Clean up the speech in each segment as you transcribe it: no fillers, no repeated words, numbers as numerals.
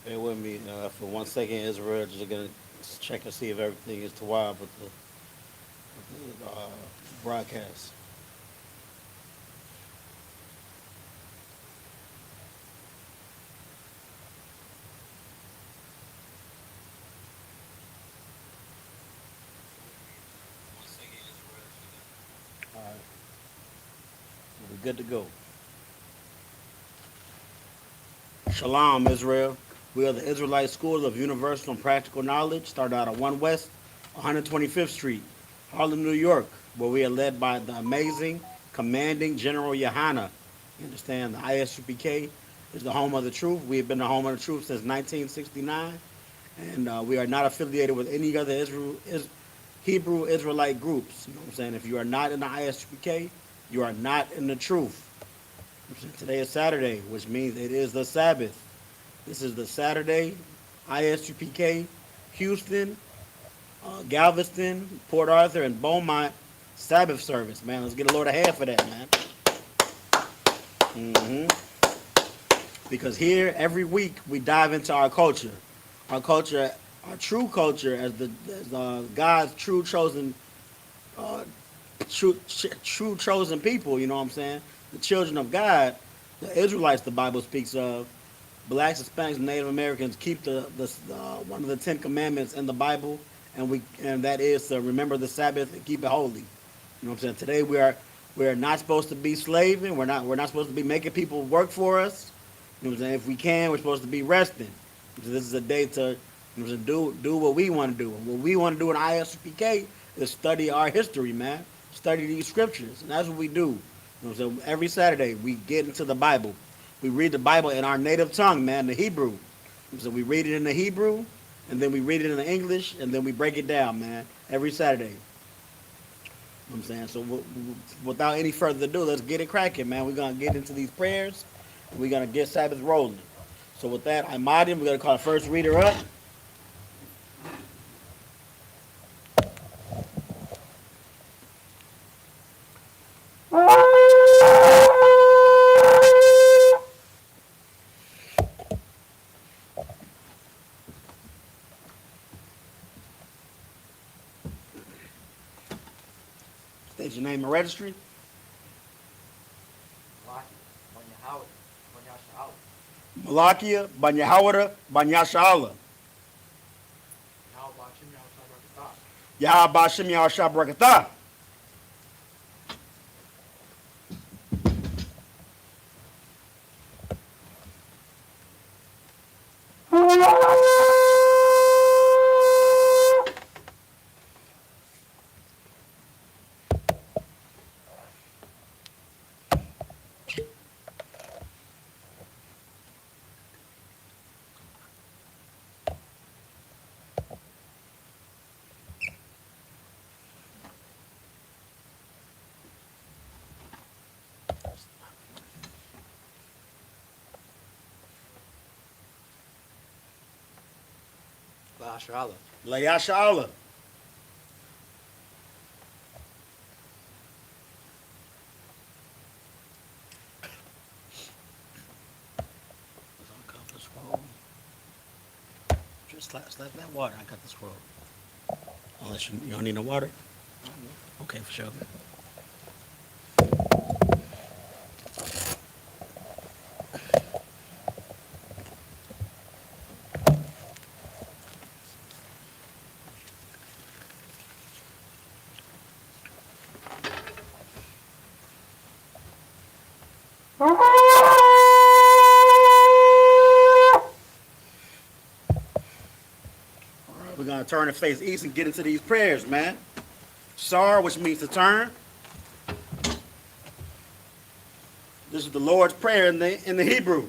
Bear with me for 1 second, Israel. Just gonna check and see if everything is to wild with the broadcast. All right, we're good to go. Shalom, Israel. We are the Israelite School of Universal and Practical Knowledge, started out at 1 West, 125th Street, Harlem, New York, where we are led by the amazing, commanding General YAHANNA. You understand? The I.S.U.P.K is the home of the truth. We have been the home of the truth since 1969, and we are not affiliated with any other Hebrew Israelite groups. You know what I'm saying? If you are not in the I.S.U.P.K, you are not in the truth. Today is Saturday, which means it is the Sabbath. This is the Saturday I.S.U.P.K, Houston, Galveston, Port Arthur, and Beaumont Sabbath service, man. Let's get a load of half of that, man. Because here, every week, we dive into our culture. Our culture, our true culture, as God's uh, true chosen people, you know what I'm saying? The children of God, the Israelites the Bible speaks of, blacks, Hispanics, and Native Americans keep the one of the 10 Commandments in the Bible, and that is to remember the Sabbath and keep it holy. You know what I'm saying? Today we are not supposed to be slaving. We're not supposed to be making people work for us. You know what I'm saying? If we can, we're supposed to be resting. Because this is a day to, you know what I'm saying, do what we want to do. And what we want to do in ISUPK is study our history, man. Study these scriptures, and that's what we do. You know what I'm saying? Every Saturday we get into the Bible. We read the Bible in our native tongue, man, the Hebrew. So we read it in the Hebrew, and then we read it in the English, and then we break it down, man, every Saturday. You know what I'm saying? So without any further ado, let's get it cracking, man. We're going to get into these prayers, and we're going to get Sabbath rolling. So with that, I'm Madim. We're going to call the first reader up. State your name and registry. Malakia, Banyahawada, Banyashala. Yahabashim Yahshabrakatah. Lashala. Layashala. Just slap that water. I got the scroll. Unless you don't need no water. Okay, for sure. We're going to turn and face east and get into these prayers, man. Sar, which means to turn. This is the Lord's Prayer in the Hebrew.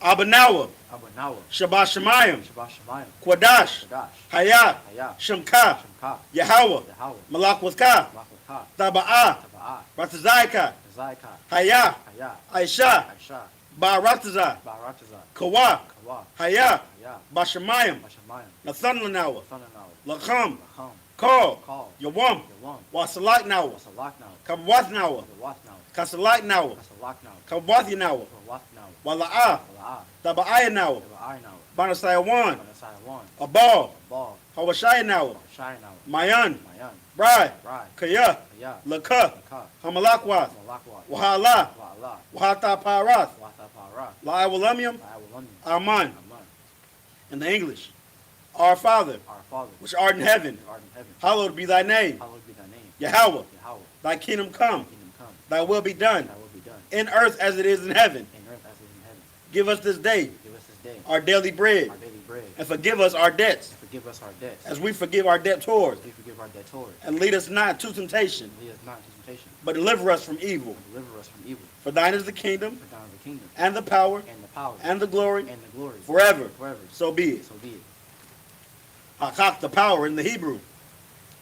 Abanawa. Abanawa. Shabbat Shemayim. Shabbat Shemayim. Quadash. Quadash. Hayah. Hayah. Shemka. Shemka. Yahweh. Yahweh. Malak Wazka. Malachutah. Taba'ah. Taba'ah. Ratazaika. Zaika. Hayah. Hayah. Aisha. Aisha. Ba'arataza. Barataza. Kawa. Kawa. Hayah. Hayah. Bashamayim. Bashamayim. Nathan Lanawa. Thunanawa. Lacham. Lacham. Call. Yawam. Yawam. Wasalak now. Wasalak now. Kabwath now. Kawat now. Kasalak now. Kasalak now. Kabwathi now. Kawat now. Wala'a. Wala'a. Taba'aya now. Taba'ai now. Banasayawan. Banasayawan. Abal. Ball. Hawashai now. Shai now. Mayan. Mayan. Brai. Rai. Kaya. Kaya. Laka. Laka. Hamalakwath. Malakwa. Wahala. Wa'ala. Wahata Parath. Wata para. La'awalamium. La'awalami. Aman. Aman. In the English. Our Father, Our Father, which art in heaven, who art in heaven, hallowed be thy name. hallowed be thy name. Yahweh, Yahweh, thy kingdom come. kingdom come. Thy will be done Thy will be done. in earth as it is in heaven. In earth as it is in heaven. Give us this day Give us this day our daily bread, our daily bread. and forgive us our debts And forgive us our debts. as we forgive our debtors. As we forgive our debtors. And lead us not into temptation, And lead us not into temptation. but deliver us from evil. But deliver us from evil. For thine is the kingdom, For thine is the kingdom, and the power, and the power, and the glory, and the glory, forever. forever. So be it. So be it. Hakak, the power in the Hebrew.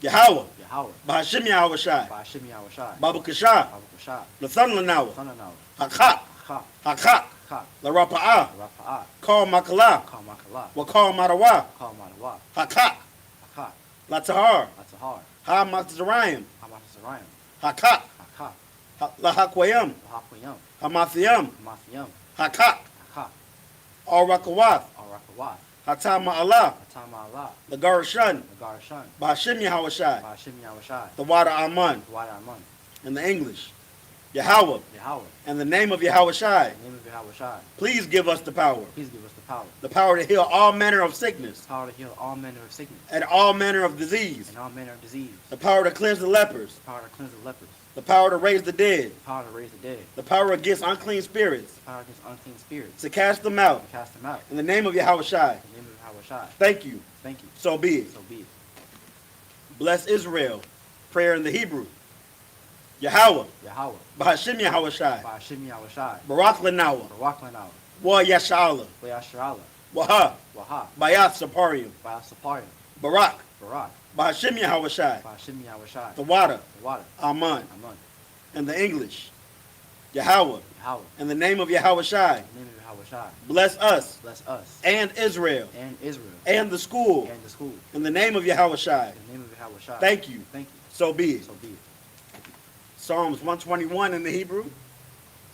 Yahweh, Yahweh, Bahashim Yahweh Shai, by Hashem Yahweh Shai, Babu Kashah, Babu Kashah, Lathan Lanawa, Son of Now, Hakak, Cha, Hakak, Cha, La Rapa'ah, Rafa'ah, Call Makala, Kal Makala, Wakal Marawa, Kal Madawa, Hakak, Hakak, La Tahar, Atahar, Ha Matzarayim, Hamasarayim, Hakak, Hakak, La Hakwayam, Lahapuyam, Hamathiam, Hamathiam, Hakak, Hakak, Al Rakawath, Arakawat, Hatama Allah, Atama Allah, the Garashan, Nagarashan, Bahashim Yahweh Shai, by Hashem Yahweh Shai, the Wada Aman, Wada Aman, in the English. Yahweh, Yahweh, in the name of Yahweh Shai, in the name of Yahweh Shai, please give us the power please give us the power to heal all manner of sickness power to heal all manner of sickness, and all manner of disease, and all manner of disease, the power to cleanse the lepers, the power to cleanse the lepers, the power to raise the dead, the power to raise the dead, the power against unclean spirits, the power against unclean spirits, to cast them out, to cast them out, in the name of Yahweh Shai. in the name of Yahweh Shai. Thank you. Thank you. So be it. So be it. Bless Israel. Prayer in the Hebrew. Yahweh, Yahweh, Bahashim Yahweh Shai, by Hashem Yahweh Shai, Barak Lanawa, Barak Lanawa, Wa Yashala, Bayasharala, Waha, Waha, Bayath Saparium, Bayasaparium, Barak, Barak, Bahashim Yahweh Shai, by Hashem Yahweh Shai, the water, the water, Aman, Aman, in the English. Yahweh, Yahweh, in the name of Yahweh Shai, in the name of Yahweh Shai, bless us bless us, and Israel and Israel, and the school, and the school, in the name of Yahweh Shai. in the name of Yahweh Shai. Thank you. Thank you. So be it. So be it. Psalms 121 in the Hebrew.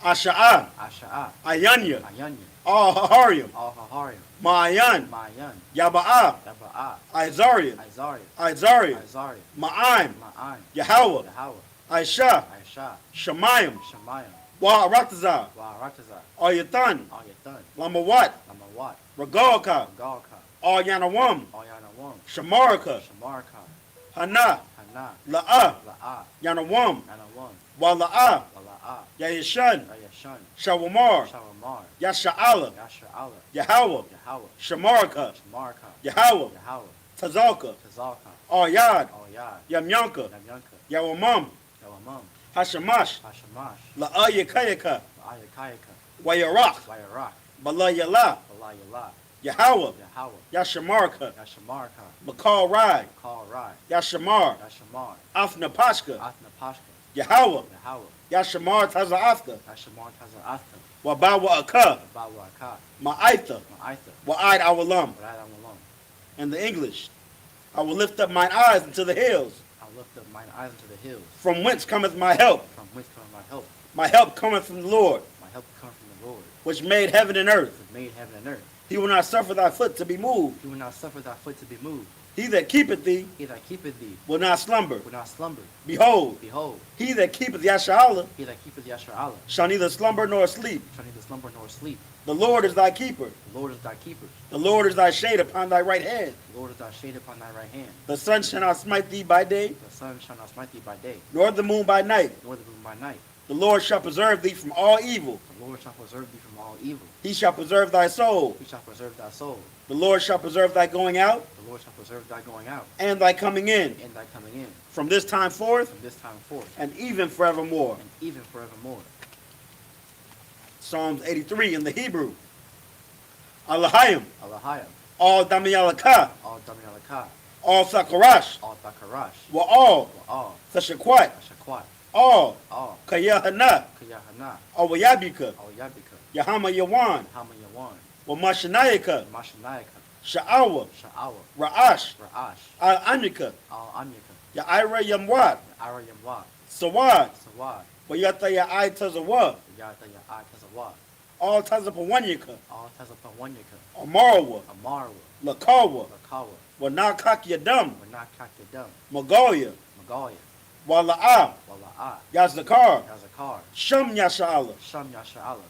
Asha'ah, Asha'ah, Ayanya, Ayanya, Al Haharium, Al-Haharium, Ma'ayan, Mayan, Yaba'ah, Yaba'ah, Izariah, Isariah, Izariah, Isariah, Ma'aim, Ma'an, Yahweh, Yahweh, Aisha, Aisha, Shemayim, Shemayim, Wa'aratazah, Wa'aratazah, Ayatan, Ayatan, Lamawat, Lamawat, Regalka, Galka, Al Yanawam, Ayanawam, Shamarka, Shamarka, Hana, Hana, La'ah, La'ah, Yanawam, Anawam, Wala'ah, Wala'ah, Yayishan, Ayashan, Shawamar, Shawamar, Yasha'ala, Yasha'ala, Yahweh, Yahweh, Shamarka, Shamarka, Yahweh, Yahweh, Tazalka, Tazalka, Ayad, Ayad, Yamyanka, Yamyanka, Yawamam, Yawamam, Hashamash, Hashamash, La'ayakayaka, Ayakayaka, Wayarak, Wayarak, Balayala, Balayala, Yahweh, Yahweh, Yashamarka, Yashamarka, Makal Rai, Kal Rai, Yashamar, Yashamar, Afna Pashka, Athna Pashka, Yahweh, Yahweh, Yashamar Taza'afka, Yashamar Tazar Athna, Wabawa Aka, Bawa Aka, Ma'aitha, Ma'aitha, Wa'id Awalam. Rad Amalom. In the English, I will lift up mine eyes into the hills, I lift up mine eyes unto the hills, from whence cometh my help. from whence cometh my help. My help cometh from the Lord, My help comes from the Lord, which made heaven and earth. who made heaven and earth. He will not suffer thy foot to be moved. He will not suffer thy foot to be moved. He that keepeth thee He that keepeth thee will not slumber. will not slumber. Behold, Behold, he that keepeth Yashala he that keepeth Yashar'Allah shall neither slumber nor sleep. shall neither slumber nor sleep. The Lord is thy keeper. The Lord is thy keeper. The Lord is thy shade upon thy right hand. The Lord is thy shade upon thy right hand. The sun shall not smite thee by day, The sun shall not smite thee by day, nor the moon by night. nor the moon by night. The Lord shall preserve thee from all evil. The Lord shall preserve thee from all evil. He shall preserve thy soul. He shall preserve thy soul. The Lord shall preserve thy going out The Lord shall preserve thy going out and thy coming in, and thy coming in from this time forth from this time forth and even forevermore. and even forevermore. Psalms 83 in the Hebrew. Alahayim, Allahayim, all Damiyalaka, all Daminalaka, all Sakarash, all Thakarash, wa all all Tashakwat, Ashakwat, all all Kayahana, Kayahana, all Wayabika, all Yabika, Yahama Yawan, Hama Yawan, wa Mashanayaka, Mashanayaka, Sha'awa, Sha'awa, Ra'ash, Ra'ash, Al-Anyaka, Al-Anyaka, Ya'ira Yamwad, Ira Yamwad, Sawad, Sawad, Wayata Ya'i Tazawad, Yata Ya'i Tazawad, all Tazapawanyaka, All Tazapawanyaka, Amarawa, Amarwa, Lakawa, Lakawa, Wanakak Yadam, Wanakak Yadam, Magoya, Magaya, Wala'a, Wala'a, Yazakar, Yazakar, Shum Yasha'ala, Sham Yasha'ala,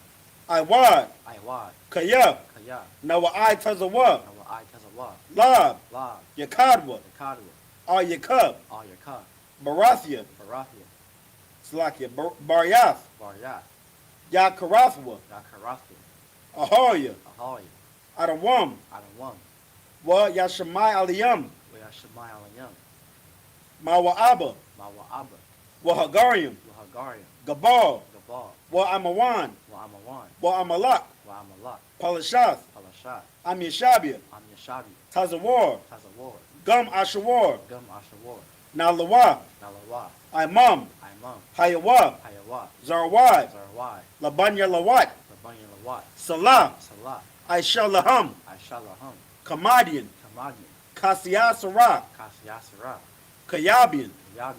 Iwad, Iwad, Kaya, Kaya, Nawa'i Tazawad, Nawai Tazawad, Lab, Lab, Yakadwa, Yakadwa, Al Yakub, Al Yakab, Barathia, Barathia, Slakia, Baryath, Baryath, Yakarathwa, Yakarathia, Ahoya, Ahoy, Adawam, Adawam, Wa Yashamai Aliyam, Wayashamai Alayam, Mawa'aba, Mawa'aba, Wahagarium, Wahagariam, Gabal, Gabal, Wa Amawan, Wa'amawan, Wa Amalak, Wa'amalak, Palashath, Palashat, Amyashabia, Amyashabi, Tazawar, Tazawar, Gum Ashawar, Gum Ashawar, Nalawa, Nalawa, Imam, Imam, Hayawa, Hayawat, Zarwad, Zarwai, Labanya Lawat, Rabanya Lawat, Salah, Salah, Aishalaham, Aishalaham, Kamadian, Kamadian, Kasiyasara, Kasyasara, Kayabian, Yabi,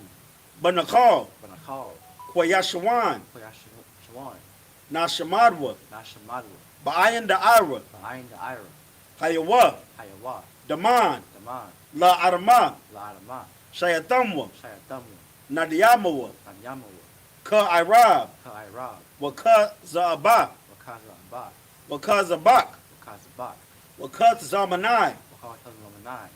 Banakal, Banakal, Kwayashawan, Koyashawan, Nashamadwa, Nashamadwa, Ba'ayan Da'ara, Ba'ayin the Ira, Hayawa, Hayawat, Daman, Daman, La Arama, La Adama, Shayatamwa, Shayatamu, Nadiyamawa, Nanyamawa, Ka Irab, Ka Irab, Waka Za'aba, Wakaza Abak, Waka Zabak, Wakazabak, Waka Zamanai, Wakatazamanai,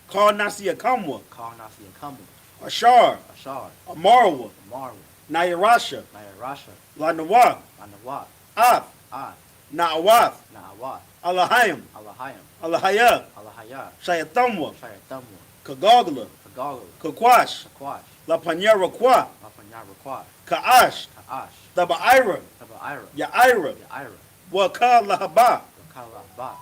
Ka Nasiyakamwa, Kar Nasi and Kambu, Ashar, Ashar, Amarwa, Marwa, Nayarasha, Nayarasha, Lanawa, Anawat, Af, Ah, Na'awath, Na'awat, Alahayim, Allahayam, Alahaya, Allahayat, Shayatamwa, Shayatamwa, Kagogla, Kagala, Kakwash, Shakwash, La Panyara Kwa, Lapanyaraqua, Ka'ash, Ka'ash, Taba'ira, Taba Ira, Ya'ira, Ira, Waka Lahaba, Wakala Abak,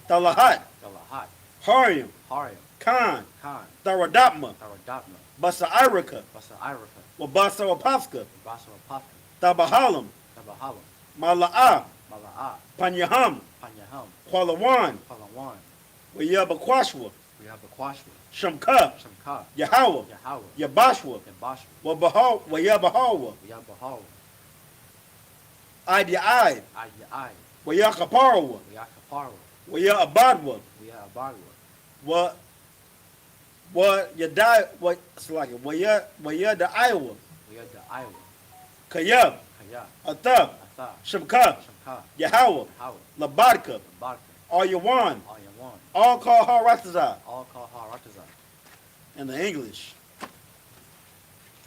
Talahat, Galahat, Harim, Hariam, Khan, Khan, Tharadapma, Taradapna, Basa Irika, Basa Irika, Wabasa Wapafka, Basa Apaka, Tabahalam, Tabahalam, Mala'a, Mala'a, Panyaham, Panyaham, Qualawan, Palawan, Wayabakwashwa, we have the Quashwa, Shamka, Shamka, Yahawa, Yahawah, Yabashwa, Yabashwa, Wayabahawa, we have Bahal, Idi'ai, Ayai, Wayakaparawa, we have Kapara, Wayabadwa, we have Barwa, what Yadai, what Slaki, Waya the Iowa, we have the Iowa, Kayab, Kaya, Atab, Atha, Shamka, Shamka, Yahawa, Yahawah, Labadka, Barka, Ayawan, Ayawan, all call Haratazah all call Haratazah. in the English.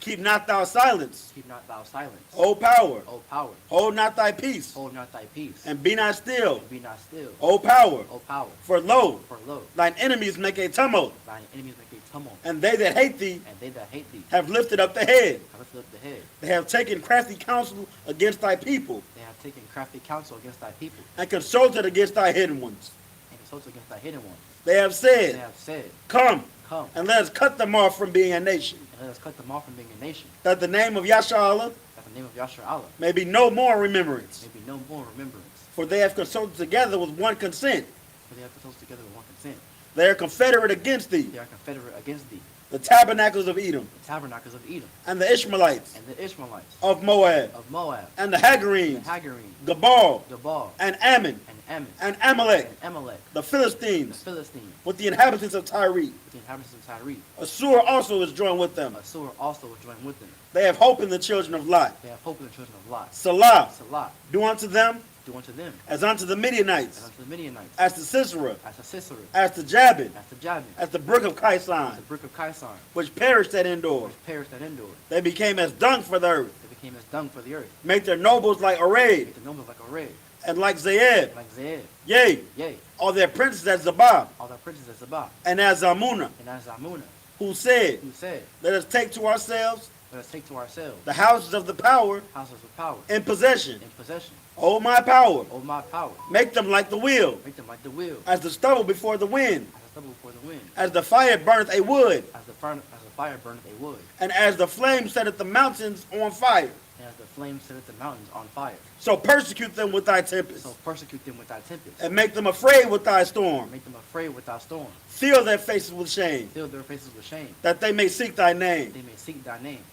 Keep not thou silence, Keep not thou silence, O power, O power, hold not thy peace, hold not thy peace, and be not still, and be not still, O power, O power, for lo, for lo, thine enemies make a tumult, thine enemies make a tumult, and they that hate thee and they that hate thee have lifted up the head. have lifted up the head. They have taken crafty counsel against thy people, They have taken crafty counsel against thy people, and consulted against thy hidden ones. and consulted against thy hidden ones. They have They said, have said, come, Come, and let us cut them off from being a nation, and let us cut them off from being a nation, that the name of Yasharallah that the name of Yashar Allah may be no more remembrance. may be no more remembrance. For they have consulted together with one consent. For they have consulted together with one consent. They are confederate against thee, They are confederate against thee, the tabernacles of Edom, the tabernacles of Edom, and the Ishmaelites and the Ishmaelites, of Moab, of Moab, and the the Hagarenes, Hagarene, Gabal, Gabal, and Ammon, and Ammon, and Amalek, and Amalek, the the Philistines, Philistines, with the inhabitants of Tyre. with the inhabitants of Tyre. Assur also is joined with them. Assur also was joined with them. They have hope in the children of Lot. They have hope in the children of Lot. Salah, Salah, do unto them do unto them, as unto the as Midianites, unto the Midianites, as to Sisera, as to Sisera, as to Jabin, as to Jabin, as the brook of as Kaisan, the brook of Kaisan, which perished at Endor. which perished at Endor. They became as dung for the earth. They became as dung for the earth. Make their nobles like Arad, Make the nobles like a red, and like Zaeb. like Zeeb. Yea, Yea, all their princes as Zabah, all the princes of Zabah, and as Zamunah, and as Amunah, who said, who said, let us take to ourselves let us take to ourselves the houses of the power houses of power in possession. in possession. O my power, O my power, make them like the wheel, make them like the wheel, as the stubble before the wind, as a stubble before the wind, as the fire burneth a wood, as the fire burneth a wood, and as the flame setteth the mountains on fire. and And as the flame setteth the mountains on fire. So persecute them with thy tempest, So persecute them with thy tempest. and make them afraid with thy storm. Make them afraid with thy storm. Fill their faces with shame, Fill their faces with shame. that they may seek thy name. They may seek thy name.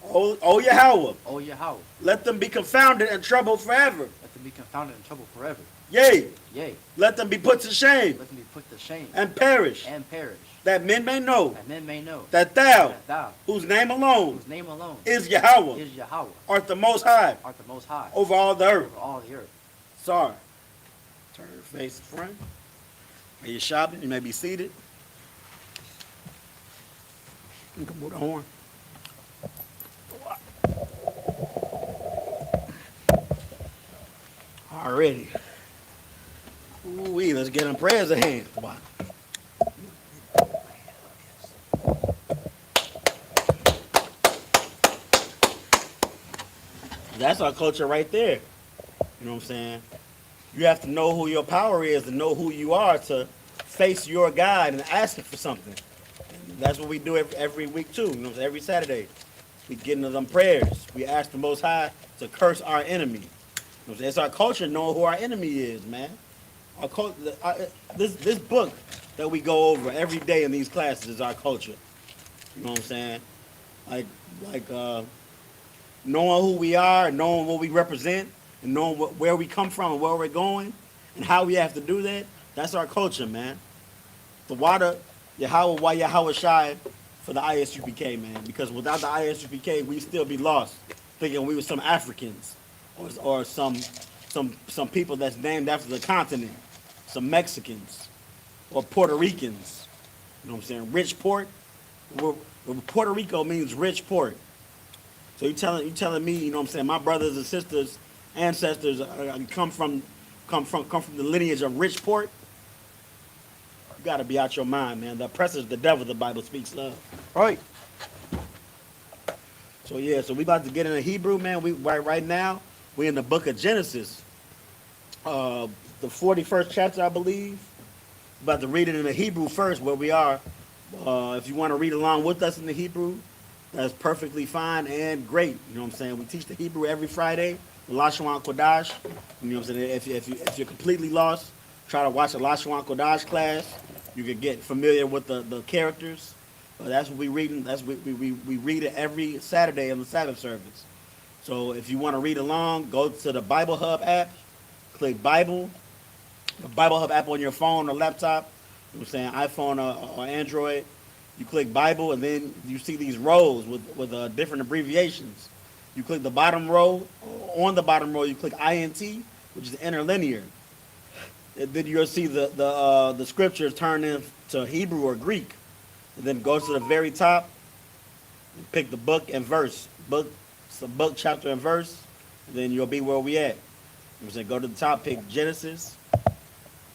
O Yahweh, O Yahweh, let them be confounded and troubled forever. let them be confounded and troubled forever. Yea, Yea, let them be put to shame let them be put to shame and perish, and perish, that men may know that men may know that thou, that thou, whose name alone whose name alone is Yahweh, is Yahweh, art the most high art the most high over all the earth. over all the earth. Sorry. Turn your face front. Are you shopping? You may be seated. You can move the horn. Already. Ooh-wee, let's get them prayers at hand. Wow. That's our culture right there. You know what I'm saying? You have to know who your power is and know who you are to face your God and ask him for something. And that's what we do every week too. You know, every Saturday. We get into them prayers. We ask the Most High to curse our enemy. You know, it's our culture knowing who our enemy is, man. This book that we go over every day in these classes is our culture. You know what I'm saying? Like knowing who we are, knowing what we represent, and knowing where we come from and where we're going, and how we have to do that. That's our culture, man. The water, Yahweh, why Yahweh shy for the I.S.U.P.K, man. Because without the I.S.U.P.K, we'd still be lost, thinking we were some Africans or some people that's named after the continent, some Mexicans or Puerto Ricans. You know what I'm saying? Rich port. Puerto Rico means rich port. So you telling me, you know what I'm saying, my brothers and sisters, ancestors come from the lineage of rich port? You gotta be out your mind, man. The oppressor's the devil, the Bible speaks of. Right. So yeah, so we about to get into Hebrew, man. We right now, we in the book of Genesis. The 41st chapter, I believe. About to read it in the Hebrew first, where we are. If you want to read along with us in the Hebrew, that's perfectly fine and great. You know what I'm saying? We teach the Hebrew every Friday, Lashawan Kodash. You know what I'm saying? If you're completely lost, try to watch a Lashawan Kodash class. You can get familiar with the characters. That's what we reading. That's what we read it every Saturday in the Sabbath service. So if you want to read along, go to the Bible Hub app, click Bible. The Bible Hub app on your phone or laptop. You know what I'm saying? iPhone or Android. You click Bible, and then you see these rows with different abbreviations. You click the bottom row. On the bottom row, you click INT, which is interlinear. And then you'll see the scriptures turn into Hebrew or Greek. And then go to the very top, and pick the book and verse. It's the book, chapter, and verse. And then you'll be where we at. You know, go to the top, pick Genesis.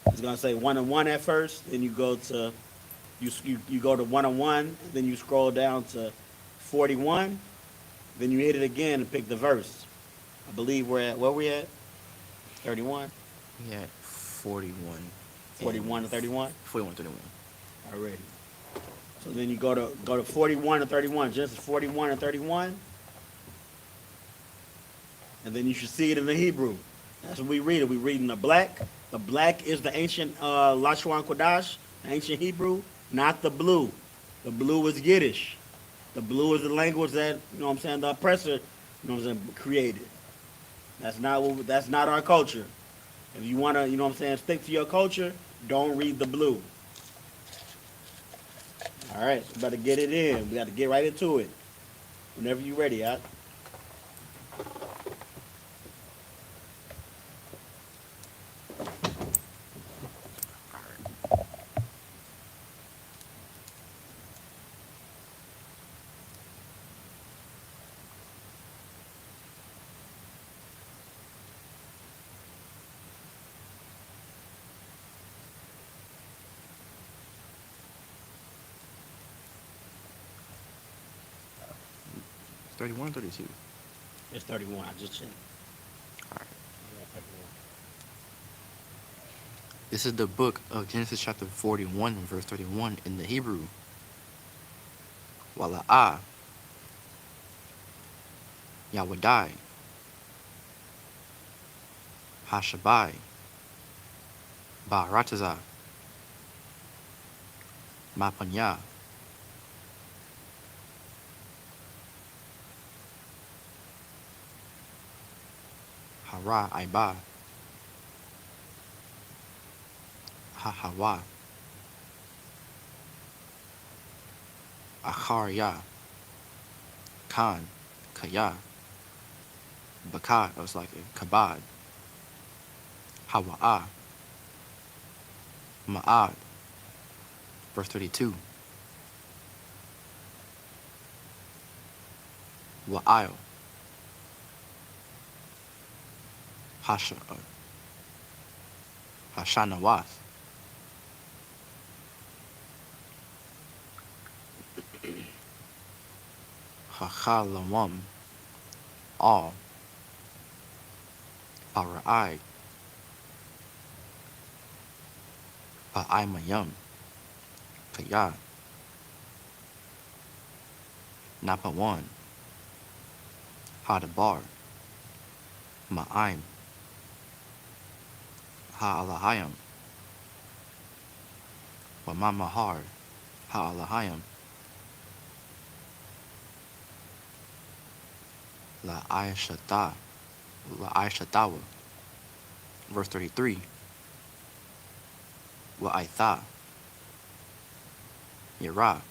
It's gonna say 1 and 1 at first. Then you go to you go to 1 and 1. And then you scroll down to 41. Then you hit it again and pick the verse. I believe we're at where we at. 31. We had 41. 41 to 31. 41 to 31. Already. So then you go to 41 and 31. Genesis 41 and 31. And then you should see it in the Hebrew. That's what we read it. We read in the black. The black is the ancient Lashawan Kodash, the ancient Hebrew, not the blue. The blue is Yiddish. The blue is the language that, you know what I'm saying, the oppressor, you know what I'm saying, created. That's not our culture. If you want to, you know what I'm saying, stick to your culture, don't read the blue. All right, so we got to get it in. We got to get right into it. Whenever you're ready, Al. It's 31 or 32? It's 31. I just checked. All right. This is the book of Genesis chapter 41, verse 31 in the Hebrew. Wala'ah. Yawadai, Hashabai, Barataza, Mapanya, Hara Aiba, Hahawa, Akharya, Khan, Kaya, Bakad, it was like a Kabad, Hawa'a, Ma'ad, verse 32, Wa'il, Hasha, Hashanawath, Hachalawam, all, Para'ai, Pa'aimayam, Kaya, Napawan, Hadabar, Ma'aim, Ha'alahayam, Wamamahar, Ha'alahayam, La Aishatawa, verse 33, Wa'aitha, Yara,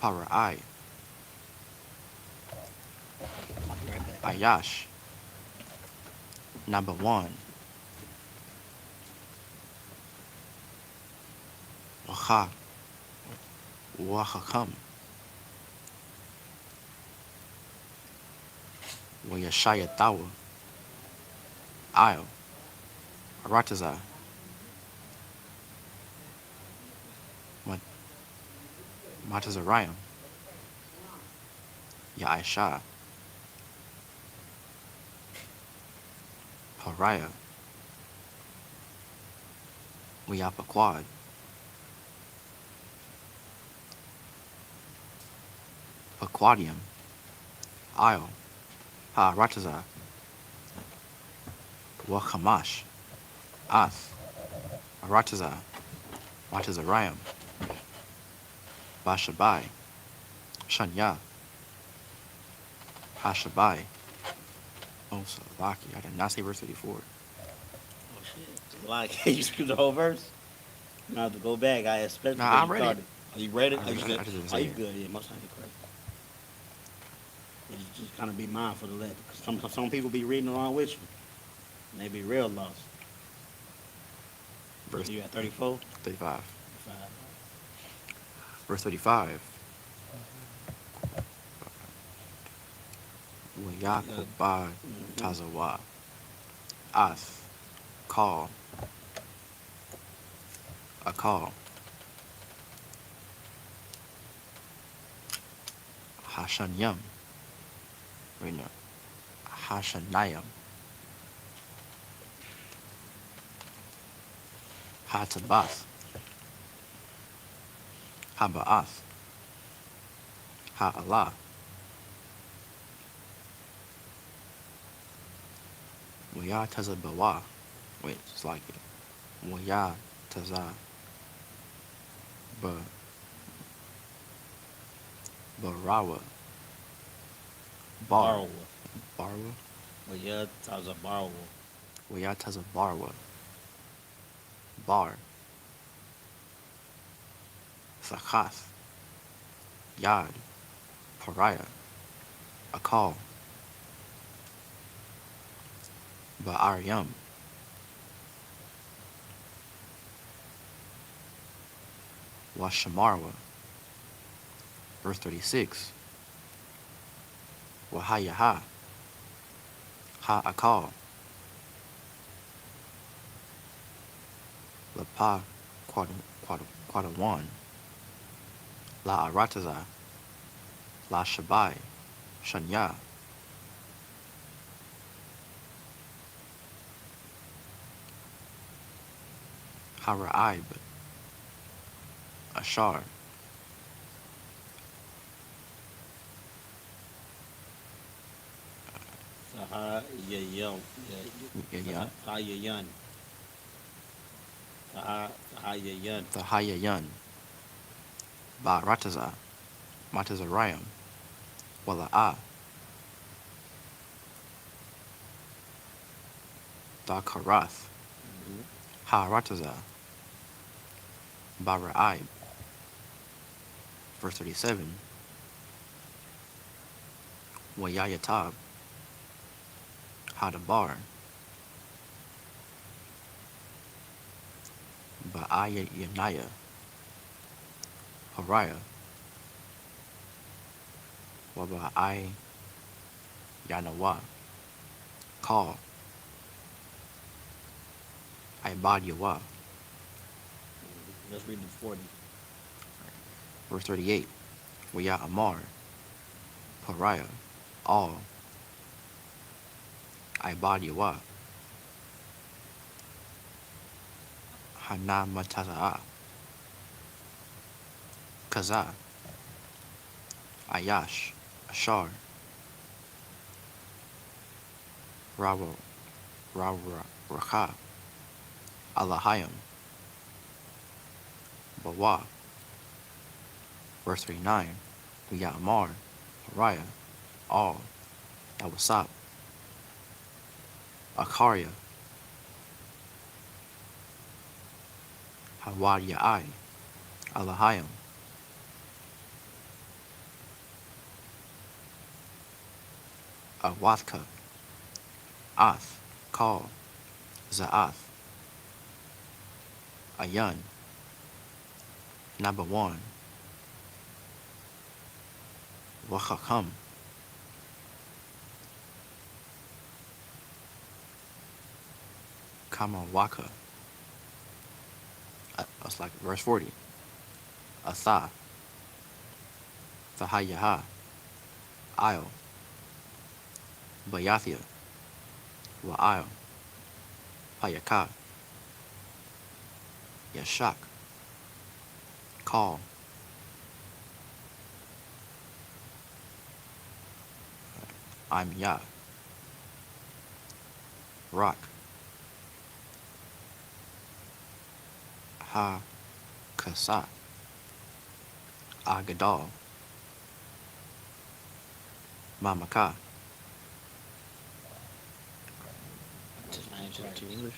Para'ai, I'll be right back. Ayash, Nabawan, Wacha, Wahakam, Wayashayatawa, Io, Arataza, Matazarayam, Ya'isha, Pariah, Weyapaquad, Paquadium, Io, Ha'arataza, Wachamash, Ath, Arataza, Matazarayam, Bashabai, Shanya, Hashabai. Oh, so lucky. I did not say verse 34. Oh shit! Like you skipped the whole verse. You have to go back. I especially Nah, because I you read it. started. Oh, you read it? I Oh, you just, good? I just didn't Oh, say you it. good? Yeah, most times you correct. But you just kind of be mindful to let, because some people be reading along with you, and they be real lost. Verse So you at 34? 35. 35. Verse 35. Wayakuba Mm-hmm. Tazawa. Ath. Call. A call. Hashanyam. Wait, no. Hashanayam. Hatabath. Habaath. Ha'Allah. Wayatazabawa. Wait, it's like it. Wayataza. Ba. Barawa. Bar. Borrower. Barwa. Well, yeah, I was a borrower. Wayatazabarwa. Bar. Sakath. Yad. Pariah. A call. Ba'aryam. Washamarwa. Verse 36. Wahayaha. Ha a call. Lapa Quadawan. La Arataza. La Shabai. Shanya. Hara'ib. Ashar. Tahayayan. Yayan, Tahayayan. Tahayayan. Tahayayan, Barataza, Matazarayam, Wala'a, Dakarath, Harataza, Bara'ib. Verse 37, Wayayatab, Hadabar, Ba'ayanaya, Hariah, Waba'ai Yanawa, Call, Ibadiyawa. Let's read the 40. Verse 38, Waya Amar, Pariah, all, Ibadiyawa, Hanamataza'a, Kaza, Ayash, Ashar, Rawa, Racha, Alahayim, Bawa. Verse 39, Waya Amar, Pariah, all, I.S.U.P.K, Akaria, Hawadiyai, Alahayim, Awathka, Ath, Call, Za'ath, Ayan, Nabawan, Wachakam, Kamawaka. That's like verse 40. Atha, Thahayaha, Io, Bayathia, Wa'io, Hayaka, Yashak, Call, I'm Yah, Rock, Ha, Kasa, Agadal, Mamaka. Just answer To to English?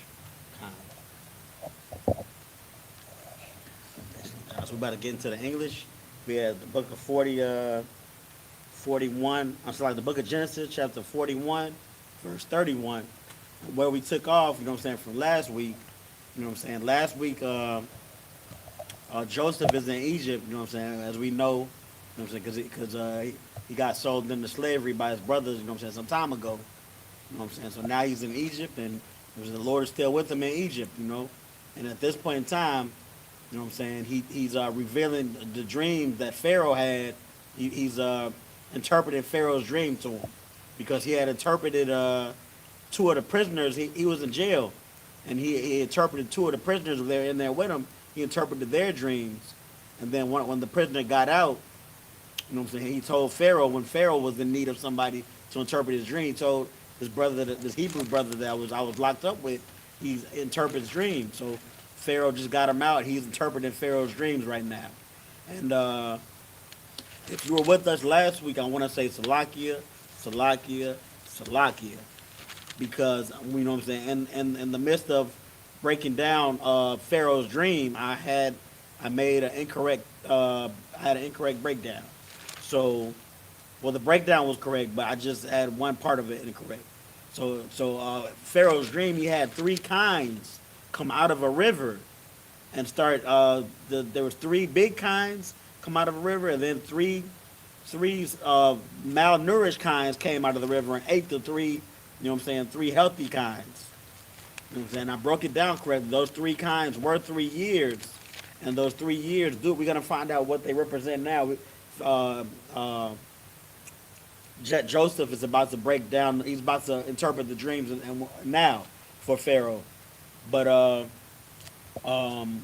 So we about to get into the English. We had the book of 41. I'm sorry, the book of Genesis, chapter 41, verse 31. Where we took off, you know what I'm saying, from last week. You know what I'm saying? Last week, Joseph is in Egypt, you know what I'm saying, as we know. You know what I'm saying? Because he got sold into slavery by his brothers, you know what I'm saying, some time ago. You know what I'm saying? So now he's in Egypt, and the Lord is still with him in Egypt, you know. And at this point in time, you know what I'm saying, he's revealing the dream that Pharaoh had. He's interpreting Pharaoh's dream to him because he had interpreted two of the prisoners. He was in jail, and he interpreted two of the prisoners who were in there with him. He interpreted their dreams, and then when the prisoner got out, you know what I'm saying, he told Pharaoh when Pharaoh was in need of somebody to interpret his dream. He told his brother, this Hebrew brother that I was locked up with, he interprets dreams. So Pharaoh just got him out. He's interpreting Pharaoh's dreams right now. And if you were with us last week, I want to say Salakia, Salakia, Salakia, because you know what I'm saying. In the midst of breaking down Pharaoh's dream, I made an incorrect I had an incorrect breakdown. So, well, the breakdown was correct, but I just had one part of it incorrect. So Pharaoh's dream, he had three kinds come out of a river and start. There was three big kinds come out of a river, and then three malnourished kinds came out of the river and ate the three. You know what I'm saying? Three healthy kinds. You know what I'm saying? I broke it down correctly. Those three kinds were 3 years, and those 3 years, dude, we're gonna find out what they represent now. Uh, uh, Joseph is about to break down. He's about to interpret the dreams and now for Pharaoh. But um,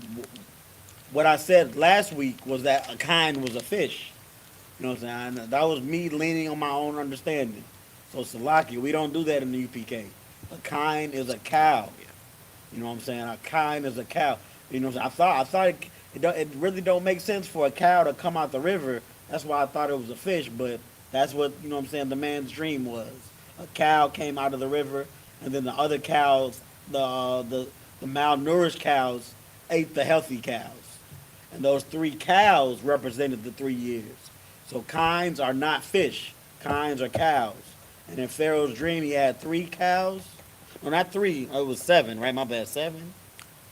what I said last week was that a kind was a fish. You know what I'm saying? That was me leaning on my own understanding. So Salaki, we don't do that in the UPK. A kine is a cow. You know what I'm saying? A kine is a cow. You know what I'm saying? I thought it really don't make sense for a cow to come out the river. That's why I thought it was a fish, but that's what, you know what I'm saying, the man's dream was. A cow came out of the river, and then the other cows, the malnourished cows, ate the healthy cows. And those three cows represented the 3 years. So kines are not fish. Kines are cows. And in Pharaoh's dream, he had three cows. No, not three. Oh, it was seven, right? My bad. Seven?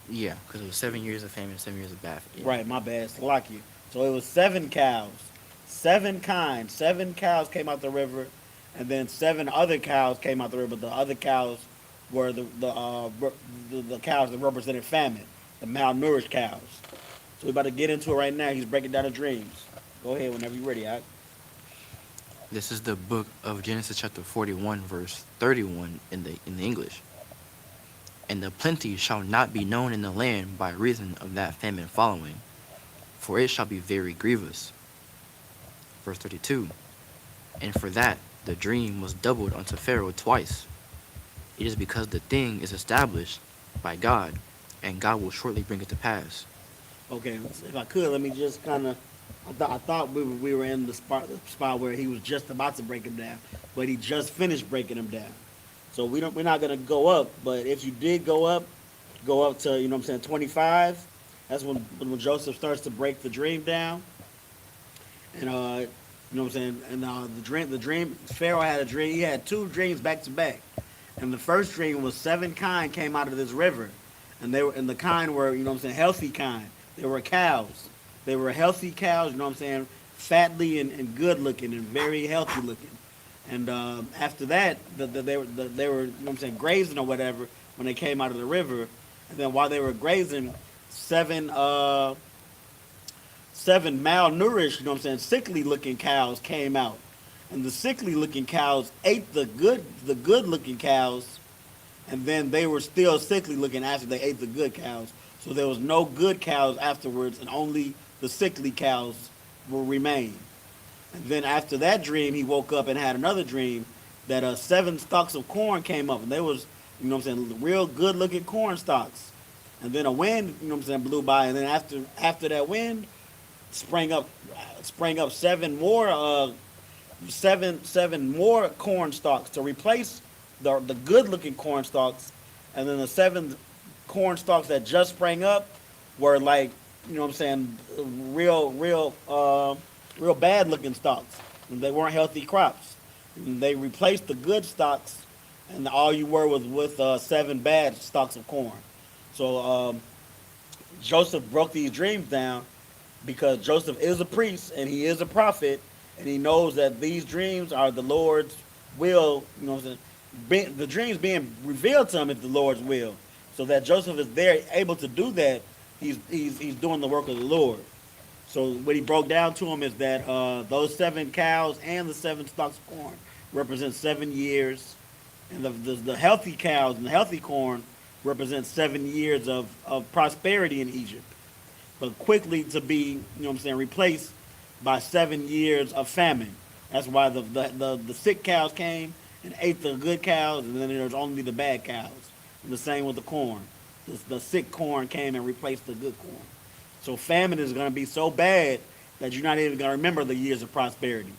Yeah, because it was 7 years of famine, 7 years of bad. Yeah. Right, my bad. Salakia. So it was seven cows. Seven kines. Seven cows came out the river. And then seven other cows came out the river. The other cows were the cows that represented famine. The malnourished cows. So we're about to get into it right now. He's breaking down the dreams. Go ahead whenever you're ready, Ak. This is the book of Genesis chapter 41, verse 31 in the English. And the plenty shall not be known in the land by reason of that famine following, for it shall be very grievous. Verse 32. And for that the dream was doubled unto Pharaoh twice. It is because the thing is established by God, and God will shortly bring it to pass. Okay, if I could, let me just kind of. I thought we were in the spot where he was just about to break him down, but he just finished breaking him down. So we're not gonna go up. But if you did go up to, you know what I'm saying, 25. That's when Joseph starts to break the dream down. And you know what I'm saying. And the dream. Pharaoh had a dream. He had two dreams back to back. And the first dream was seven kine came out of this river, and the kine were, you know what I'm saying, healthy kine. They were cows. They were healthy cows, you know what I'm saying, fatly and good looking and very healthy looking. And after that, they were, you know what I'm saying, grazing or whatever when they came out of the river. And then while they were grazing, seven malnourished, you know what I'm saying, sickly looking cows came out. And the sickly looking cows ate the good looking cows, and then they were still sickly looking after they ate the good cows. So there was no good cows afterwards, and only the sickly cows will remain. And then after that dream, he woke up and had another dream that 7 stalks of corn came up, and they was, you know what I'm saying, real good looking corn stalks. And then a wind, you know what I'm saying, blew by, and then after that wind, sprang up seven more corn stalks to replace the good looking corn stalks. And then the 7 corn stalks that just sprang up were like, you know what I'm saying, real bad looking stalks. And they weren't healthy crops. And they replaced the good stalks, and all you were was with 7 bad stalks of corn. So Joseph broke these dreams down because Joseph is a priest and he is a prophet, and he knows that these dreams are the Lord's will, you know what I'm saying, the dreams being revealed to him is the Lord's will. So that Joseph is there able to do that, he's doing the work of the Lord. So what he broke down to him is that those 7 cows and the 7 stalks of corn represent 7 years, and the healthy cows and the healthy corn represent 7 years of prosperity in Egypt, but quickly to be, you know what I'm saying, replaced by 7 years of famine. That's why the sick cows came and ate the good cows, and then there's only the bad cows. And the same with the corn. The sick corn came and replaced the good corn. So famine is going to be so bad that you're not even going to remember the years of prosperity.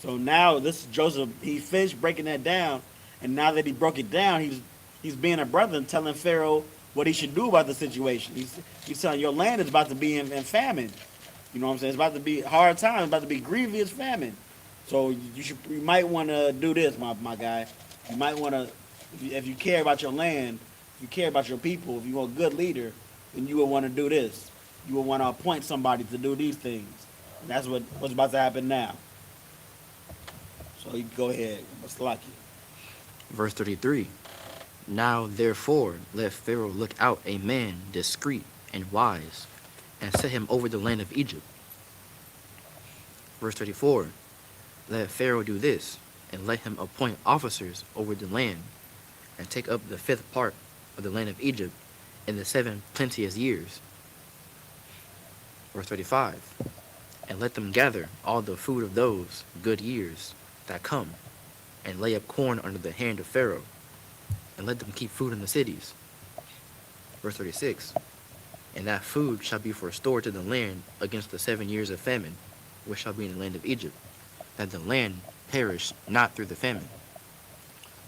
So now this is Joseph, he finished breaking that down, and now that he broke it down, he's being a brother and telling Pharaoh what he should do about the situation. He's telling your land is about to be in famine. You know what I'm saying? It's about to be hard times. It's about to be grievous famine. So you might want to do this, my guy. You might want to, if you care about your land, if you care about your people, if you want a good leader, then you would want to do this. You would want to appoint somebody to do these things. And that's what's about to happen now. So you go ahead. What's lucky? Verse 33. Now therefore let Pharaoh look out a man discreet and wise, and set him over the land of Egypt. Verse 34. Let Pharaoh do this, and let him appoint officers over the land, and take up the 5th part of the land of Egypt in the 7 plenteous years. Verse 35. And let them gather all the food of those good years that come, and lay up corn under the hand of Pharaoh, and let them keep food in the cities. Verse 36. And that food shall be for store to the land against the 7 years of famine, which shall be in the land of Egypt, that the land perish not through the famine.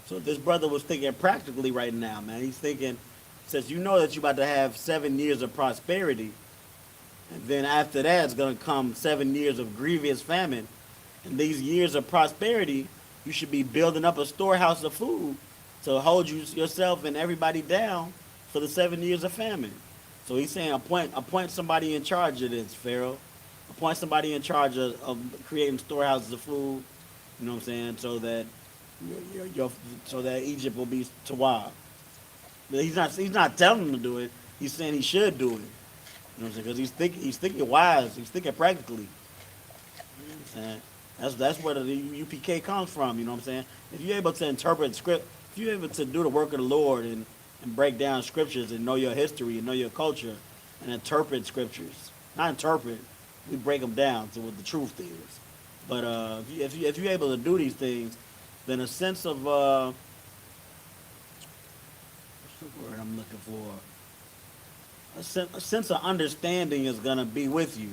So this brother was thinking practically right now, man. He's thinking, says, you know that you're about to have 7 years of prosperity, and then after that it's going to come 7 years of grievous famine. And these years of prosperity, you should be building up a storehouse of food to hold yourself and everybody down for the 7 years of famine. So he's saying appoint somebody in charge of this, Pharaoh. Appoint somebody in charge of creating storehouses of food, you know what I'm saying, so that so that Egypt will be Tawab. But he's not telling him to do it. He's saying he should do it. You know what I'm saying? Because he's thinking wise. He's thinking practically. You know what I'm saying? That's where the UPK comes from. You know what I'm saying? If you're able to interpret script, if you're able to do the work of the Lord and break down scriptures and know your history and know your culture and interpret scriptures, not interpret, we break them down to what the truth is. But if you're able to do these things, then a sense of what's the word I'm looking for? A sense of understanding is gonna be with you.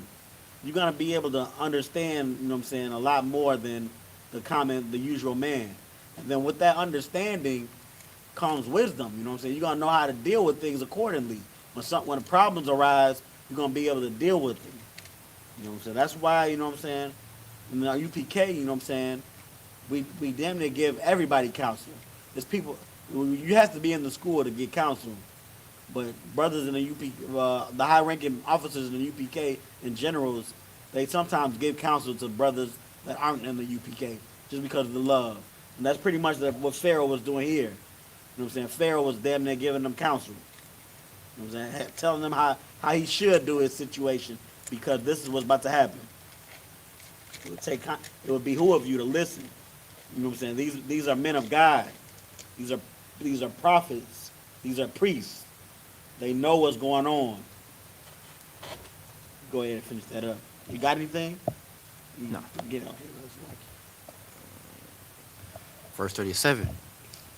You're gonna be able to understand, you know what I'm saying, a lot more than the usual man. And then with that understanding comes wisdom, you know what I'm saying? You're gonna know how to deal with things accordingly. When problems arise, you're gonna be able to deal with them. You know what I'm saying? That's why, you know what I'm saying, in the UPK, you know what I'm saying, we damn near give everybody counsel. There's people, you have to be in the school to get counsel. But brothers in the the high-ranking officers in the UPK and generals, they sometimes give counsel to brothers that aren't in the UPK just because of the love. And that's pretty much what Pharaoh was doing here. You know what I'm saying? Pharaoh was damn near giving them counsel. You know what I'm saying? Telling them how he should do his situation because this is what's about to happen. It would behoove you to listen. You know what I'm saying? These are men of God. These are prophets. These are priests. They know what's going on. Go ahead and finish that up. You got anything? No. Get on here. Verse 37.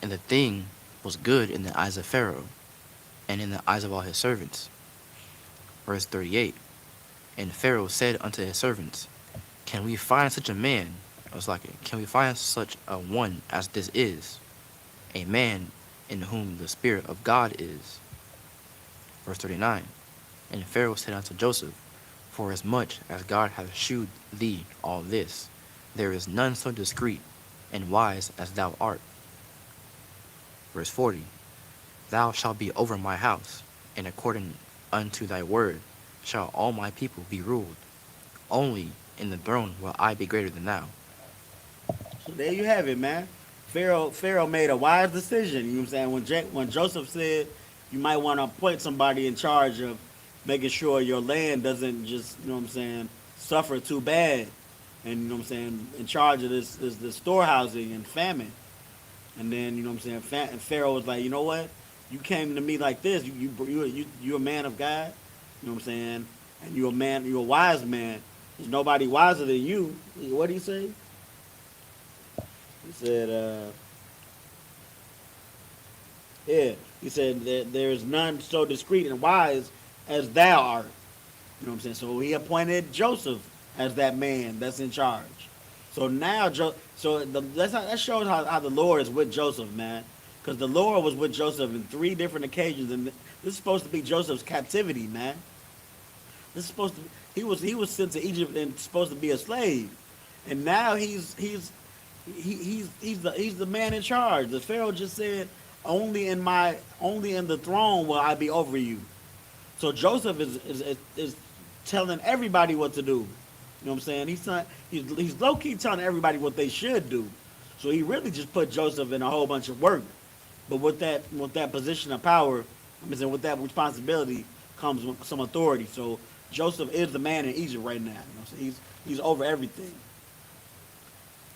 And the thing was good in the eyes of Pharaoh, and in the eyes of all his servants. Verse 38. And Pharaoh said unto his servants, Can we find such a man? Can we find such a one as this is, a man in whom the Spirit of God is? Verse 39. And Pharaoh said unto Joseph, Forasmuch as God hath shewed thee all this, there is none so discreet and wise as thou art. Verse 40. Thou shalt be over my house, and according unto thy word shall all my people be ruled. Only in the throne will I be greater than thou. So there you have it, man. Pharaoh made a wise decision. You know what I'm saying? When Joseph said you might want to appoint somebody in charge of making sure your land doesn't just, you know what I'm saying, suffer too bad. And, you know what I'm saying, in charge of this storehousing and famine. And then, you know what I'm saying, and Pharaoh was like, you know what? You came to me like this. You're a man of God. You know what I'm saying? And you're a wise man. There's nobody wiser than you. What did he say? He said, he said that there is none so discreet and wise as thou art. You know what I'm saying? So he appointed Joseph as that man that's in charge. So now, that shows how the Lord is with Joseph, man. Because the Lord was with Joseph in 3 different occasions, and this is supposed to be Joseph's captivity, man. This is supposed to he was sent to Egypt and supposed to be a slave, and now he's the man in charge. The Pharaoh just said, only in the throne will I be over you. So Joseph is telling everybody what to do. You know what I'm saying? He's low key telling everybody what they should do. So he really just put Joseph in a whole bunch of work. But with that position of power, with that responsibility comes some authority. So Joseph is the man in Egypt right now. You know what I'm saying? He's over everything.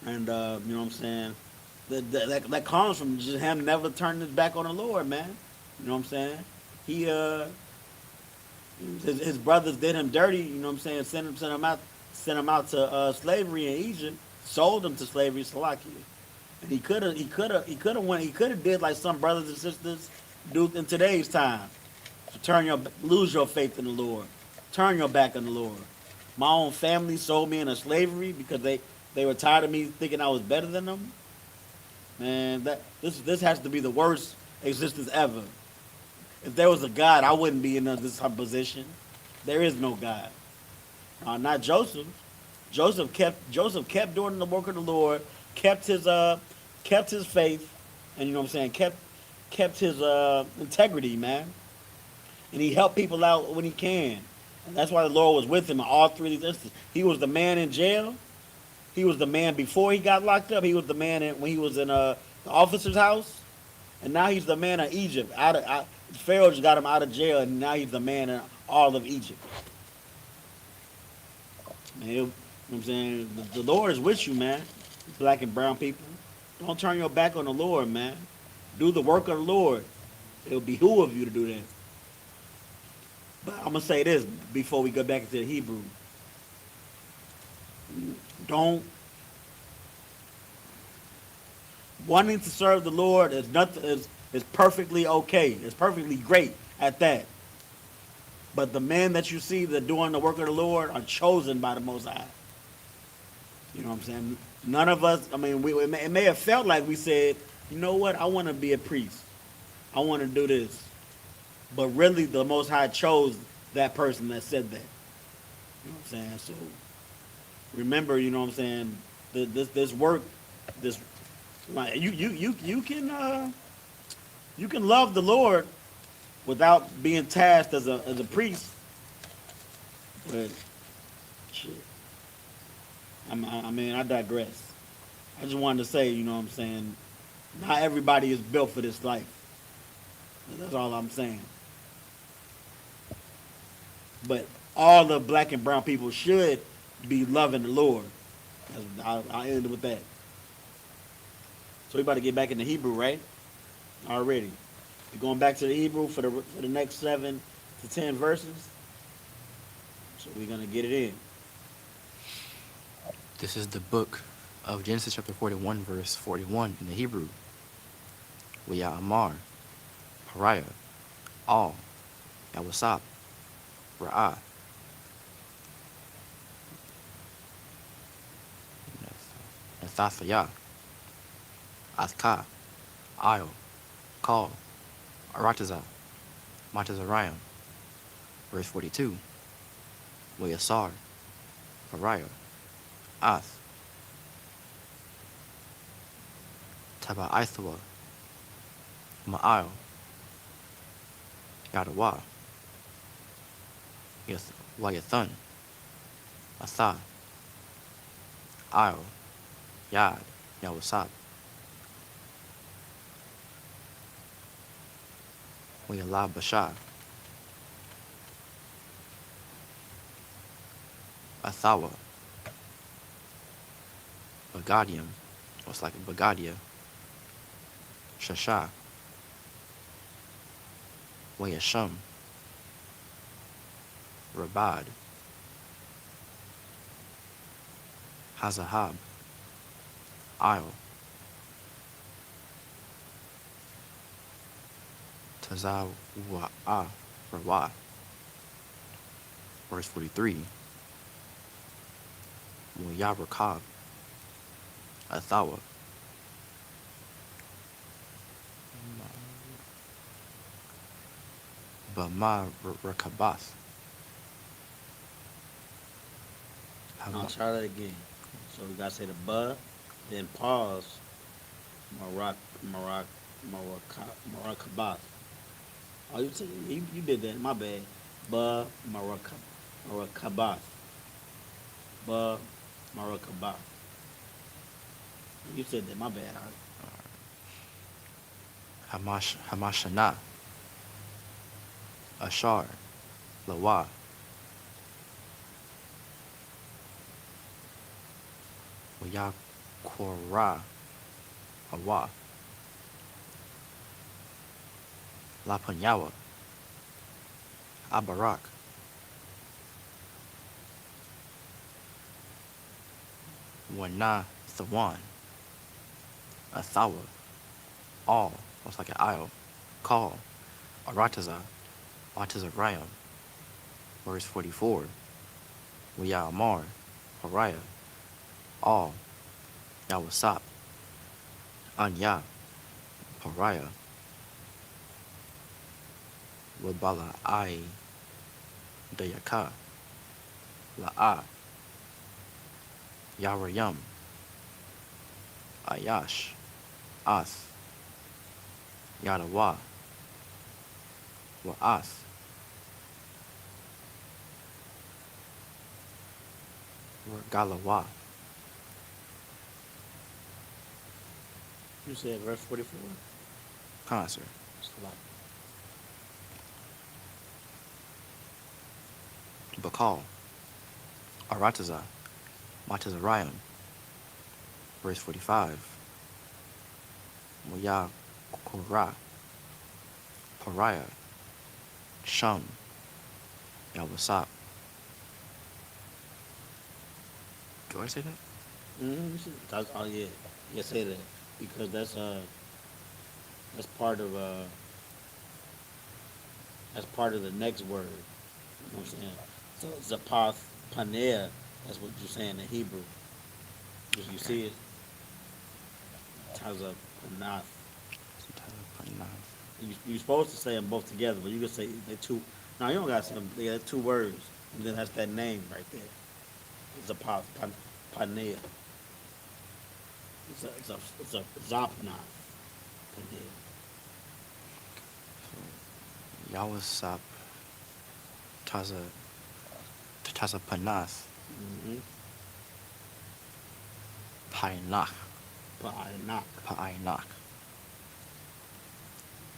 And you know what I'm saying? That comes from just him never turning his back on the Lord, man. You know what I'm saying? He his brothers did him dirty. You know what I'm saying? Sent him out to slavery in Egypt. Sold him to slavery, Salakia. And he could have did like some brothers and sisters do in today's time. To lose your faith in the Lord. Turn your back on the Lord. My own family sold me into slavery because they were tired of me thinking I was better than them. Man, this has to be the worst existence ever. If there was a God, I wouldn't be in this type of position. There is no God. Not Joseph. Joseph kept doing the work of the Lord, kept his faith, and you know what I'm saying, kept his integrity, man. And he helped people out when he can. And that's why the Lord was with him in all three of these instances. He was the man in jail. He was the man before he got locked up. He was the man when he was in the officer's house. And now he's the man of Egypt. Pharaoh just got him out of jail, and now he's the man in all of Egypt. Man, you know what I'm saying? The Lord is with you, man. Black and brown people. Don't turn your back on the Lord, man. Do the work of the Lord. It'll behoove you to do that. But I'm going to say this before we go back into the Hebrew. Don't. Wanting to serve the Lord is perfectly okay. It's perfectly great at that. But the men that you see that doing the work of the Lord are chosen by the Most High. You know what I'm saying? None of us, I mean, it may have felt like we said, you know what, I want to be a priest. I want to do this. But really, the Most High chose that person that said that. You know what I'm saying? So, remember, you know what I'm saying, this work, this, like, you can love the Lord without being tasked as a priest. But, shit. I digress. I just wanted to say, you know what I'm saying, not everybody is built for this life. That's all I'm saying. But all the black and brown people should be loving the Lord. I'll end with that. So we about to get back into Hebrew, right? Already. We're going back to the Hebrew for the next 7 to 10 verses. So we're going to get it in. This is the book of Genesis chapter 41, verse 41 in the Hebrew. Amar, Pariah, Al, Yawasap, Ra'ah. Nathafayah, Athka, Io, Kal, Arataza, Matazariam. Verse 42. Wayasar, Pariah, Ath, Taba'ithwa, Ma'il, Yadawa, Wayathan, Atha, Il, Yad, Yawasab, Wayalab Bashar, Athawa, Bagadium, or it's like Bagadia, Shasha, Wayasham, Rabad, Hazahab, Isle, Tazawa'a, Rawa. Verse 43. Muyarakab, Athawa, Bama Rakabath. I'll try that again. So we got to say the ba, then pause, Marakabath. Oh, you did that. My bad. Ba, Marakabath. Ba, Marakabath. You said that. My bad. Hamashana, Ashar, Lawa, Yakora, Awa, Lapanyawa, Abarak, Wana Thawan, Athawa, all, looks like an aisle, call, Arataza, Watazarayam, verse 44, Wiyamar, Horiah, all, Yawasap, Anya, Pariah, Wabala I, Dayaka, La'a, Yarayam, Ayash, As, Yadawa, Wa'as, Galawa, You said verse 44? Concert, Salah. Bakal, Arataza, Matazarayam, verse 45, Moya Korah, Pariah, Shum, Yawasap. Do I say that? That's, oh yeah, yeah, say that because that's that's part of the next word. You know what I'm saying? So zapath panea. That's what you're saying in Hebrew. You Okay. see it. Taza panath. You're supposed to say them both together, but you can say they two. Now you don't gotta say them. They're two words, and then that's that name right there. Zapath panea. It's a zapnath panea. Yawasap, Taza Panas, Mm-hmm. Painach, Pa'anak. Painach,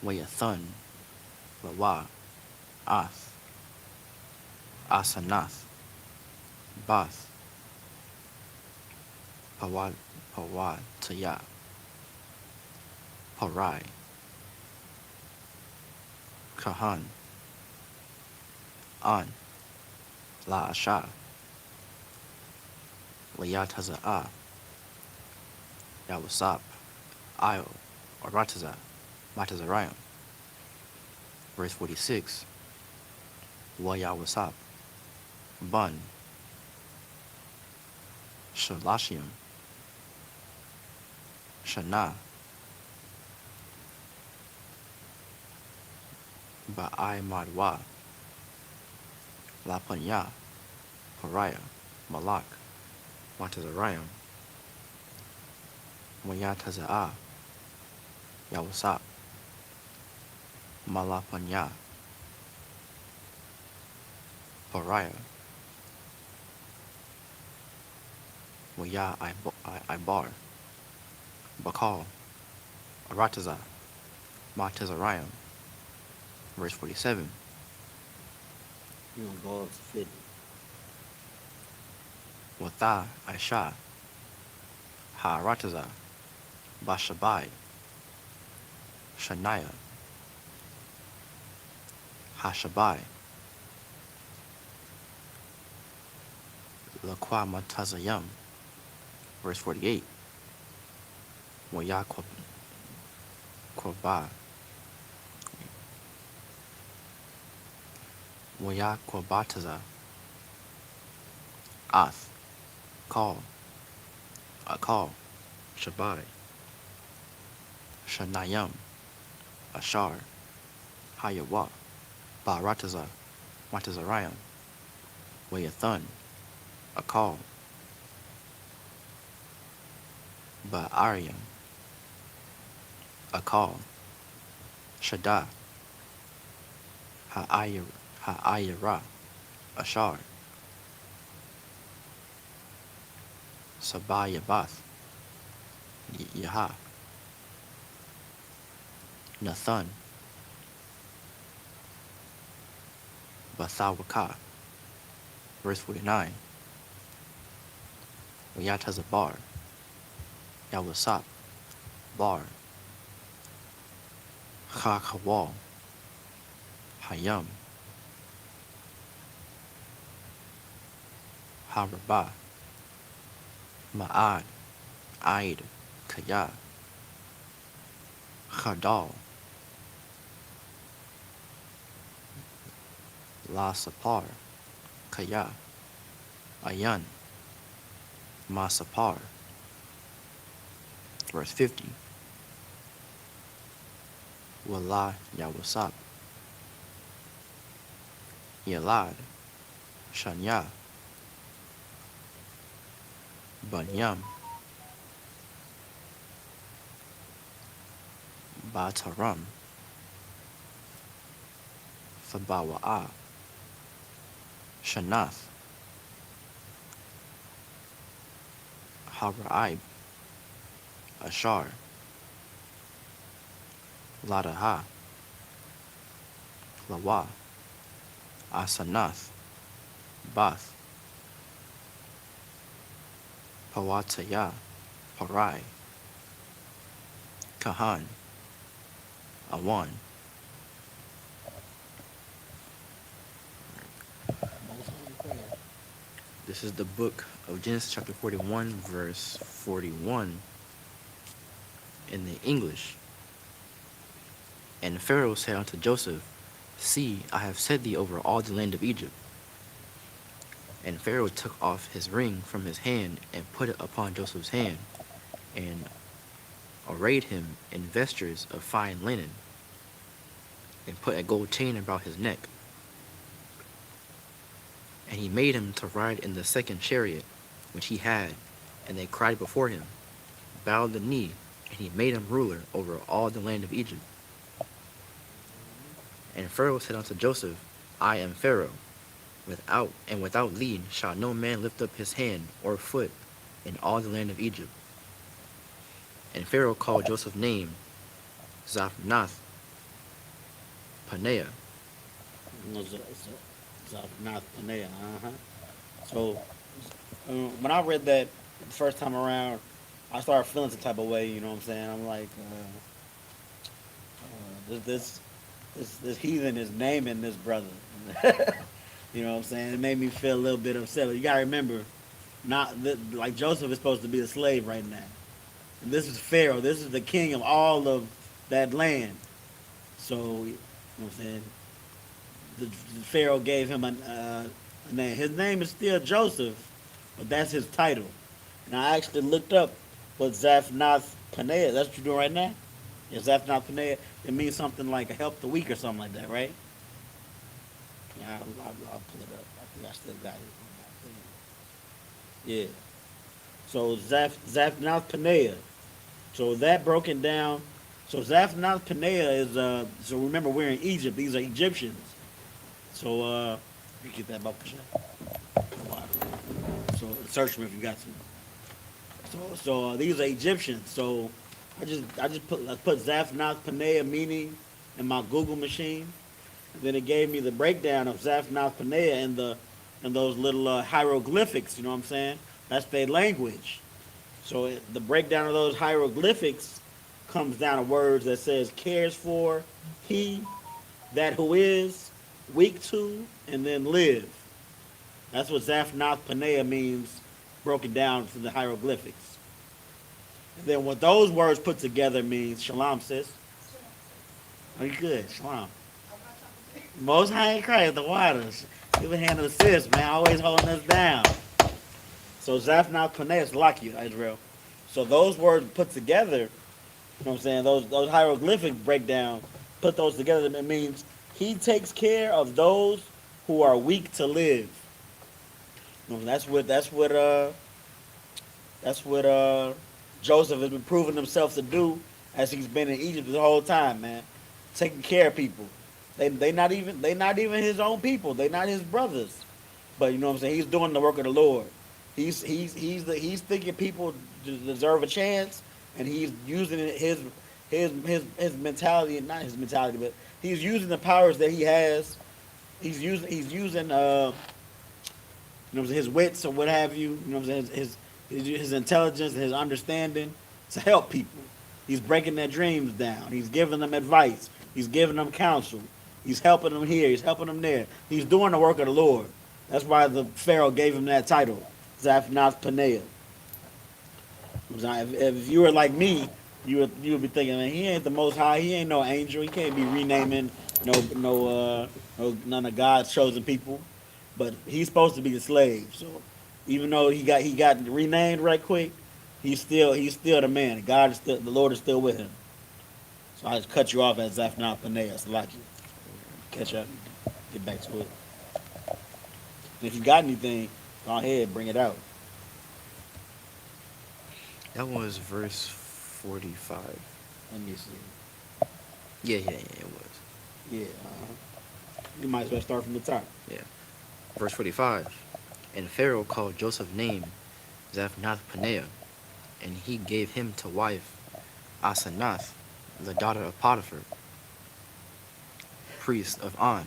Wayathun, Lawa, Ath, Asanath, Bath, Pawad, Taya, Parai, Kahan, An, La Asha, Layataza'a, Yawasap, Io, Arataza, Matazarayam. Verse 46, Wayawasap, Bun, Shalashium, Shana, Ba'ai Madwa, Lapanya, Pariah, Malak, Matazarayam, Wayataza'a, Yawasap, Malapanya, Pariah, Waya Ibar, Bakal, Arataza, Matazarayam. Verse 47, You gonna go up to 50. Watha Aisha, Ha'arataza, Bashabai, Shania, Hashabai, Lakwa Matazayam. Verse 48, Waya Kwaba, Waya Kwabataza, Ath, Call, Akal, Shabai, Shanayam, Ashar, Hayawa, Ba'arataza, Matazarayam, Wayathun, Akal, Ba'ariam, Akal, Shada, Ha'ayara, Ashar, Sabayabath, Yaha, Nathan, Bathawaka. Verse 49, Wayatazabar, Yawasap, Bar, Chakawal, Hayam, Harabah, Ma'ad, Aid, Kaya, Kadal, La Sapar, Kaya, Ayan, Masapar. Verse 50. Wala Yawasap, Yalad, Shanya, Banyam, Bataram, Fabawa'a, Shanath, Haraib, Ashar, Ladaha, Lawa, Asanath, Bath, Pawataya, Parai, Kahan, Awan. This is the book of Genesis chapter 41, verse 41 in the English. And Pharaoh said unto Joseph, See, I have set thee over all the land of Egypt. And Pharaoh took off his ring from his hand and put it upon Joseph's hand, and arrayed him in vestures of fine linen, and put a gold chain about his neck. And he made him to ride in the second chariot which he had, and they cried before him, bowed the knee, and he made him ruler over all the land of Egypt. And Pharaoh said unto Joseph, I am Pharaoh. Without thee shall no man lift up his hand or foot in all the land of Egypt. And Pharaoh called Joseph's name Zaphnath Paneah. Zaphnath Paneah. So when I read that the first time around, I started feeling some type of way. You know what I'm saying? I'm like, this heathen is naming this brother. You know what I'm saying? It made me feel a little bit upset. But you gotta remember, like Joseph is supposed to be a slave right now. And this is Pharaoh. This is the king of all of that land. So, you know what I'm saying? The Pharaoh gave him a name. His name is still Joseph, but that's his title. And I actually looked up what Zaphnath Paneah. That's what you're doing right now. Yeah, Zaphnath Paneah. It means something like help the weak or something like that, right? Yeah, I'll pull it up. I think I still got it. Yeah. So Zaphnath Paneah. So that broken down. So Zaphnath Paneah is so remember we're in Egypt. These are Egyptians. So you get that about so search me if you got to. So these are Egyptians. So I just put Zaphnath Paneah meaning in my Google machine. And then it gave me the breakdown of Zaphnath Paneah and those little hieroglyphics. You know what I'm saying? That's their language. So the breakdown of those hieroglyphics comes down to words that says cares for, he, that who is, weak to, and then live. That's what Zaphnath Paneah means, broken down from the hieroglyphics. And then what those words put together means, Shalom, sis. Are you good? Shalom. Most High in Christ, the waters. Give a hand to the sis, man. Always holding us down. So Zaphnath Paneah is like you, Israel. So those words put together, you know what I'm saying? Those hieroglyphic breakdown, put those together. It means he takes care of those who are weak to live. You know, that's what Joseph has been proving himself to do as he's been in Egypt the whole time, man. Taking care of people. They not even his own people. They not his brothers. But you know what I'm saying? He's doing the work of the Lord. He's thinking people deserve a chance, and he's using his mentality, not his mentality, but he's using the powers that he has. He's using you know what I'm saying, his wits or what have you. You know what I'm saying, his intelligence and his understanding to help people. He's breaking their dreams down. He's giving them advice. He's giving them counsel. He's helping them here. He's helping them there. He's doing the work of the Lord. That's why the Pharaoh gave him that title, Zaphnath Paneah. If you were like me, you would be thinking, man, he ain't the Most High. He ain't no angel. He can't be renaming no none of God's chosen people. But he's supposed to be a slave. So even though he got renamed right quick, he's still the man. God is still the Lord is still with him. So I just cut you off as Zephaniah Paneas. Like you catch up, get back to it. And if you got anything, go ahead, bring it out. That was verse 45. Let me see. Yeah, it was. Yeah, you might as well start from the top. Yeah. Verse 45. And Pharaoh called Joseph's name Zephnath Paneah, and he gave him to wife Asenath, the daughter of Potiphar, priest of On.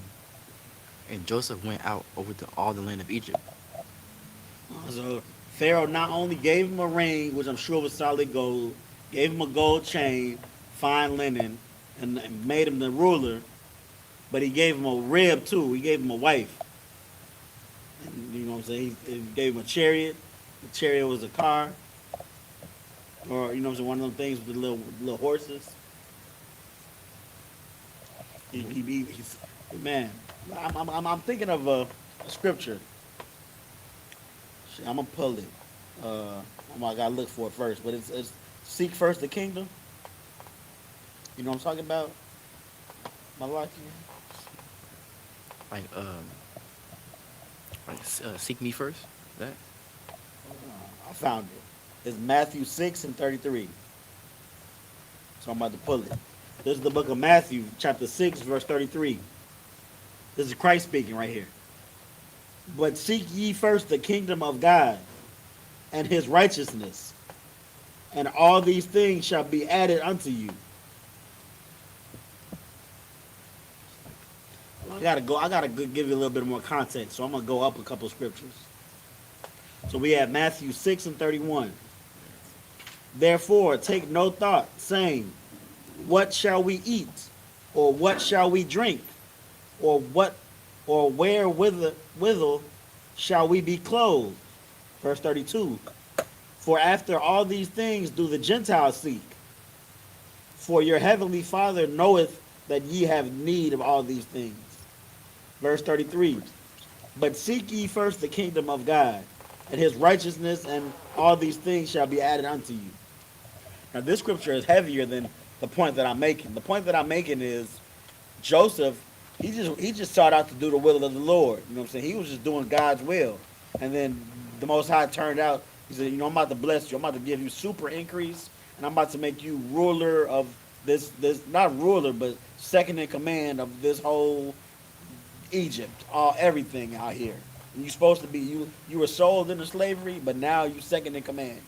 And Joseph went out over all the land of Egypt. So Pharaoh not only gave him a ring, which I'm sure was solid gold, gave him a gold chain, fine linen, and made him the ruler, but he gave him a rib too. He gave him a wife. And, you know what I'm saying? He gave him a chariot. The chariot was a car, or you know what I'm saying, one of them things with the little horses. He's man. I'm thinking of a scripture. Shit, I'm gonna pull it. I gotta look for it first, but it's seek first the kingdom. You know what I'm talking about? Malaki. Like, seek me first. That. I found it. It's Matthew 6:33. So I'm about to pull it. This is the book of Matthew, chapter 6, verse 33. This is Christ speaking right here. But seek ye first the kingdom of God and his righteousness, and all these things shall be added unto you. I gotta give you a little bit more context, so I'm gonna go up a couple scriptures. So we have Matthew 6:31. Therefore, take no thought, saying, what shall we eat? Or what shall we drink? Or wherewithal shall we be clothed? Verse 32. For after all these things do the Gentiles seek. For your heavenly Father knoweth that ye have need of all these things. Verse 33. But seek ye first the kingdom of God and his righteousness, and all these things shall be added unto you. Now this scripture is heavier than the point that I'm making. The point that I'm making is Joseph, he just sought out to do the will of the Lord. You know what I'm saying? He was just doing God's will. And then the Most High turned out, he said, I'm about to bless you. I'm about to give you super increase, and I'm about to make you ruler of this not ruler, but second in command of this whole Egypt, everything out here. And you're supposed to be, you were sold into slavery, but now you second in command.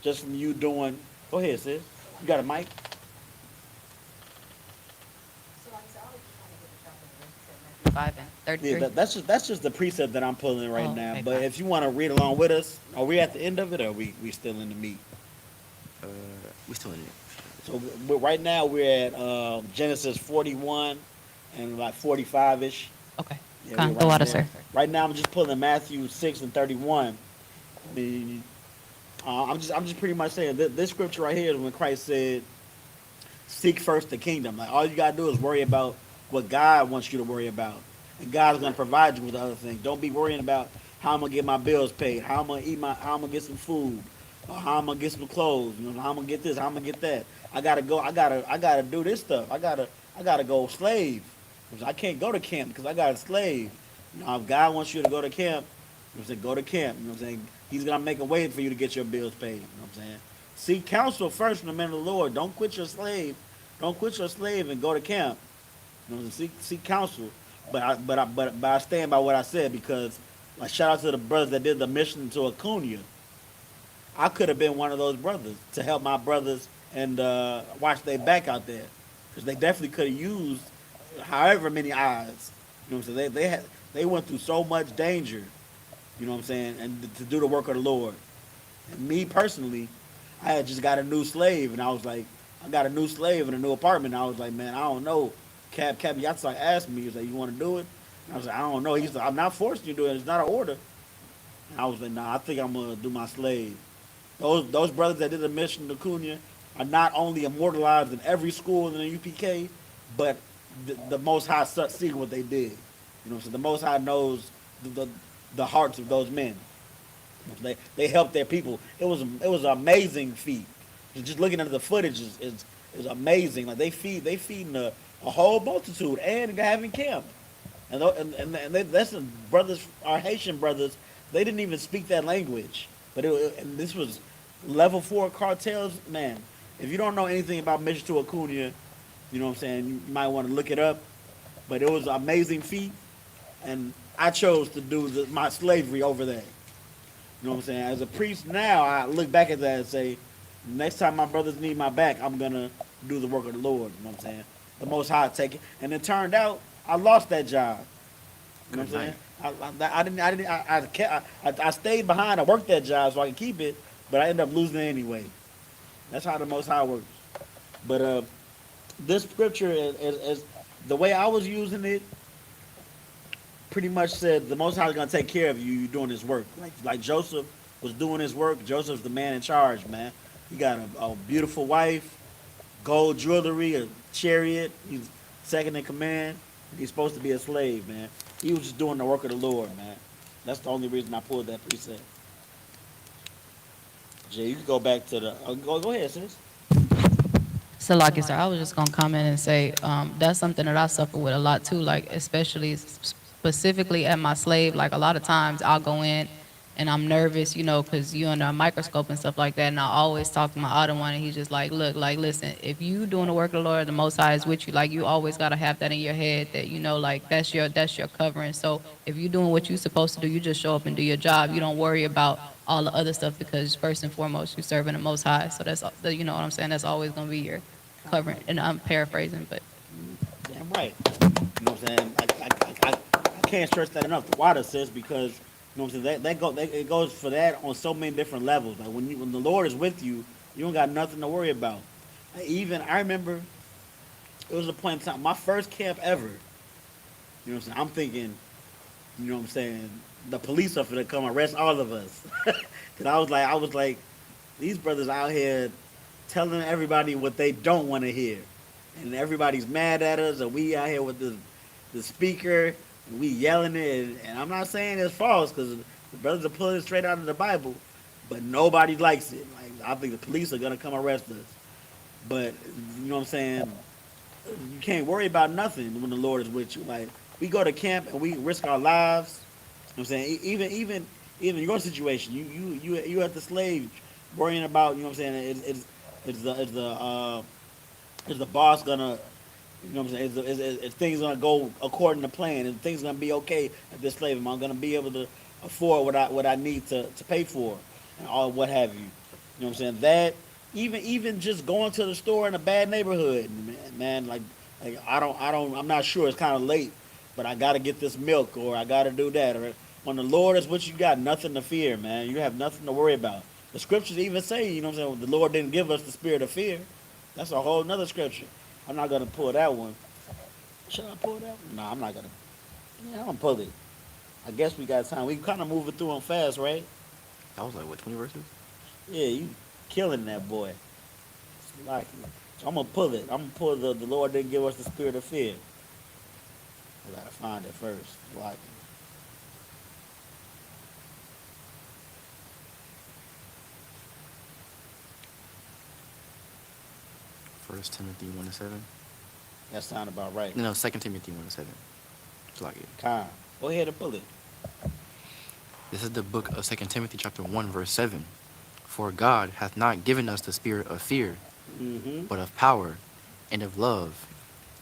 Just from you doing, go ahead, sis. You got a mic? Five and 33. Yeah, that's just the precept that I'm pulling right now. Okay, But fine. if you want to read along with us, are we at the end of it, or are we still in the meat? We still in it. So right now we're at Genesis 41 and like 45-ish. Okay. Yeah, Con, we're the right water, there. sir. Right now I'm just pulling Matthew 6:31. I mean, I'm just pretty much saying this scripture right here is when Christ said, "Seek first the kingdom." Like all you gotta do is worry about what God wants you to worry about, and God's gonna provide you with the other things. Don't be worrying about how I'm gonna get my bills paid, how I'm gonna eat how I'm gonna get some food, or how I'm gonna get some clothes. You know, how I'm gonna get this, how I'm gonna get that. I gotta do this stuff. I gotta go slave. I can't go to camp because I got a slave. You know, if God wants you to go to camp, you know what I'm saying, go to camp. You know what I'm saying? He's gonna make a way for you to get your bills paid. You know what I'm saying? Seek counsel first from the men of the Lord. Don't quit your slave. Don't quit your slave and go to camp. You know, seek counsel. But I stand by what I said, because like shout out to the brothers that did the mission to Acuna. I could have been one of those brothers to help my brothers and watch their back out there, because they definitely could have used however many eyes. You know what I'm saying? They went through so much danger. You know what I'm saying? And to do the work of the Lord. And me personally, I had just got a new slave, and I was like, I got a new slave in a new apartment. And I was like, man, I don't know. Captain Yatsai asked me, he was like, you want to do it? And I was like, I don't know. He's like, I'm not forcing you to do it. It's not an order. And I was like, nah, I think I'm going to do my slave. Those brothers that did the mission to Cunha, are not only immortalized in every school in the UPK, but the Most High see what they did. You know, so the Most High knows the hearts of those men. They helped their people. It was an amazing feat. Just looking at the footage is amazing. Like they feeding a whole multitude and having camp. That's the brothers, our Haitian brothers. They didn't even speak that language. And this was level 4 cartels. Man, if you don't know anything about Mission to Acuna, you know what I'm saying, you might want to look it up. But it was an amazing feat, and I chose to do my slavery over there. You know what I'm saying? As a priest now, I look back at that and say, next time my brothers need my back, I'm going to do the work of the Lord. You know what I'm saying? The Most High take it. And it turned out I lost that job. You know what I'm saying? I stayed behind. I worked that job so I could keep it, but I ended up losing it anyway. That's how the Most High works. But this scripture is the way I was using it. Pretty much said the Most High is gonna take care of you. You doing His work, like Joseph was doing his work. Joseph's the man in charge, man. He got a beautiful wife, gold jewelry, a chariot. He's second in command. He's supposed to be a slave, man. He was just doing the work of the Lord, man. That's the only reason I pulled that precept. Jay, you can go back to the. Go ahead, sis. So, like I said, I was just gonna comment and say that's something that I suffer with a lot too. Like, especially specifically at my slave. Like, a lot of times I'll go in and I'm nervous, you know, because you're under a microscope and stuff like that. And I always talk to my other one, and he's just like, look, like, listen, if you doing the work of the Lord, the Most High is with you. Like, you always gotta have that in your head that, you know, like, that's your covering. So if you're doing what you're supposed to do, you just show up and do your job. You don't worry about all the other stuff, because first and foremost, you're serving the Most High. So that's, you know what I'm saying? That's always gonna be your covering. And I'm paraphrasing, but Damn right. You know what I'm saying? I can't stress that enough. The water says, because you know what I'm saying, it goes for that on so many different levels. Like when the Lord is with you, you don't got nothing to worry about. I remember it was a point in time, my first camp ever. You know what I'm saying? I'm thinking, you know what I'm saying, the police are gonna come arrest all of us. Cause I was like, these brothers out here telling everybody what they don't want to hear, and everybody's mad at us, and we out here with the speaker, and we yelling it, and I'm not saying it's false, because the brothers are pulling it straight out of the Bible, but nobody likes it. Like, I think the police are gonna come arrest us, but you know what I'm saying, you can't worry about nothing when the Lord is with you. Like, we go to camp and we risk our lives. You know what I'm saying, even your situation, you at the slave worrying about, you know what I'm saying, is the boss gonna, you know what I'm saying, is things gonna go according to plan? Is things gonna be okay at this slave? Am I gonna be able to afford what I need to pay for, and all what have you? You know what I'm saying? That even just going to the store in a bad neighborhood, man, like I'm not sure, it's kind of late, but I gotta get this milk, or I gotta do that. Or when the Lord is with you, you got nothing to fear, man. You have nothing to worry about. The scriptures even say, you know what I'm saying, the Lord didn't give us the spirit of fear. That's a whole nother scripture. I'm not going to pull that one. Should I pull that one? No, I'm not going to. Yeah, I'm going to pull it. I guess we got time. We kind of moving through them fast, right? That was like, what, 20 verses? Yeah, you killing that boy. Like, so I'm going to pull it. I'm going to pull the Lord didn't give us the spirit of fear. I got to find it first. Like, First Timothy 1:7. that sound about right. No, 2 Timothy 1:7. It's like it. Kyle, go ahead and pull it. This is the book of 2 Timothy chapter 1, verse 7. For God hath not given us the spirit of fear, Mm-hmm. but of power, and of love,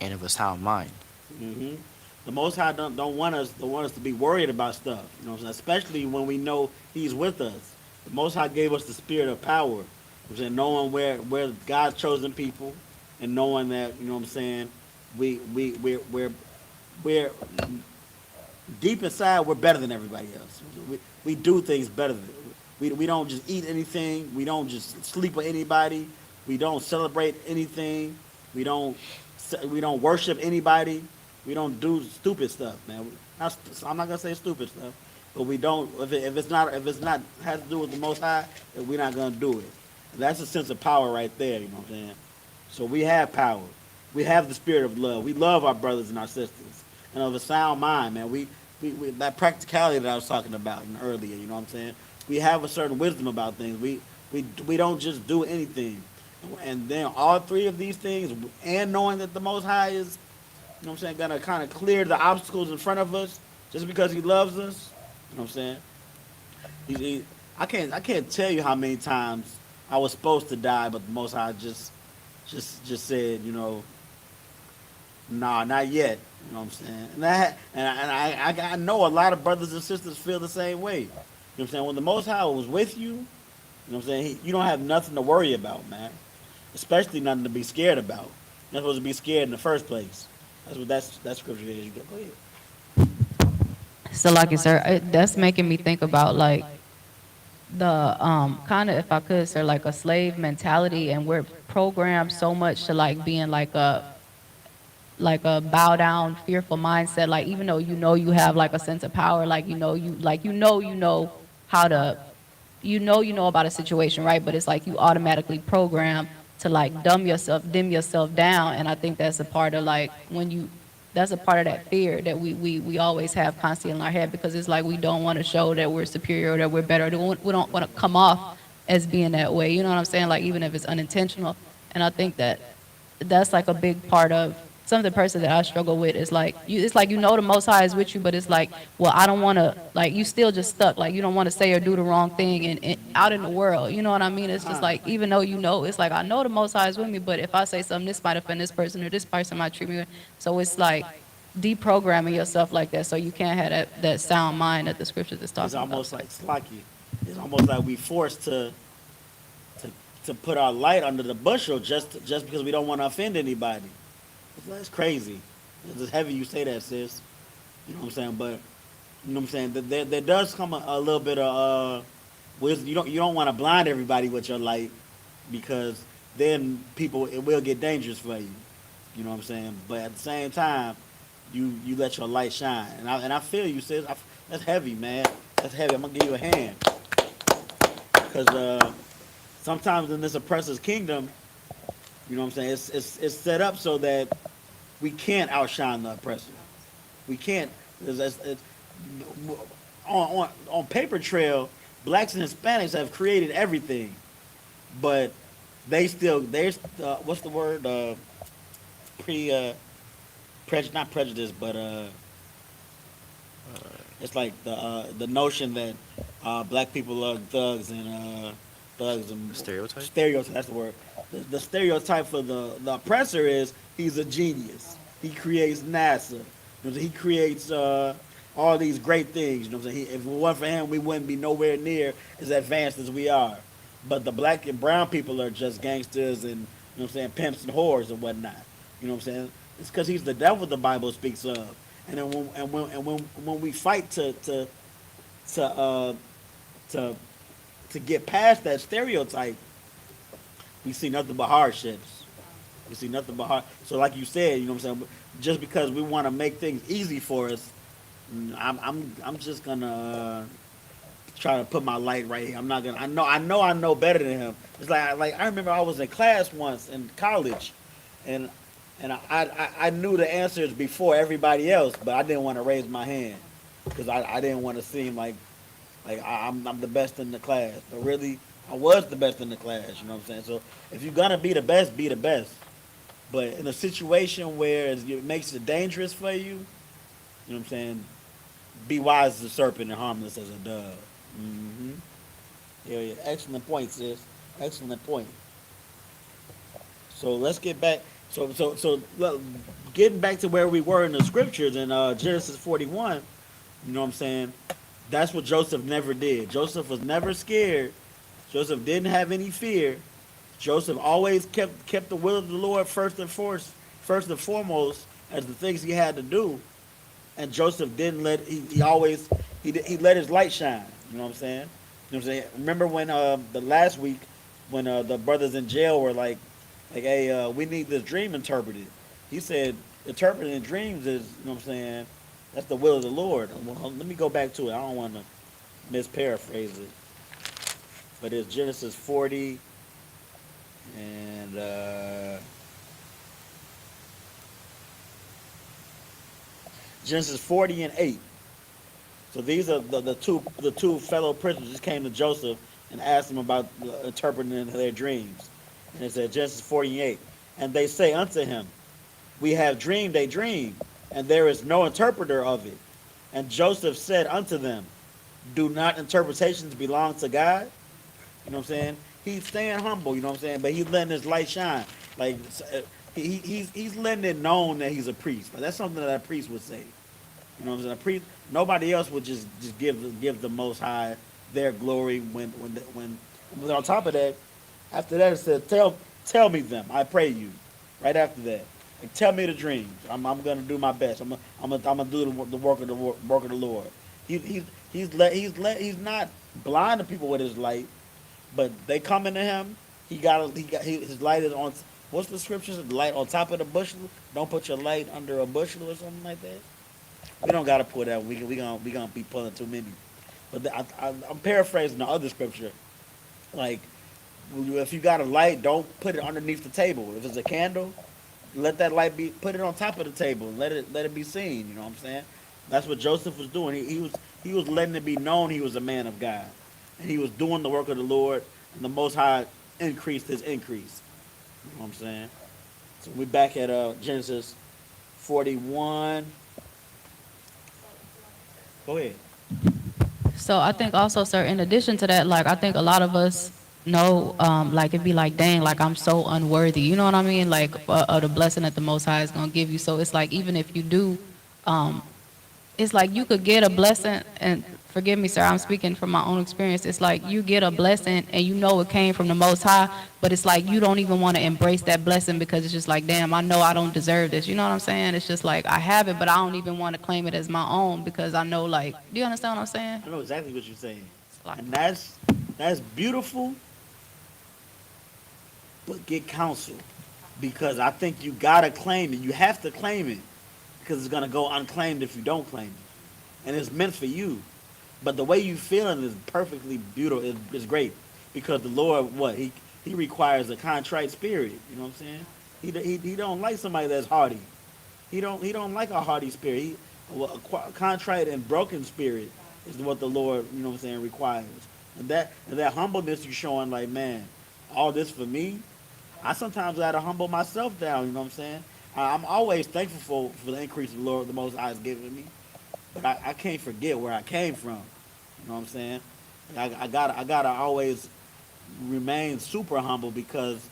and of a sound mind. Mm-hmm. The Most High don't want us to be worried about stuff. You know what I'm saying? Especially when we know He's with us. The Most High gave us the spirit of power, which is knowing where God's chosen people, and knowing that, you know what I'm saying, we're deep inside, we're better than everybody else. We do things better than we don't just eat anything. We don't just sleep with anybody. We don't celebrate anything. We don't worship anybody. We don't do stupid stuff, man. I'm not gonna say stupid stuff, but we don't. If it's not has to do with the Most High, then we're not gonna do it. That's a sense of power right there, you know what I'm saying? So we have power. We have the spirit of love. We love our brothers and our sisters. And of a sound mind, man. We that practicality that I was talking about earlier, you know what I'm saying? We have a certain wisdom about things. We don't just do anything. And then all three of these things, and knowing that the Most High is, you know what I'm saying, gonna kind of clear the obstacles in front of us just because He loves us, you know what I'm saying? He, I can't tell you how many times I was supposed to die, but the Most High just said, you know, nah, not yet. You know what I'm saying? And I know a lot of brothers and sisters feel the same way. You know what I'm saying? When the Most High was with you, you know what I'm saying? You don't have nothing to worry about, man. Especially nothing to be scared about. You're not supposed to be scared in the first place. That's what that scripture is. You go ahead. So, like you, sir, that's making me think about like the kind of, if I could, sir, like a slave mentality, and we're programmed so much to like being like a bow down, fearful mindset. Like even though you have like a sense of power, like you know how to, you know about a situation, right? But it's like you automatically program to like dim yourself down. And I think that's a part of like that's a part of that fear that we always have constantly in our head, because it's like we don't want to show that we're superior or that we're better. We don't want to come off as being that way. You know what I'm saying? Like even if it's unintentional. And I think that that's like a big part of some of the person that I struggle with is like it's like the Most High is with you, but it's like, well, I don't want to, like, you still just stuck, like you don't want to say or do the wrong thing and out in the world, you know what I mean? It's just like, even though it's like I know the Most High is with me, but if I say something, this might offend this person or this person might treat me. So it's like deprogramming yourself like that, so you can't have that sound mind that the scriptures is It's talking about. almost like Slocky. It's almost like we forced to to put our light under the bushel just because we don't want to offend anybody. That's crazy. It's heavy you say that, sis. You know what I'm saying? But you know what I'm saying? There does come a little bit of wisdom. You don't want to blind everybody with your light, because then it will get dangerous for you. You know what I'm saying? But at the same time, you let your light shine. And I feel you, sis. That's heavy, man. That's heavy. I'm gonna give you a hand, because sometimes in this oppressor's kingdom, you know what I'm saying, it's set up so that we can't outshine the oppressor. We can't. On paper trail, blacks and Hispanics have created everything, but there's what's the word, pre not prejudice, but it's like the notion that black people are thugs and Stereotype? stereotype. That's the word. The stereotype for the oppressor is he's a genius. He creates NASA. You know, he creates all these great things. You know what I'm saying? If it weren't for him, we wouldn't be nowhere near as advanced as we are. But the black and brown people are just gangsters and, you know what I'm saying, pimps and whores and whatnot. You know what I'm saying? It's because he's the devil the Bible speaks of. And then when we fight to uh, to get past that stereotype, we see nothing but hardships. We see nothing but hard. So like you said, you know what I'm saying, just because we want to make things easy for us, I'm just gonna try to put my light right here. I'm not gonna. I know better than him. It's like I remember I was in class once in college, and I knew the answers before everybody else, but I didn't want to raise my hand because I didn't want to seem like I'm the best in the class. But really, I was the best in the class. You know what I'm saying? So if you're gonna be the best, be the best. But in a situation where it makes it dangerous for you, you know what I'm saying? Be wise as a serpent and harmless as a dove. Mm-hmm. Yeah. Excellent point, sis. Excellent point. So let's get back. So look, getting back to where we were in the scriptures in Genesis 41. You know what I'm saying? That's what Joseph never did. Joseph was never scared. Joseph didn't have any fear. Joseph always kept the will of the Lord first and foremost as the things he had to do. And Joseph didn't he always let his light shine. You know what I'm saying? You know what I'm saying? Remember when the last week when the brothers in jail were like, hey, we need this dream interpreted. He said interpreting dreams is, you know what I'm saying, that's the will of the Lord. Well, let me go back to it. I don't want to misparaphrase it. But it's Genesis 40. And Genesis 40 and 8. So these are the two fellow prisoners just came to Joseph and asked him about interpreting their dreams. And it said Genesis 48. And they say unto him, we have dreamed a dream, and there is no interpreter of it. And Joseph said unto them, do not interpretations belong to God? You know what I'm saying? He's staying humble, you know what I'm saying? But he's letting his light shine. Like he's letting it known that he's a priest. Like, that's something that a priest would say. You know what I'm saying? A priest, nobody else would just give the Most High their glory when but on top of that, after that it said, tell me them, I pray you. Right after that, like, tell me the dreams. I'm gonna do my best. I'm gonna do the work of the work of the Lord. He's not blinding people with his light, but they coming to him. His light is on. What's the scriptures? The light on top of the bushel. Don't put your light under a bushel or something like that. We don't gotta put that. We gonna be pulling too many. But I'm paraphrasing the other scripture. Like, if you got a light, don't put it underneath the table. If it's a candle, let that light be. Put it on top of the table. And let it be seen. You know what I'm saying? That's what Joseph was doing. He was letting it be known he was a man of God, and he was doing the work of the Lord. And the Most High increased his increase. You know what I'm saying? So we back at Genesis 41. Go ahead. So I think also, sir, in addition to that, like I think a lot of us know, like it'd be like, dang, like I'm so unworthy. You know what I mean? Like of the blessing that the Most High is gonna give you. So it's like even if you do, um, it's like you could get a blessing, and forgive me, sir, I'm speaking from my own experience. It's like you get a blessing and you know it came from the Most High, but it's like you don't even want to embrace that blessing because it's just like, damn, I know I don't deserve this. You know what I'm saying? It's just like I have it, but I don't even want to claim it as my own because I know, like, do you understand what I'm saying? I know exactly what you're saying, It's like, and that's beautiful. But get counsel, because I think you gotta claim it. You have to claim it because it's gonna go unclaimed if you don't claim it, and it's meant for you. But the way you feeling is perfectly beautiful. It's great because the Lord, what he requires a contrite spirit. You know what I'm saying? He don't like somebody that's hardy. He don't like a hardy spirit. A contrite and broken spirit is what the Lord, you know what I'm saying, requires. And that humbleness you're showing, like, man, all this for me. I sometimes gotta humble myself down. You know what I'm saying? I'm always thankful for the increase of the Lord, the Most High has given me, but I can't forget where I came from. You know what I'm saying? I gotta always remain super humble because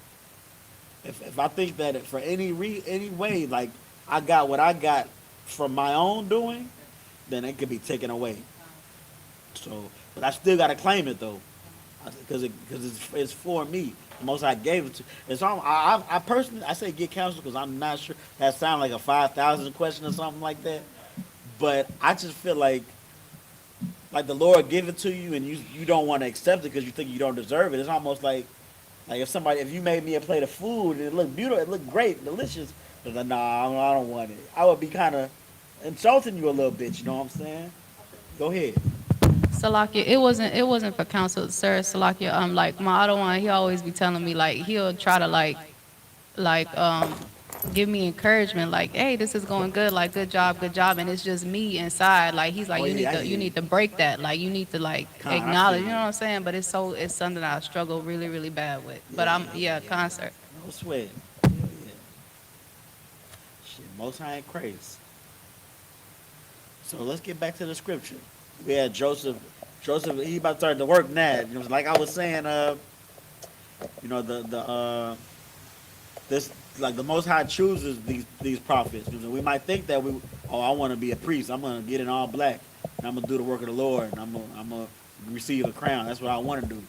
if I think that for any way, like, I got what I got from my own doing, then it could be taken away. So, but I still gotta claim it though, because it's for me. The most I gave it to. And so I personally I say get counsel because I'm not sure that sounds like a 5,000 question or something like that. But I just feel like the Lord give it to you and you don't want to accept it because you think you don't deserve it. It's almost like if you made me a plate of food and it looked beautiful, it looked great, delicious, but like, nah, I don't want it. I would be kind of insulting you a little bit. You know what I'm saying? Go ahead. Salakia, it wasn't for counsel, sir. Salakia, like my other one, he always be telling me like he'll try to like give me encouragement, like, hey, this is going good, like good job, and it's just me inside. Like he's like, Oh you need yeah, I to hear you you. need to break that, like you need to like I feel acknowledge, you you. know what I'm saying? But it's something that I struggle really really bad with. But Yeah, yeah, concert. no sweat. Hell yeah. Shit, most high ain't crazy. So let's get back to the scripture. We had Joseph. Joseph, he about to start to work now. You know, like I was saying, you know, this like the Most High chooses these prophets. You know, we might think that I want to be a priest. I'm gonna get in all black, and I'm gonna do the work of the Lord, and I'm gonna receive a crown. That's what I want to do.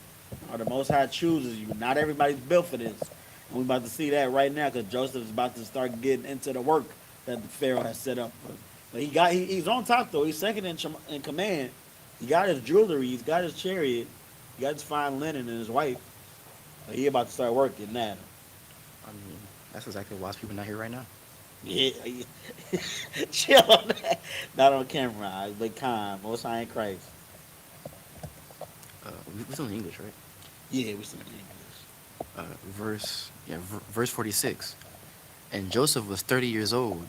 Or the Most High chooses you. Not everybody's built for this, and we're about to see that right now because Joseph is about to start getting into the work that the Pharaoh has set up. But he's on top though. He's second in command. He got his jewelry. He's got his chariot. He got his fine linen and his wife. But he about to start working now. I mean, that's exactly why people not here right now. Yeah, yeah. Chill on that. Not on camera, but calm. Most High in Christ. We still in English, right? Yeah, we speak English. verse 46. And Joseph was 30 years old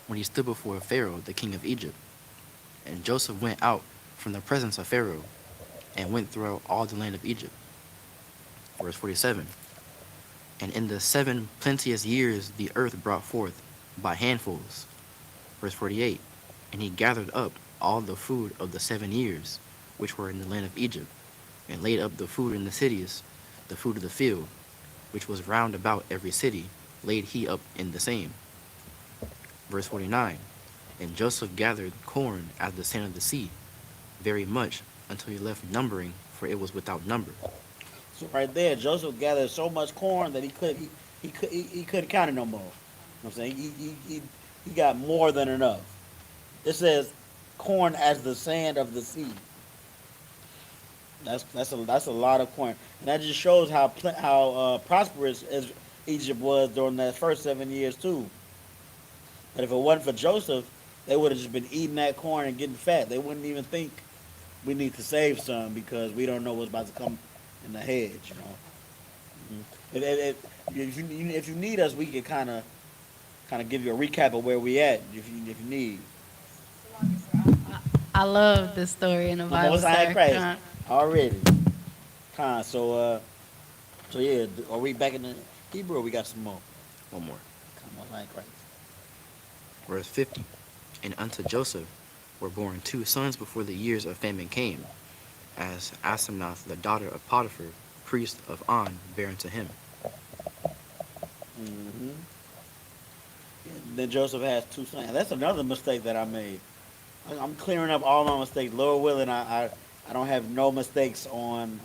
when he stood before Pharaoh, the king of Egypt. And Joseph went out from the presence of Pharaoh and went throughout all the land of Egypt. Verse 47. And in the 7 plenteous years the earth brought forth by handfuls. Verse 48. And he gathered up all the food of the 7 years which were in the land of Egypt, and laid up the food in the cities, the food of the field, which was round about every city, laid he up in the same. Verse 49. And Joseph gathered corn as the sand of the sea, very much, until he left numbering, for it was without number. So right there, Joseph gathered so much corn that he couldn't count it no more. You know what I'm saying? He got more than enough. It says corn as the sand of the sea. That's a lot of corn, and that just shows how prosperous as Egypt was during that first 7 years too. But if it wasn't for Joseph, they would have just been eating that corn and getting fat. They wouldn't even think we need to save some because we don't know what's about to come in the hedge. You know, if you need us, we can kind of give you a recap of where we at if you need. I love this story in the The Bible, Most High sir. Christ already. So yeah, are we back in the Hebrew or we got some more? One more. Come on, High Christ. Verse 50. And unto Joseph were born 2 sons before the years of famine came, as Asenath the daughter of Potiphar, priest of On, bare unto him. Mm-hmm. Then Joseph has 2 sons. That's another mistake that I made. I'm clearing up all my mistakes. Lord willing, I don't have no mistakes on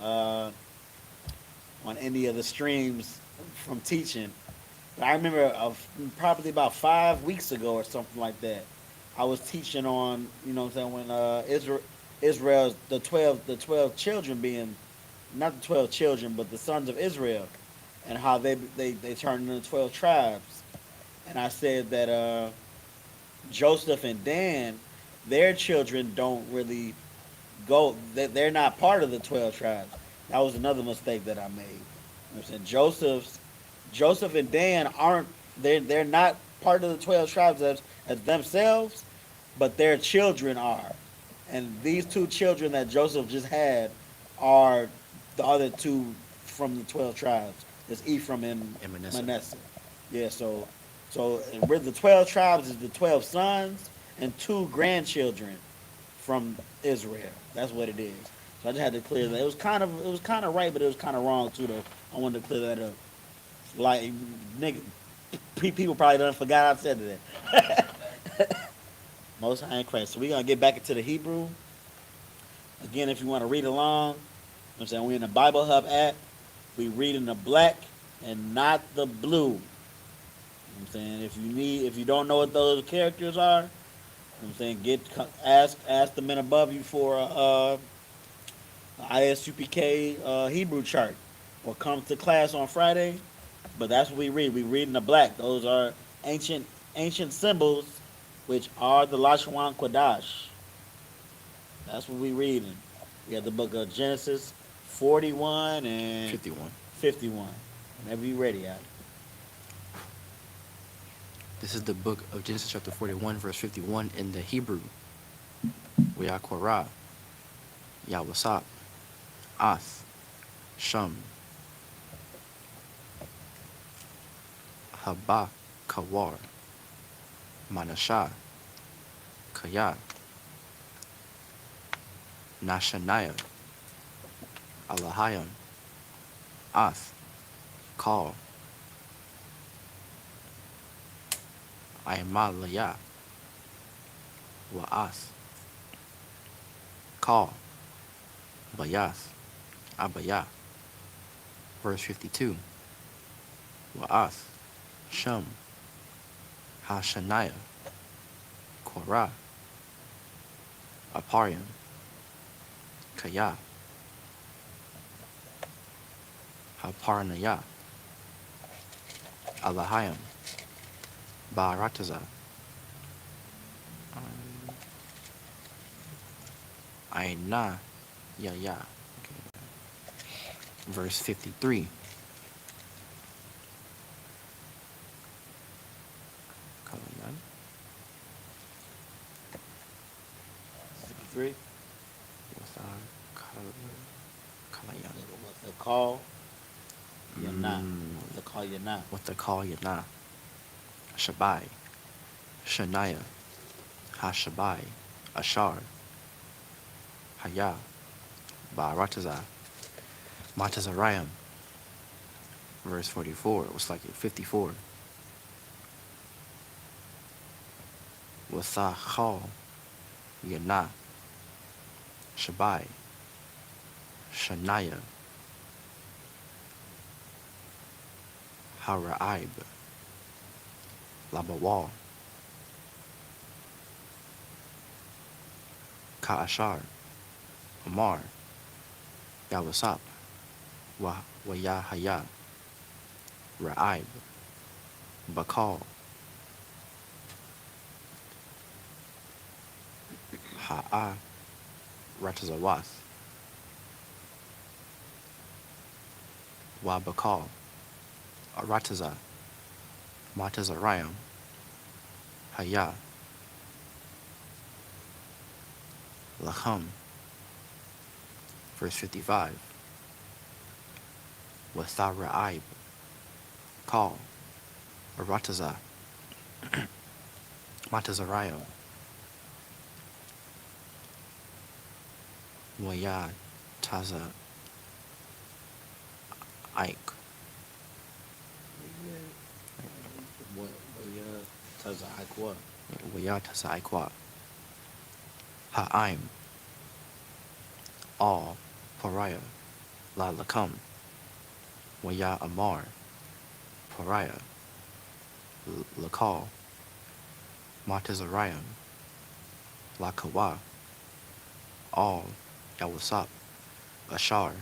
any of the streams from teaching. But I remember probably about 5 weeks ago or something like that, I was teaching on, you know what I'm saying, when Israel's the 12 children being, not the 12 children, but the sons of Israel, and how they turned into 12 tribes. And I said that Joseph and Dan, their children don't really go. They're not part of the 12 tribes. That was another mistake that I made. You know what I'm saying Joseph and Dan aren't. They're not part of the 12 tribes as themselves, but their children are. And these 2 children that Joseph just had are the other 2 from the 12 tribes. It's Ephraim and Manasseh. Yeah, so with the 12 tribes is the 12 sons and 2 grandchildren from Israel. That's what it is. So I just had to clear that. It was kind of right, but it was kind of wrong too. Though I wanted to clear that up. Like nigga, people probably done forgot I said that. Most High in Christ. So we're gonna get back into the Hebrew. Again, if you want to read along, I'm saying we're in the Bible Hub app. We read in the black and not the blue. I'm saying if you don't know what those characters are, I'm saying ask the men above you for I.S.U.P.K Hebrew chart, or come to class on Friday. But that's what we read. We read in the black. Those are ancient symbols, which are the Lashwan Kodash. That's what we reading. We have the book of Genesis 41 and 51. Whenever you're ready, Adam. This is the book of Genesis chapter 41, verse 51 in the Hebrew. Yakorah, Yahweh, Ath, Shum, Haba, Kawar, Manashah, Kaya, Nashaniah, Alahayam, Ath, Kal, Aimalaya, Wa'ath, Kal, Bayath, Abaya. Verse 52. Wa'ath, Shum, Hashaniah, Korah, Apariam, Kaya, Haparnaya, Alahayam, Ba'arataza, Aina, Yaya. Okay. Verse 53. agree? What's Kalayan? What's the call? You're not. Mm, What's the call? You're not. what the call Yana? Shabai, Shania, Hashabai, Ashar, Haya, Ba'arataza, Matazarayam. Verse 44. It was like 54. Wathachal, Yana, Shabai, Shania, Hara'ib, Labawal, Ka'ashar, Amar, Yawasap, Wayahaya, Ra'ib, Bakal, Ha'a, Ratazawath, Wabakal, Arataza, Matazarayam, Haya, Lacham. Verse 55. Wathara'ib, Call, Arataza, Matazarayam, Waya, Taza, Ike, Taza Aqua. Waya, Taza, Ikwa, Ha'im, All, Pariah, La Lakam, Waya Amar, Pariah, Lakal, Matazarayam, La Kawa, All, Yawasap, Ashar,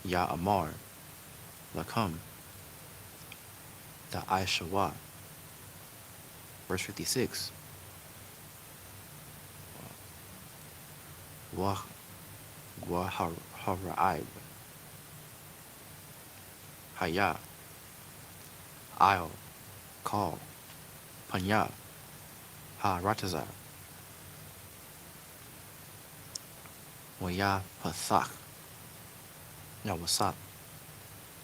Ya Amar, Lakam, the I.S.U.P.K. Verse 56. Wahara'ib, Haya, I'll, Call, Panya, Rataza, Waya Pathak, Yawasap,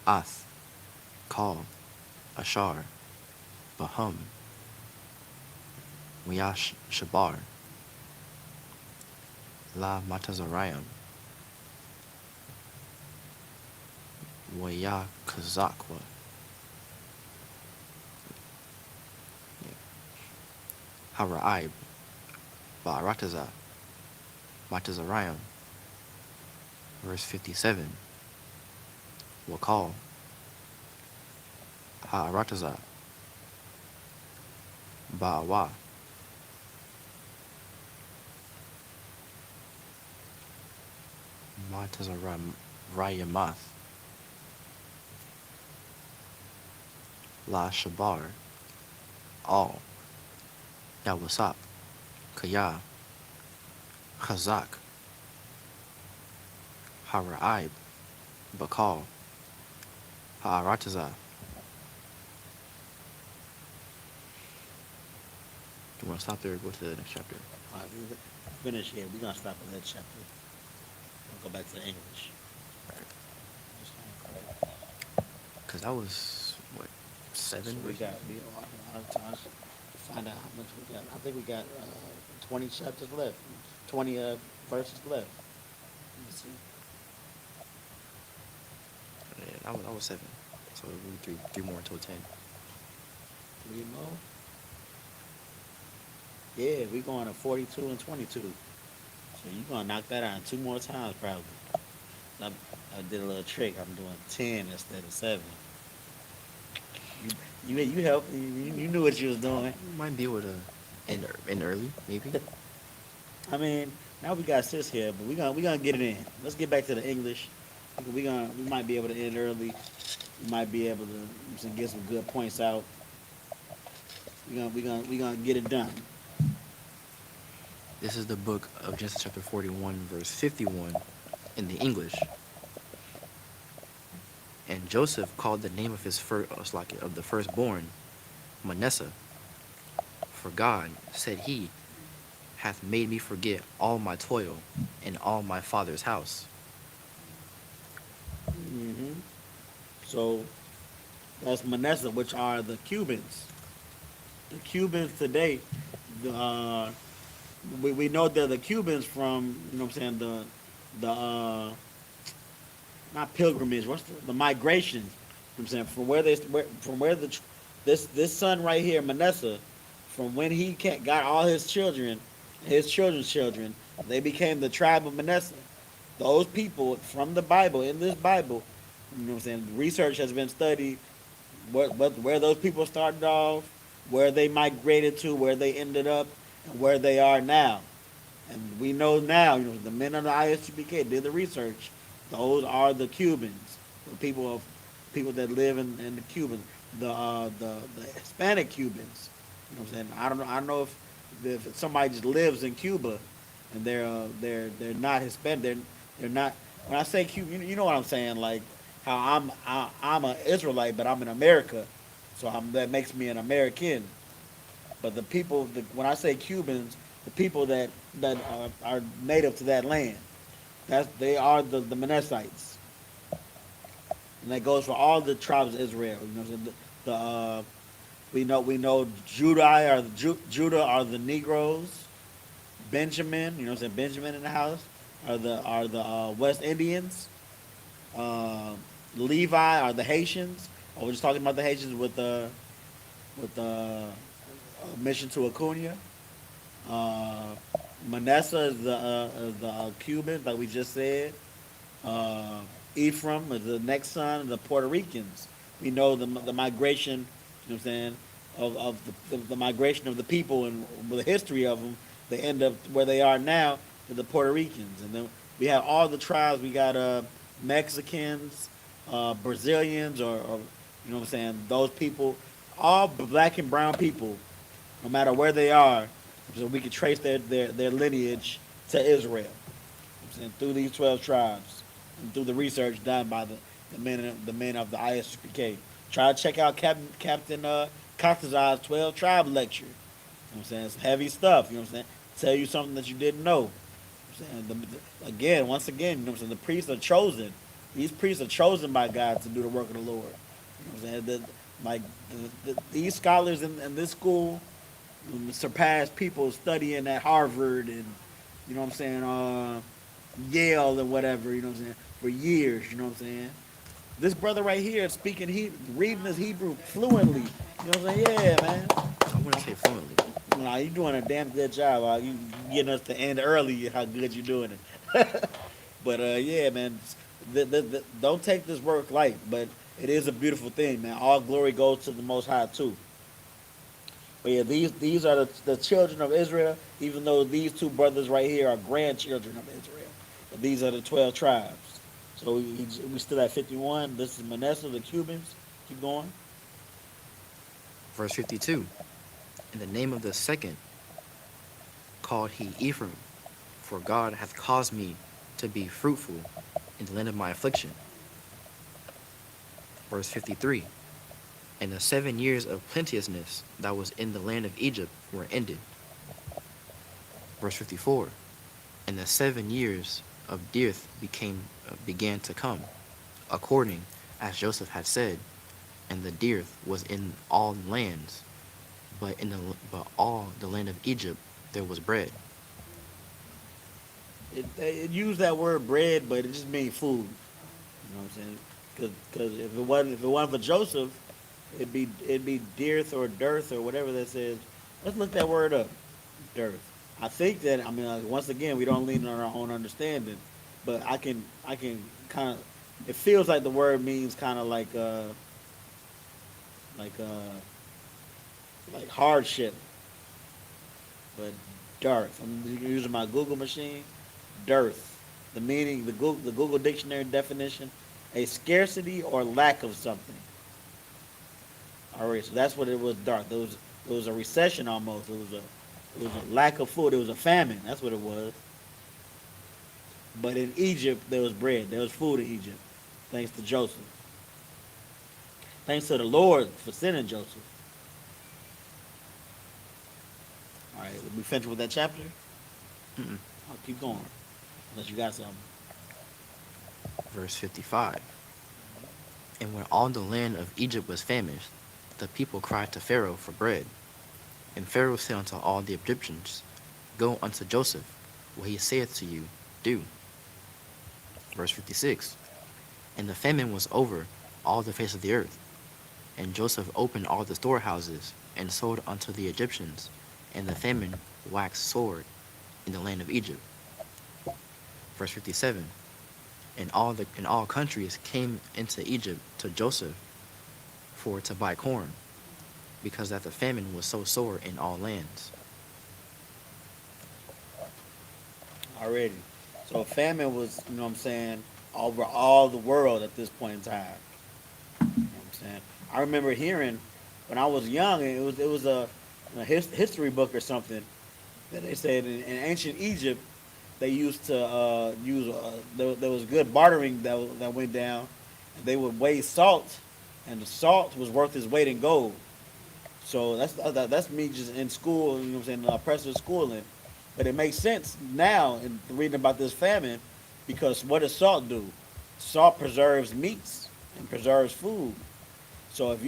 Ath, Call, Ashar, Bahum, Waya Shabar, La Matazarayam, Waya Kazakwa, Hara'ib, Ba'arataza, Matazarayam. Verse 57. Wakal, Ha'arataza, Ba'awa, Matazarayamath, La Shabar, All, Yawasap, Kaya, Chazak, Hara'ib, Bakal, Ha'arataza. You want to stop there or go to the next chapter? All right, we finish here. We're gonna stop at that chapter. We'll go back to the English. Because that was, what, 7? So we got a lot of times to find out how much we got. I think we got 20 chapters left, 20 verses left. Let me see. Yeah, that was 7. So we need three more until 10. 3 more. Yeah, we going to 42 and 22. So you're gonna knock that out 2 more times probably. I did a little trick. I'm doing 10 instead of 7. You helped. You knew what you was doing. Might be able to end early, maybe. I mean, now we got sis here, but we gonna get it in. Let's get back to the English. We might be able to end early. We might be able to get some good points out. We gonna get it done. This is the book of Genesis chapter 41, verse 51 in the English. And Joseph called the name of his of the firstborn Manasseh. For God, said he, hath made me forget all my toil and all my father's house. Hmm. So that's Manasseh, which are the Cubans. The Cubans today, the, we know they're the Cubans from, you know what I'm saying, the not pilgrimage, what's the migration, you know what I'm saying, from where this son right here, Manasseh, from when he got all his children, his children's children, they became the tribe of Manasseh. Those people from the Bible, in this Bible, you know what I'm saying, research has been studied, where those people started off, where they migrated to, where they ended up, and where they are now. And we know now, you know, the men of the I.S.U.P.K did the research. Those are the Cubans, the people that live in the Cubans, the Hispanic Cubans. You know what I'm saying? I don't know if somebody just lives in Cuba, and they're not Hispanic. They're not. When I say Cuban, you know what I'm saying? Like how I'm an Israelite, but I'm in America, so that makes me an American. But when I say Cubans, the people that are native to that land, they are the Manassites, and that goes for all the tribes of Israel. You know, we know Judah are the Negroes, Benjamin, you know what I'm saying, Benjamin in the house are the West Indians, uh, Levi are the Haitians. I was just talking about the Haitians with mission to Acuna. Uh, Manasseh is the Cuban, like we just said. Uh, Ephraim is the next son of the Puerto Ricans. We know the migration, you know what I'm saying, of the migration of the people and the history of them. They end up where they are now to the Puerto Ricans. And then we have all the tribes. We got Mexicans, Brazilians, or you know what I'm saying, those people, all black and brown people, no matter where they are, so we can trace their lineage to Israel. And through these 12 tribes, and through the research done by the men of the I.S.U.P.K. Try to check out Captain Cox's 12 tribe lecture. You know what I'm saying? It's heavy stuff, you know what I'm saying? Tell you something that you didn't know. You know what I'm saying? Once again, you know what I'm saying? The priests are chosen. These priests are chosen by God to do the work of the Lord. You know what I'm saying? Like these scholars in this school surpass people studying at Harvard and, you know what I'm saying, Yale and whatever, you know what I'm saying, for years, you know what I'm saying. This brother right here is reading his Hebrew fluently. You know what I'm saying? Yeah, man. I wouldn't say fluently. Nah, you doing a damn good job. You getting us to end early. How good you doing it? But yeah, man. Don't take this work light, but it is a beautiful thing, man. All glory goes to the Most High too. But yeah, these are the children of Israel. Even though these two brothers right here are grandchildren of Israel, but these are the 12 tribes. So we still at 51. This is Manasseh, the Cubans. Keep going. Verse 52. In the name of the second called he Ephraim, for God hath caused me to be fruitful in the land of my affliction. Verse 53. And the 7 years of plenteousness that was in the land of Egypt were ended. Verse 54. And the 7 years of dearth began to come, according as Joseph had said, and the dearth was in all lands, but all the land of Egypt there was bread. It used that word bread, but it just means food. You know what I'm saying? Because if it wasn't for Joseph, it'd be dearth or dearth or whatever that says. Let's look that word up. Dearth. I think that, I mean, once again, we don't lean on our own understanding, but I can kind of. It feels like the word means kind of like like hardship, but dearth. I'm using my Google machine. Dearth. The meaning, the Google dictionary definition, a scarcity or lack of something. All right, so that's what it was. Dark. It was a recession almost. It was a lack of food. It was a famine. That's what it was. But in Egypt, there was bread. There was food in Egypt, thanks to Joseph. Thanks to the Lord for sending Joseph. All right, we finished with that chapter. Mm-mm. I'll keep going. Unless you got something. Verse 55. And when all the land of Egypt was famished, the people cried to Pharaoh for bread. And Pharaoh said unto all the Egyptians, Go unto Joseph, what he saith to you, do. Verse 56. And the famine was over all the face of the earth. And Joseph opened all the storehouses, and sold unto the Egyptians, and the famine waxed sore in the land of Egypt. Verse 57. And all countries came into Egypt to Joseph for to buy corn, because that the famine was so sore in all lands. Already. So famine was, you know what I'm saying, over all the world at this point in time. You know what I'm saying? I remember hearing when I was young, it was a history book or something that they said in ancient Egypt they used to use there was good bartering that went down. And they would weigh salt, and the salt was worth its weight in gold. So that's me just in school, you know what I'm saying, oppressive schooling. But it makes sense now in reading about this famine because what does salt do? Salt preserves meats and preserves food. So if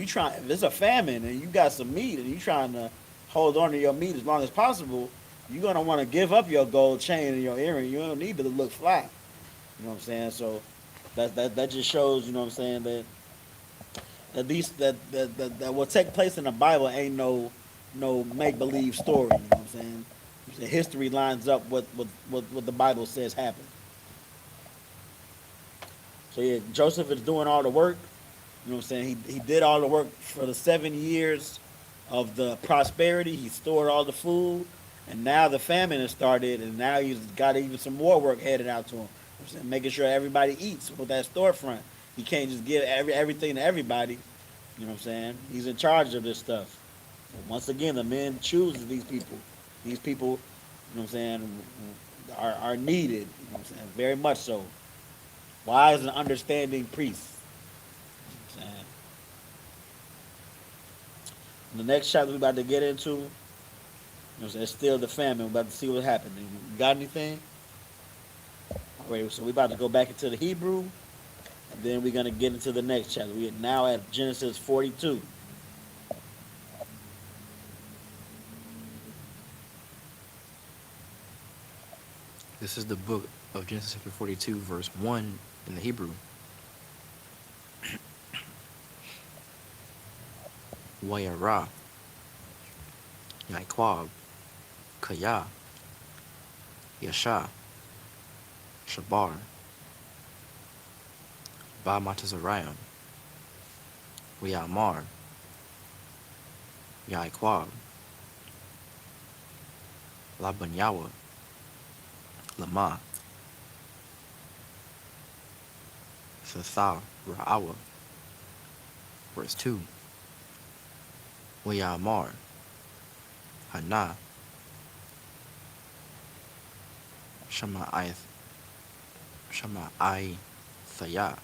there's a famine and you got some meat and you trying to hold on to your meat as long as possible, you're gonna want to give up your gold chain and your earring. You don't need to look fly. You know what I'm saying? So that just shows, you know what I'm saying, that these that what take place in the Bible ain't no make believe story. You know what I'm saying? The history lines up what the Bible says happened. So yeah, Joseph is doing all the work. You know what I'm saying? He did all the work for the 7 years of the prosperity. He stored all the food, and now the famine has started, and now he's got even some more work headed out to him. You know what I'm saying? Making sure everybody eats with that storefront. He can't just give everything to everybody. You know what I'm saying? He's in charge of this stuff. Once again, the men chooses these people. These people, you know what I'm saying, are needed. You know what I'm saying? Very much so. Wise and understanding priests. You know what I'm saying? The next chapter we're about to get into, you know what I'm saying, it's still the famine. We're about to see what happened. You got anything? All right, so we're about to go back into the Hebrew, and then we're going to get into the next chapter. We are now at Genesis 42. This is the book of Genesis chapter 42, verse 1 in the Hebrew. Wayara, Yaikwab, Kaya, Yasha, Shabar, Ba Matazariam, Wayamar, Yaikwab, Labanyawa, Lama, Satha, Ra'awa. Verse 2. Wayamar, Hana, Shama'ai, Thaya,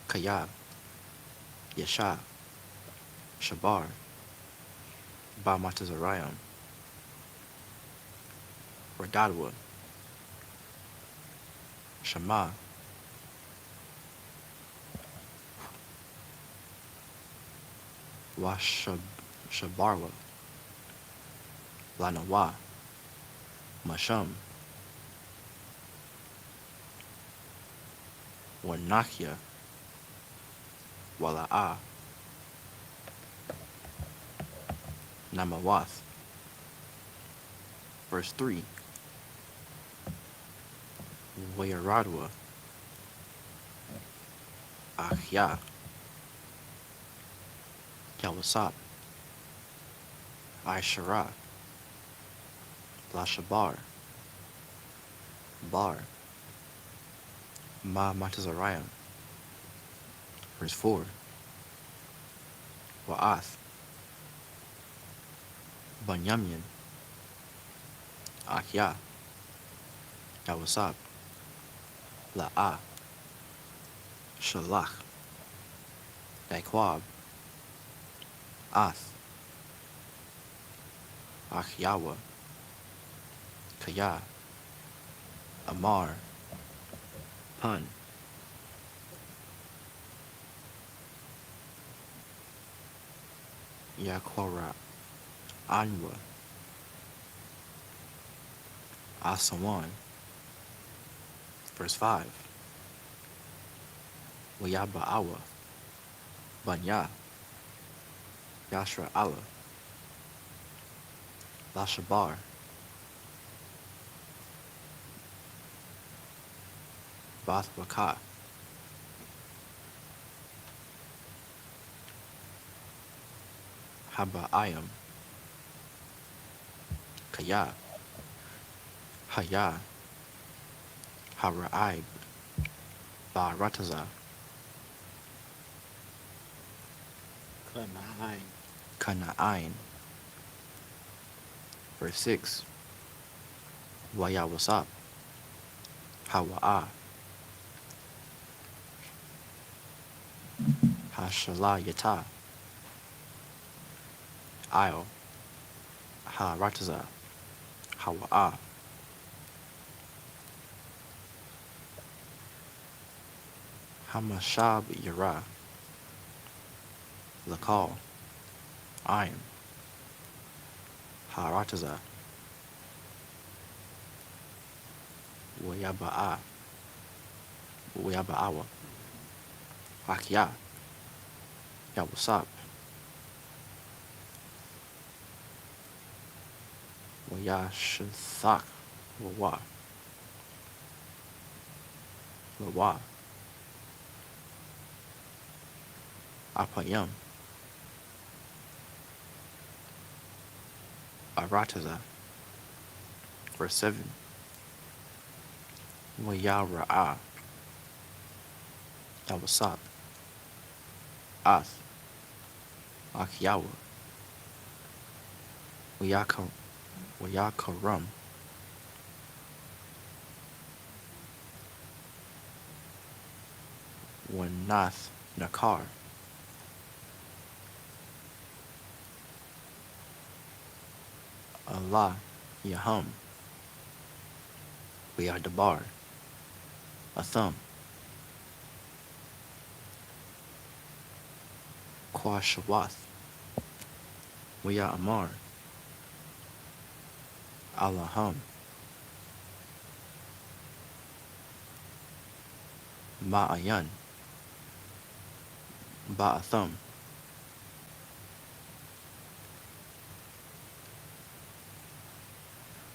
Kaya, Yasha, Shabar, Ba Matazariam, Radadwa, Shema, Shabarwa, Lanawa, Masham, Wanakia, Wala'a, Namawath. Verse 3. Wayaradwa, Ahya, Yawasap, Aishara, Lashabar, Bar, Ma Matazariam. Verse 4. Wa'ath, Banyamyan, Akya, Yawasap, La'a, Shalach, Yaikwab, Ath, Achyawa, Kaya, Amar, Pun, Yakora, Anwa, Asawan. Verse 5. Wayaba'awa, Banya, Yashra Allah, Lashabar, Bathwaka, Haba'ayam, Kaya, Haya, Hara'ib, Ba'rataza, Kana'ain. Kana'ain. Verse 6. Wayawasap, Hawa'a, Hashala Yata, Io, Harataza, Hawa'a, Hamashab Yara, Lakal, Aim, Harataza, Wayaba'a, Wayaba'awa, Hakia, Yawasap, Wayashathak, Wawa, Wawa, Apayam, Arataza. Verse 7. Wayara'a, Yawasap, Ath, Akiyawa, Wayakaram, Wanath Nakar, Allah Yahum, Wayadabar, Atham, Kwashawath, Waya Amar, Allahum, Ma'ayan, Ba'atham,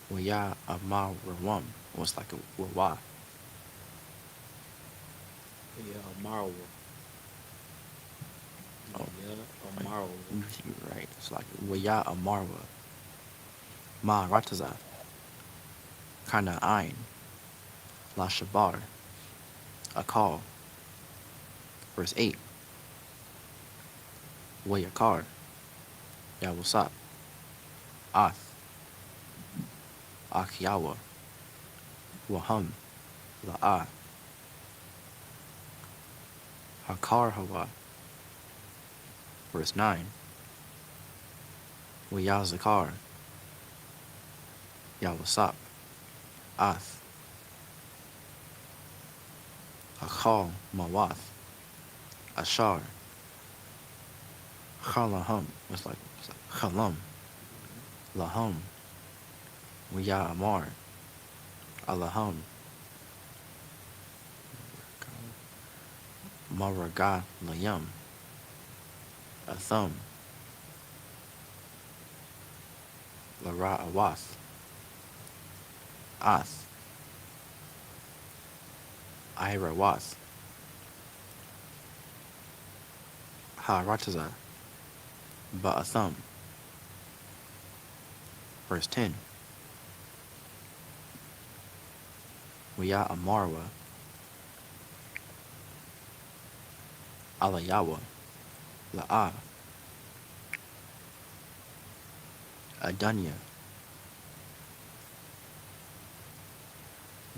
Waya Amar Rawam was like a Wawa, Yeah, Marwa. Oh. Yeah, Marwa. you're right, it's like Waya Amarwa, Ma'arataza, Kana'ain, Lashabar, Akal. Verse 8. Wayakar, Yawasap, Ath, Akiyawa, Wahum, La'a, Hakar Hawa. Verse 9. Wayazakar, Yawasap, Ath, Akal Mawath, Ashar, Chalahum. It's like Chalam, Lahum, Waya Amar, Alahum, Maraga Layam, Athum, Lara Awath, Ath, Irawath, Harataza, Ba'athum. Verse 10. Waya Amarwa, Alayawa, La'a, Adunya,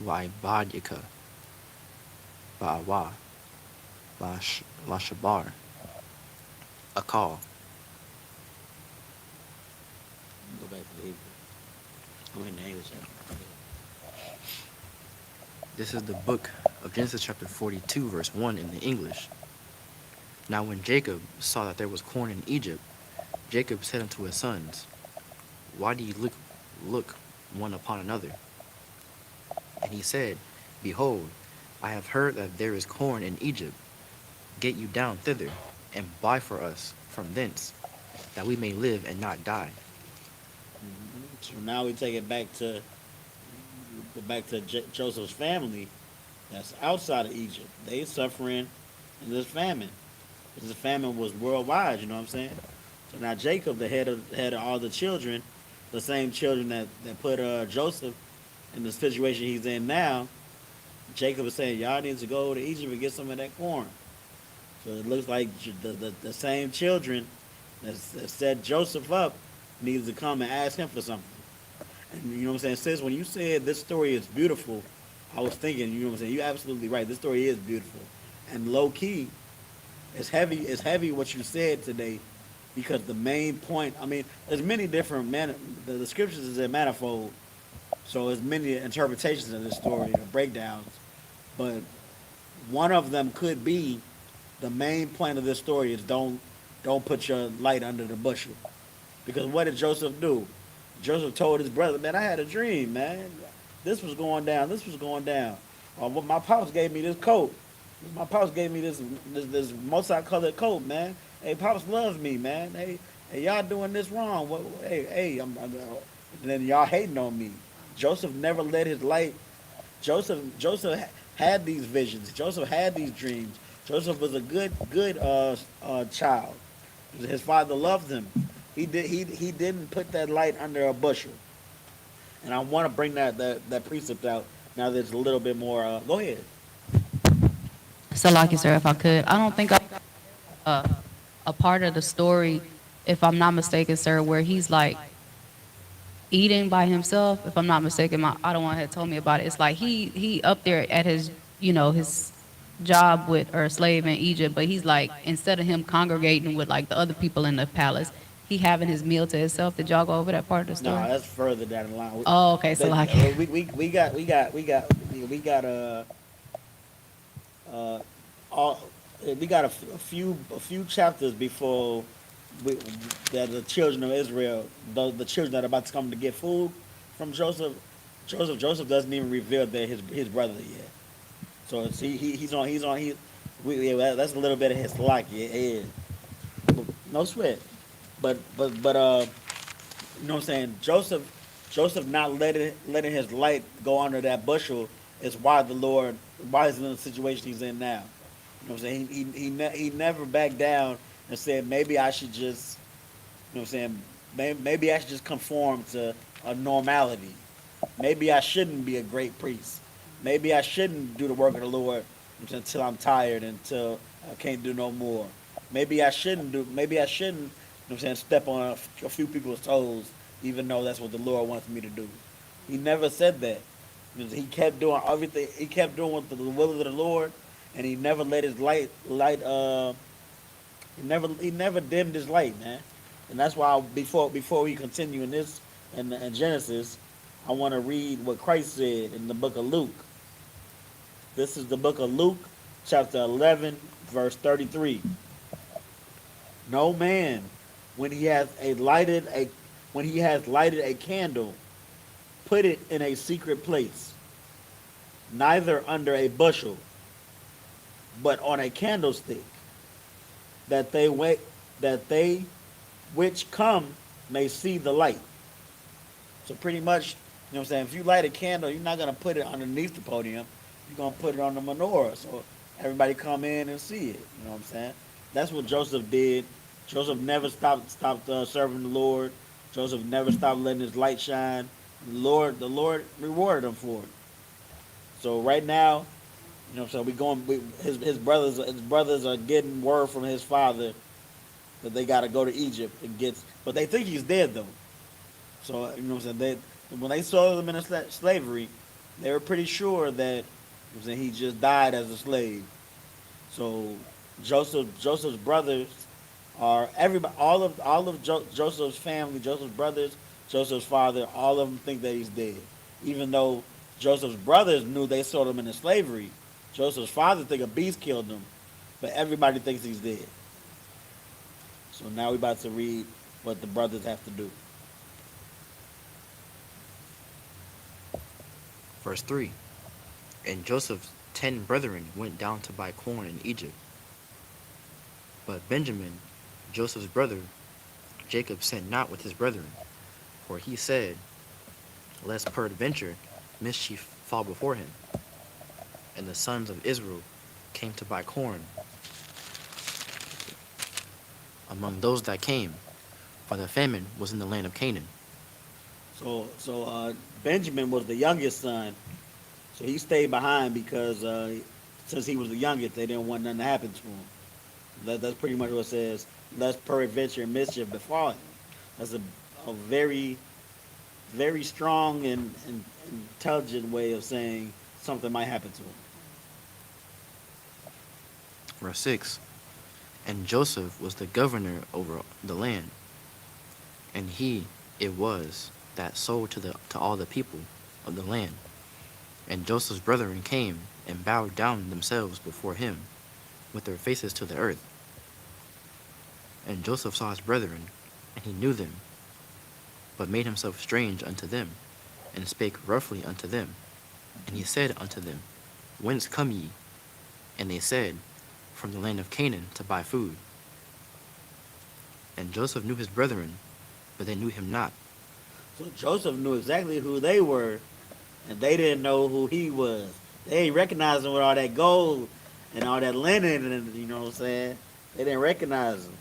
Waibadika, Ba'awa, Lashabar, Akal. Go back to the Hebrew. Go ahead and English. This is the book of Genesis chapter 42, verse 1 in the English. Now when Jacob saw that there was corn in Egypt, Jacob said unto his sons, Why do ye look one upon another? And he said, Behold, I have heard that there is corn in Egypt. Get you down thither, and buy for us from thence, that we may live and not die. So now we take it back to Joseph's family that's outside of Egypt. They suffering in this famine. This famine was worldwide, you know what I'm saying? So now Jacob, the head of all the children, the same children that put Joseph in the situation he's in now, Jacob is saying, y'all need to go to Egypt and get some of that corn. So it looks like the same children that set Joseph up needs to come and ask him for something. And you know what I'm saying? Sis, when you said this story is beautiful, I was thinking, you know what I'm saying? You're absolutely right. This story is beautiful. And low key, it's heavy what you said today, because the main point, I mean, there's many different, the scriptures is a manifold, so there's many interpretations of this story, or breakdowns, but one of them could be the main point of this story is don't put your light under the bushel. Because what did Joseph do? Joseph told his brother, man, I had a dream, man. This was going down. This was going down. My pops gave me this coat. My pops gave me this multicolored coat, man. Hey, pops loves me, man. Hey, y'all doing this wrong. And then y'all hating on me. Joseph never let his light. Joseph had these visions. Joseph had these dreams. Joseph was a good child. His father loved him. He didn't put that light under a bushel. And I want to bring that precept out now that it's a little bit more. Go ahead. Salaki, sir, if I could. I don't think a part of the story, if I'm not mistaken, sir, where he's like eating by himself. If I'm not mistaken, I don't want to told me about it. It's like he up there at his, his job with, or slave in Egypt, but he's like, instead of him congregating with like the other people in the palace, he having his meal to himself. Did y'all go over that part of the story? No, that's further down the line. Oh, okay, Salaki. We got a few chapters before that the children of Israel, the children that are about to come to get food from Joseph. Joseph doesn't even reveal that his brother yet. So it's, he's on. That's a little bit of his lock. Yeah. No sweat. But you know what I'm saying? Joseph not letting his light go under that bushel is why he's in the situation he's in now. You know what I'm saying? He never backed down and said, maybe I should just, you know what I'm saying? Maybe I should just conform to a normality. Maybe I shouldn't be a great priest. Maybe I shouldn't do the work of the Lord until I'm tired, until I can't do no more. Maybe I shouldn't, you know what I'm saying, step on a few people's toes, even though that's what the Lord wants me to do. He never said that. He kept doing everything. He kept doing what the will of the Lord, and he never let his light. He never dimmed his light, man. And that's why before we continue in this in Genesis, I want to read what Christ said in the book of Luke. This is the book of Luke, chapter 11, verse 33. No man, when he has lighted a candle, put it in a secret place, neither under a bushel, but on a candlestick, that they which come may see the light. So pretty much, you know what I'm saying, if you light a candle, you're not going to put it underneath the podium. You're going to put it on the menorah so everybody come in and see it. You know what I'm saying? That's what Joseph did. Joseph never stopped serving the Lord. Joseph never stopped letting his light shine. The Lord rewarded him for it. So right now, you know what I'm saying, his brothers are getting word from his father that they got to go to Egypt but they think he's dead though. So you know what I'm saying, when they saw him in slavery, they were pretty sure that, you know what I'm saying, he just died as a slave. So Joseph's brothers are everybody, all of Joseph's family, Joseph's brothers, Joseph's father, all of them think that he's dead. Even though Joseph's brothers knew they sold him into slavery, Joseph's father think a beast killed him, but everybody thinks he's dead. So now we're about to read what the brothers have to do. Verse 3. And Joseph's 10 brethren went down to buy corn in Egypt. But Benjamin, Joseph's brother, Jacob sent not with his brethren, for he said, lest peradventure mischief fall before him. And the sons of Israel came to buy corn among those that came, for the famine was in the land of Canaan. So Benjamin was the youngest son, so he stayed behind because since he was the youngest, they didn't want nothing to happen to him. That's pretty much what it says. Lest peradventure mischief befall him. That's a very, very strong and intelligent way of saying something might happen to him. Verse 6. And Joseph was the governor over the land, and he it was that sold to all the people of the land. And Joseph's brethren came and bowed down themselves before him, with their faces to the earth. And Joseph saw his brethren, and he knew them, but made himself strange unto them, and spake roughly unto them. And he said unto them, Whence come ye? And they said, From the land of Canaan to buy food. And Joseph knew his brethren, but they knew him not. So Joseph knew exactly who they were, and they didn't know who he was. They ain't recognized him with all that gold and all that linen, and you know what I'm saying? They didn't recognize him.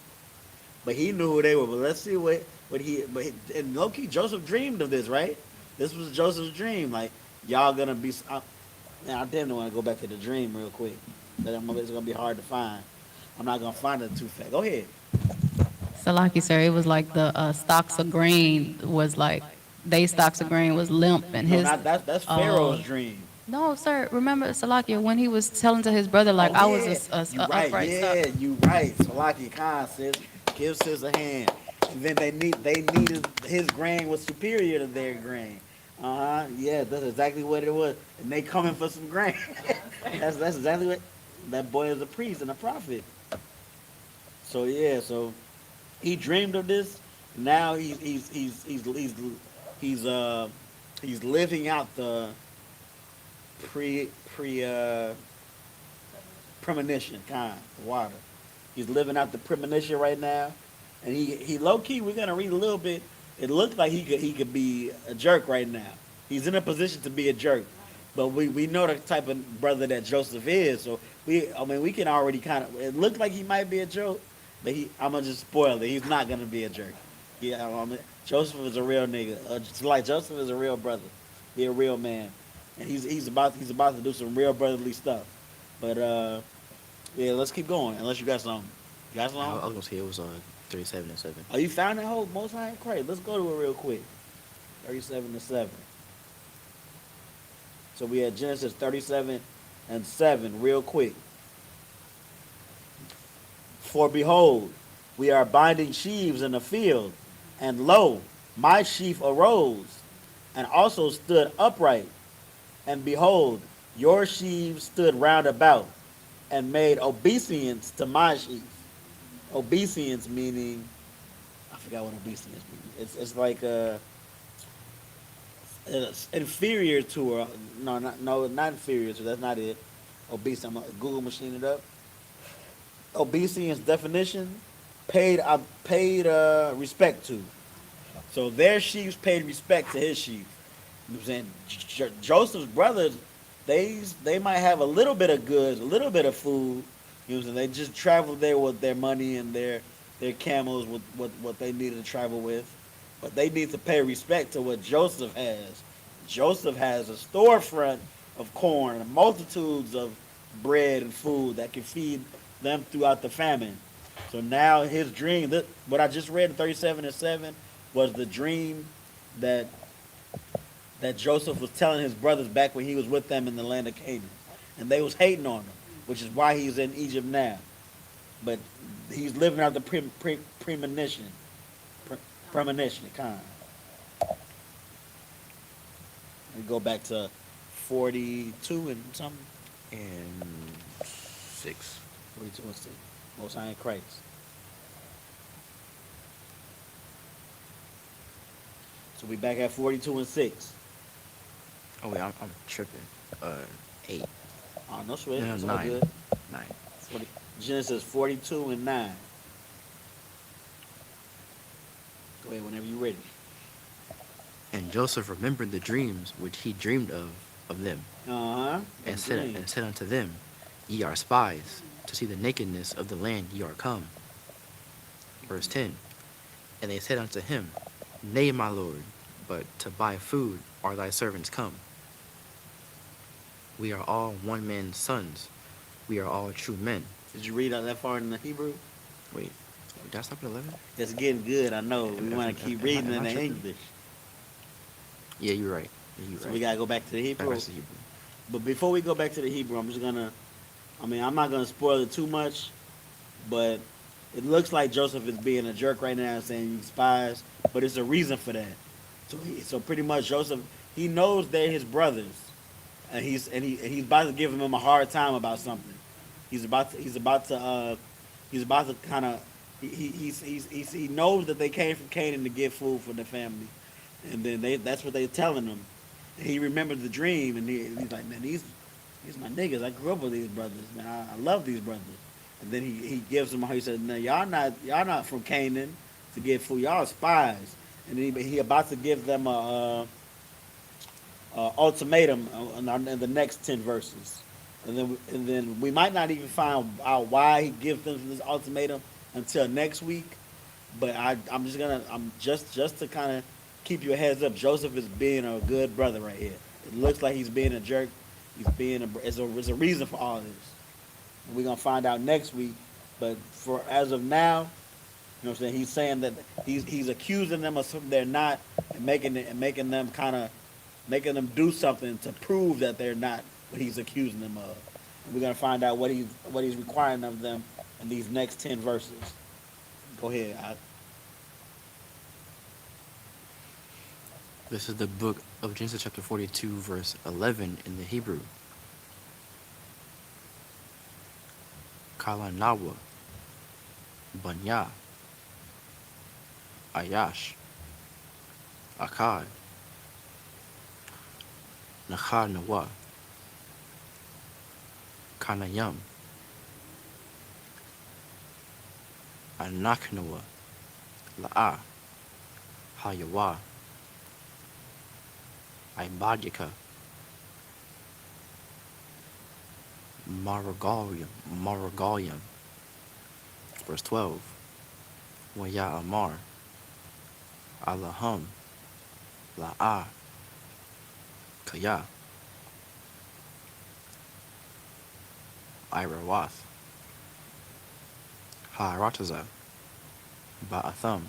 But he knew who they were. But let's see and low-key, Joseph dreamed of this, right? This was Joseph's dream. Like, y'all gonna be, man, I didn't want to go back to the dream real quick. But it's gonna be hard to find. I'm not gonna find it too fast. Go ahead. Salaki, sir, it was like the stalks of grain was like, they stalks of grain was limp and No, his... that's Pharaoh's dream. No, sir, remember, Salakia, when he was telling to his brother, like, I was You a right, upright yeah, stalk. you right. Salaki Khan says, give sis a hand. And then they needed his grain was superior to their grain. Yeah, that's exactly what it was. And they coming for some grain. that's exactly what that boy is, a priest and a prophet. So yeah, so he dreamed of this. Now he's living out the premonition kind of water. He's living out the premonition right now, and he low key. We're gonna read a little bit. It looks like he could be a jerk right now. He's in a position to be a jerk, but we know the type of brother that Joseph is. So we can already kind of. It looked like he might be a joke, but I'm gonna just spoil it. He's not gonna be a jerk. Yeah, Joseph is a real nigga. Like Joseph is a real brother. He a real man, and he's about to do some real brotherly stuff. But yeah, let's keep going. Unless you got something. You got I something? was going to say it was 37-7. Oh, you found that whole Most High? Great. Let's go to it real quick. 37-7. So we had Genesis 37-7 real quick. For behold, we are binding sheaves in the field, and lo, my sheaf arose, and also stood upright. And behold, your sheaves stood round about, and made obeisance to my sheaf. Obeisance meaning, I forgot what obeisance means. It's like it's inferior to, or not inferior to. That's not it. Obeisance. I'm gonna Google machine it up. Obeisance definition: paid respect to. So their sheaves paid respect to his sheep. You know what I'm saying? Joseph's brothers, they might have a little bit of goods, a little bit of food. You know what I'm saying? They just traveled there with their money and their camels with what they needed to travel with. But they need to pay respect to what Joseph has. Joseph has a storefront of corn and multitudes of bread and food that can feed them throughout the famine. So now his dream, what I just read in 37-7, was the dream that Joseph was telling his brothers back when he was with them in the land of Canaan. And they was hating on him, which is why he's in Egypt now. But he's living out the premonition, kind of. We go back to 42 and something. And 6. 42 and 6. Most High in Christ. So we back at 42 and 6. Oh wait, I'm tripping. 8. Oh, no sweat. No, It's all 9. good. 9. 40, Genesis 42 and 9. Go ahead whenever you're ready. And Joseph remembered the dreams which he dreamed of them, Uh-huh. and said unto them, Ye are spies, to see the nakedness of the land ye are come. Verse 10. And they said unto him, Nay, my lord, but to buy food are thy servants come. We are all one man's sons. We are all true men. Did you read out that far in the Hebrew? Wait, did I stop at 11? It's getting good, I know. We want to keep reading in the tripping? English. Yeah, you're right. You're So right. we got to go back to the Hebrew. Back to Hebrew. But before we go back to the Hebrew, I'm just going to, I'm not going to spoil it too much, but it looks like Joseph is being a jerk right now, saying you spies, but it's a reason for that. So pretty much Joseph, he knows they're his brothers, and he's about to give him a hard time about something. He's about to kind of he knows that they came from Canaan to get food for the family, and then that's what they're telling him. And he remembered the dream, and he's like, man, these my niggas. I grew up with these brothers, man. I love these brothers. And then he gives them. He said, no, y'all not from Canaan to get food. Y'all spies. And then he about to give them a ultimatum in the next 10 verses. And then we might not even find out why he gives them this ultimatum until next week. But I'm just to kind of keep you a heads up. Joseph is being a good brother right here. It looks like he's being a jerk. There's a reason for all this. And we're gonna find out next week. But for as of now, you know what I'm saying? He's saying that he's accusing them of something they're not, and making them do something to prove that they're not what he's accusing them of. And we're gonna find out what he's requiring of them in these next 10 verses. Go ahead. This is the book of Genesis chapter 42, verse 11 in the Hebrew. Kalanawa, Banya, Ayash, Akkad, Nachanawa, Kanayam, Anaknawa, La'a, Hayawa, Ibadika, Maragalium. Verse 12. Waya Amar, Allahum, La'a, Kaya, Irawath, Ha'arataza, Ba'atham,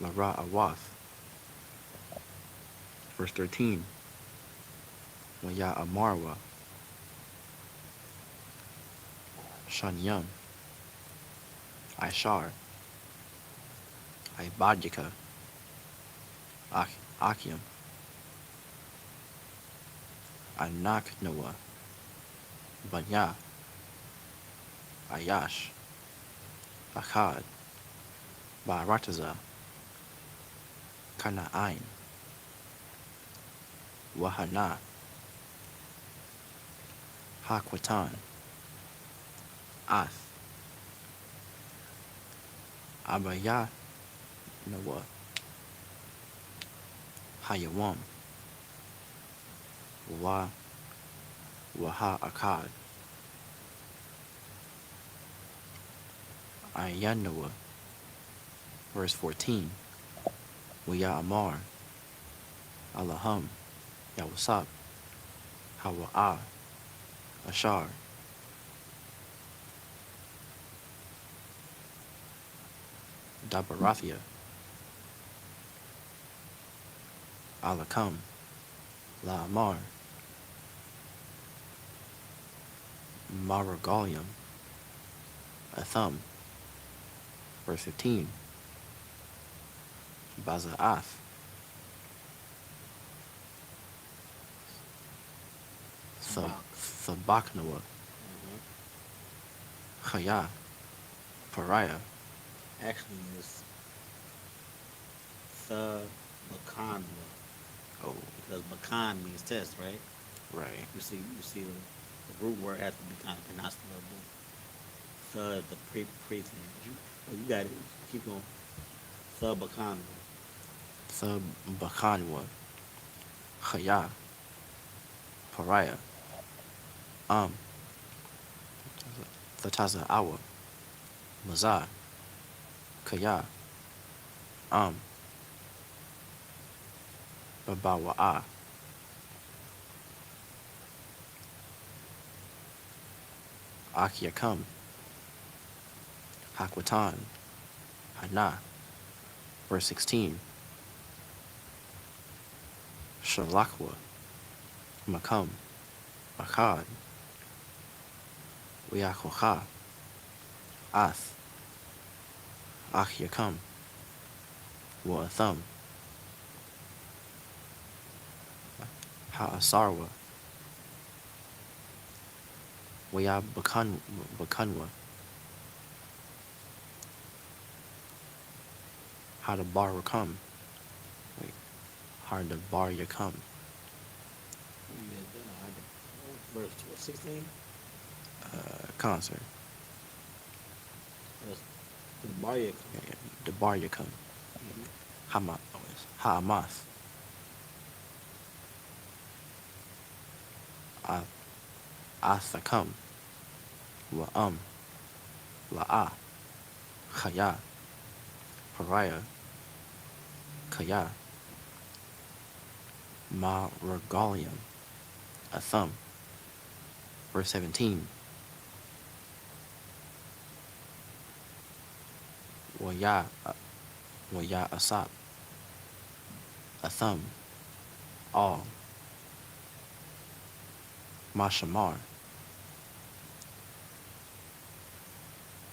Lara Awath. Verse 13. Waya Amarwa, Shanyam, Ishar, Ibadika, Akim, Anaknoa, Banya, Ayash, Akkad, Ba'arataza, Kana'ain, YAHANNA, Hakwatan, Ath, Abaya, Noah, Hayawam, Waha Akkad, Ayanoah. Verse 14. Waya Amar, Allahum, Yawasap, Hawa'a, Ashar, Dabarathia, Alakam, La Amar, Maragalium, Atham. Verse 15. Baza'ath, Sabaknawa, Chaya, Pariah. Actually, it's Bakanwa, Oh, because Bakan means test, right? right. You see, the root word has to be kind of pronounced a little bit. Thud, the prefix. You got it. Keep going. Bakanwa. Sabaknawa, Chaya, Pariah. Um, Thataza Awa, Mazah, Kaya. Babawa'a, Akiakum, Hakwatan, Hana. Verse 16. Shalakwa, Makam, Akkad, Wiakocha, Ath, Akiakum, Wa'athum, Ha'asarwa, Bakanwa, Hadabarakam. Wait, Hadabaryakam. Verse 16. Concert. That's the Maria. Dabaryakam. Ha'amath. Athakam. Wa'am. La'a. Chaya. Pariah. Kaya. Regalium. Athum. Verse 17. Waya Asap. Athum. All. Mashamar.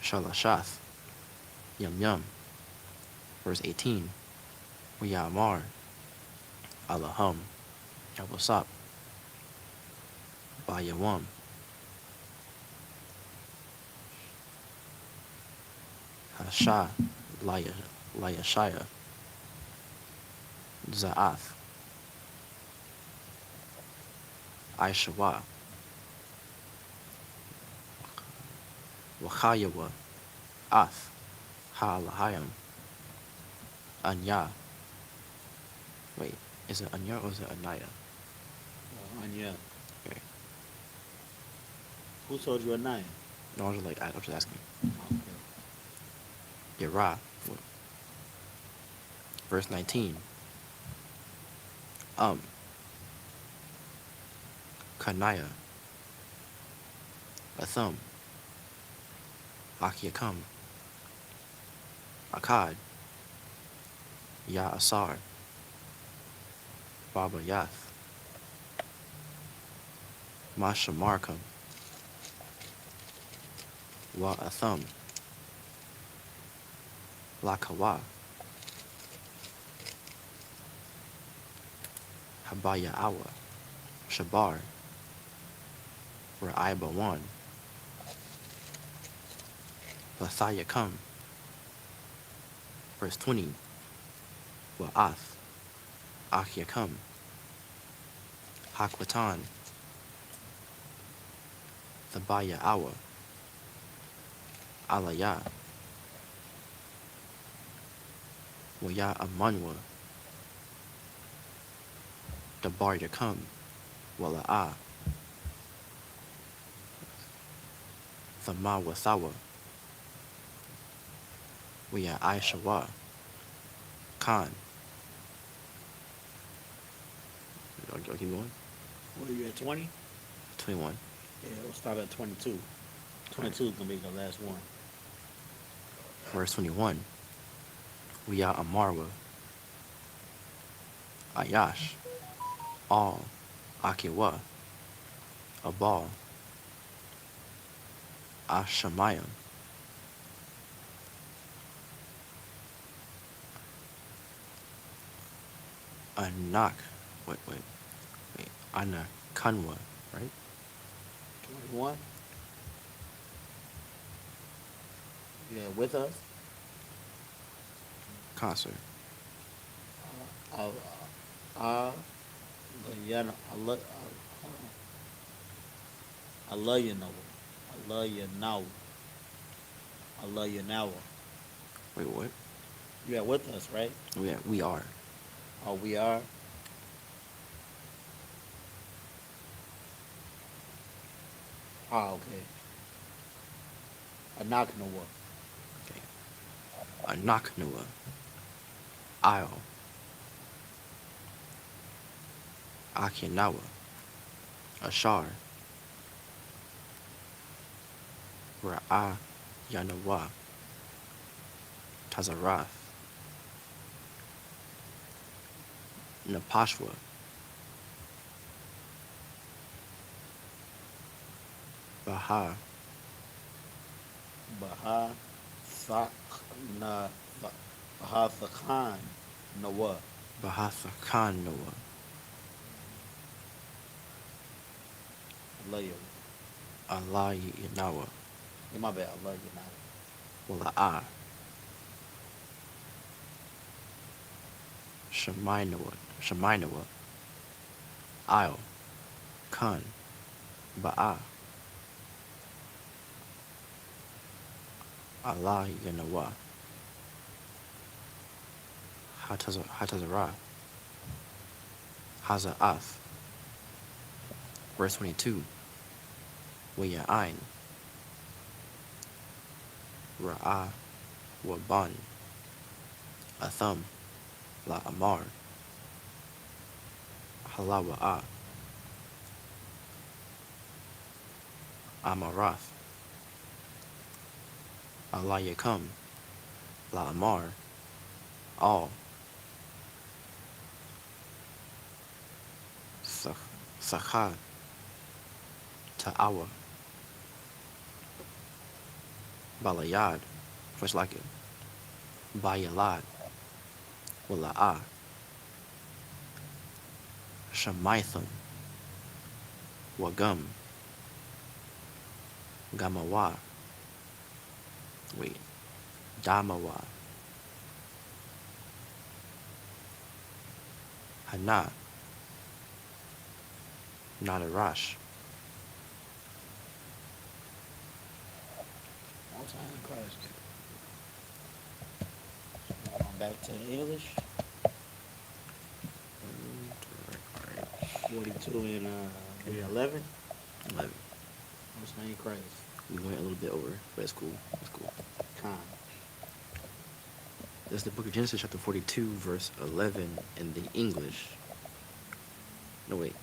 Shalashath. Yum. Verse 18. Wiyamar. Alahum. Yabasap. Bayawam. Hasha. Layashaya. Za'ath. Aishawa. Wachayawa. Ath. Ha'alahayam. Anya. Wait, is it Anya or is it Anaya? Anya. Okay. Who told you a 9? No, I was just asking. Okay. Yerah. Verse 19. Kanaya. Athum. Akiakum. Akkad. Asar. Baba Yath. Mashamarkum. Wa'athum. Lakawa. Habaya Awa. Shabar. Ra'ibawan. Lathayakum. Verse 20. Wa'ath. Akiakum. Hakwatan. Thabaya Awa. Alaya. Waya Amanwa. Dabar Yakum. Wala'a. Thama Wathawa. Waya Aishawa. Khan. I'll keep going. What are you at, 20? 21. Yeah, we'll start at 22. 22 is going to be the last one. Verse 21. Waya Amarwa. Ayash. All. Akiwa. Abal. Ashamayim. Anak. Wait. Anakanwa, right? 21. Yeah, with us. Concert. Uh, uh, yeah, I love you, Noah. I love you now. I love you now. Wait, what? Yeah, with us, right? We are. Oh, we are. Oh, okay. A knock Noah. Okay. A knock Noah. Isle. Akinawa. Ashar. Ra'a. Yanawa. Tazarath. Napashwa. Baha. Baha Sak na Baha Sakan Noah. Bahathakan Noah. I love you. Allah Yanawa. Yeah, my bad. I love you now. Wala'a. Shemainawa. Shemainawa. Isle. Khan. Ba'a. Allah Yanawa. Hatazara. Haza'ath. Verse 22. Waya'ain. Ra'a. Waban. Atham. La Amar. Halawa'a. Amarath. Allah Yakam. La Amar. All. Sakha. Ta'awa. Balayad. First like it. Bayalad. Wala'a. Shamaitham. Wagum. Gamawa. Wait. Damawa. Hana. Nadarash. Most High in Christ. Back to English. 42 and 11. 11. Most High in Christ. We went a little bit over, but it's cool. It's cool. Con. This is the book of Genesis, chapter 42, verse 11 in the English. No, wait.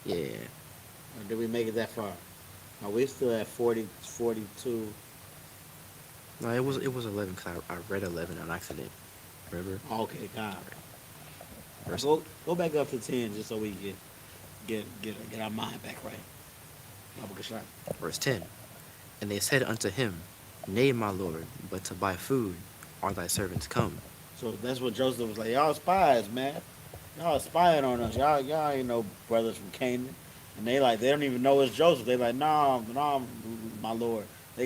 Yeah. Or did we make it that far? No, we still at 40, 42. No, it was 11 because I read 11 on accident. Remember? Okay, con. Verse, Go back up to 10 just so we get our mind back right. verse 10. And they said unto him, Nay, my lord, but to buy food are thy servants come. So that's what Joseph was like. Y'all spies, man. Y'all spying on us. Y'all ain't no brothers from Canaan. And they don't even know it's Joseph. They like, nah, my lord. They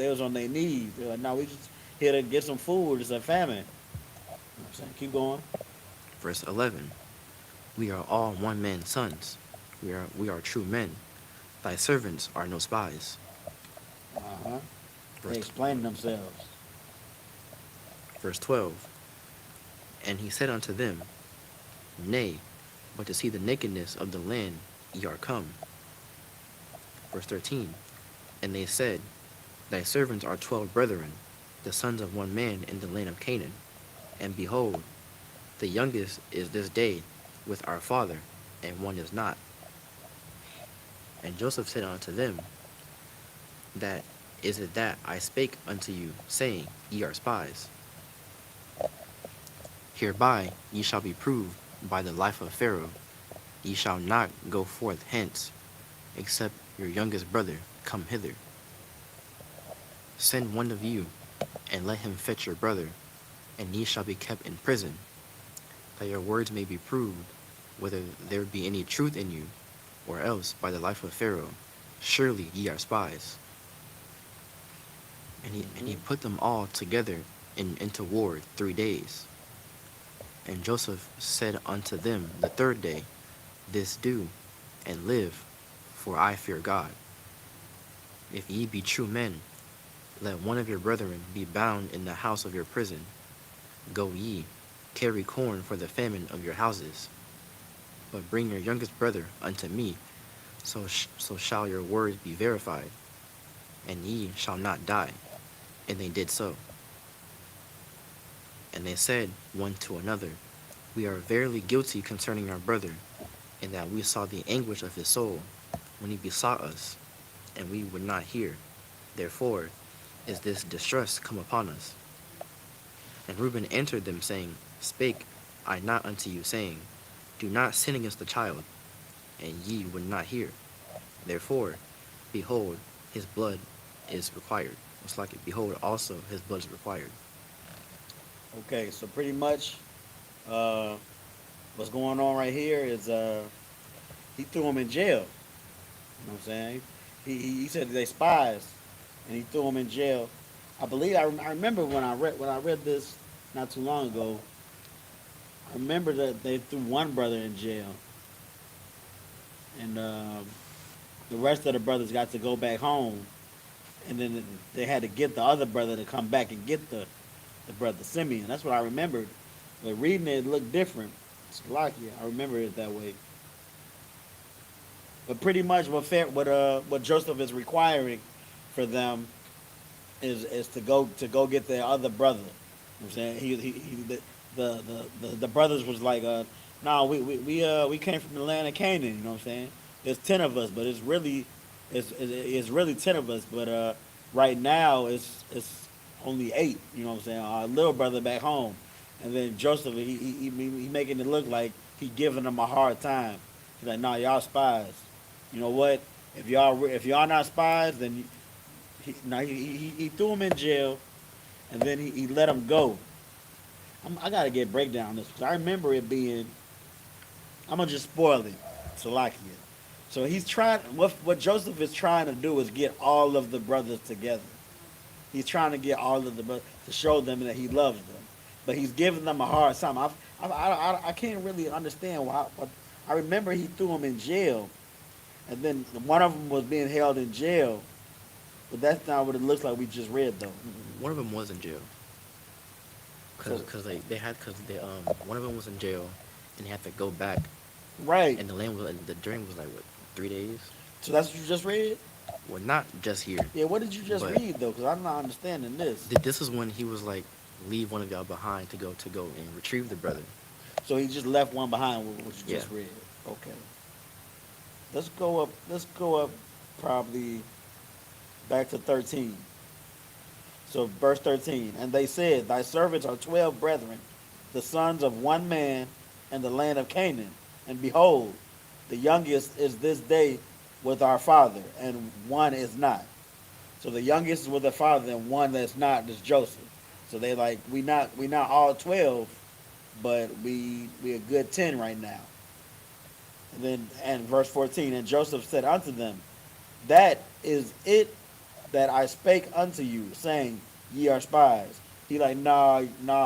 was on their knees. They're like, nah, we just here to get some food. It's a famine. You know what I'm saying? Keep going. Verse 11. We are all one man's sons. We are true men. Thy servants are no spies. Uh-huh. Verse, They explain themselves. verse 12. And he said unto them, Nay, but to see the nakedness of the land ye are come. Verse 13. And they said, Thy servants are 12 brethren, the sons of one man in the land of Canaan. And behold, the youngest is this day with our father, and one is not. And Joseph said unto them, That is it that I spake unto you, saying, Ye are spies. Hereby ye shall be proved by the life of Pharaoh. Ye shall not go forth hence, except your youngest brother come hither. Send one of you, and let him fetch your brother, and ye shall be kept in prison, that your words may be proved, whether there be any truth in you, or else by the life of Pharaoh surely ye are spies. And he put them all together into ward 3 days. And Joseph said unto them the third day, This do, and live, for I fear God. If ye be true men, let one of your brethren be bound in the house of your prison. Go ye, carry corn for the famine of your houses, but bring your youngest brother unto me, so shall your words be verified, and ye shall not die. And they did so. And they said one to another, We are verily guilty concerning our brother, in that we saw the anguish of his soul when he besought us, and we would not hear. Therefore is this distress come upon us. And Reuben answered them, saying, Spake I not unto you, saying, Do not sin against the child, and ye would not hear. Therefore, behold, his blood is required. It's like, behold, also his blood is required. Okay, so pretty much, what's going on right here is he threw him in jail. You know what I'm saying? He said they spies, and he threw him in jail. I believe I remember when I read this not too long ago. I remember that they threw one brother in jail, and the rest of the brothers got to go back home, and then they had to get the other brother to come back and get the brother Simeon. That's what I remembered. But reading it looked different. It's lucky. I remember it that way. But pretty much what Joseph is requiring for them is to go get their other brother. You know what I'm saying the brothers was like no, we came from the land of Canaan. You know what I'm saying? There's 10 of us, but it's really 10 of us. But right now it's only 8. You know what I'm saying? Our little brother back home, and then Joseph he making it look like he giving them a hard time. He's like, nah, y'all spies. You know what? If y'all not spies, then he threw him in jail, and then he let him go. I gotta get a breakdown on this because I remember it being. I'm gonna just spoil it, Salakia. So he's trying. What Joseph is trying to do is get all of the brothers together. He's trying to get all of the brothers to show them that he loves them, but he's giving them a hard time. I can't really understand why. But I remember he threw him in jail, and then one of them was being held in jail. But that's not what it looks like we just read, though. One of them was in jail. Cause one of them was in jail, and they had to go back, Right. and the journey was like what, 3 days? So that's what you just read? Well, not just here. Yeah, what did you just But read, though? Because I'm not understanding this. This is when he was like, leave one of y'all behind to go and retrieve the brother. So he just left one behind what you just Yeah. read. Okay. Let's go up probably back to 13. So verse 13. And they said, Thy servants are 12 brethren, the sons of one man in the land of Canaan. And behold, the youngest is this day with our father, and one is not. So the youngest is with the father, and one that's not is Joseph. So they like, we not all 12, but we a good 10 right now. And verse 14, and Joseph said unto them, That is it that I spake unto you, saying, Ye are spies. He like, nah,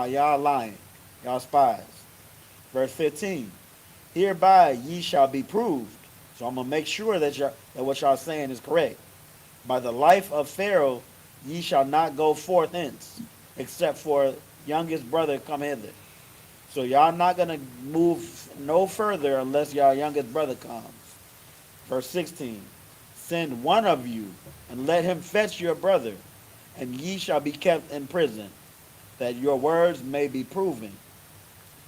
y'all lying. Y'all spies. Verse 15, Hereby ye shall be proved. So I'm gonna make sure that what y'all saying is correct. By the life of Pharaoh, ye shall not go forth hence, except for youngest brother come hither. So y'all not gonna move no further unless y'all youngest brother comes. Verse 16, Send one of you, and let him fetch your brother, and ye shall be kept in prison, that your words may be proven,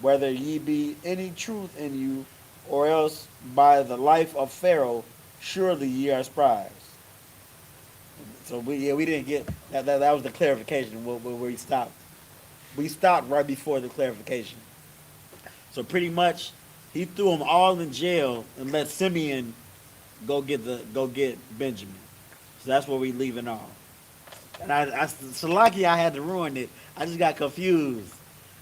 whether ye be any truth in you, or else by the life of Pharaoh, surely ye are spies. So we didn't get that. That was the clarification where we stopped. We stopped right before the clarification. So pretty much, he threw them all in jail and let Simeon go get Benjamin. So that's where we leaving off. And Salaki, I had to ruin it. I just got confused.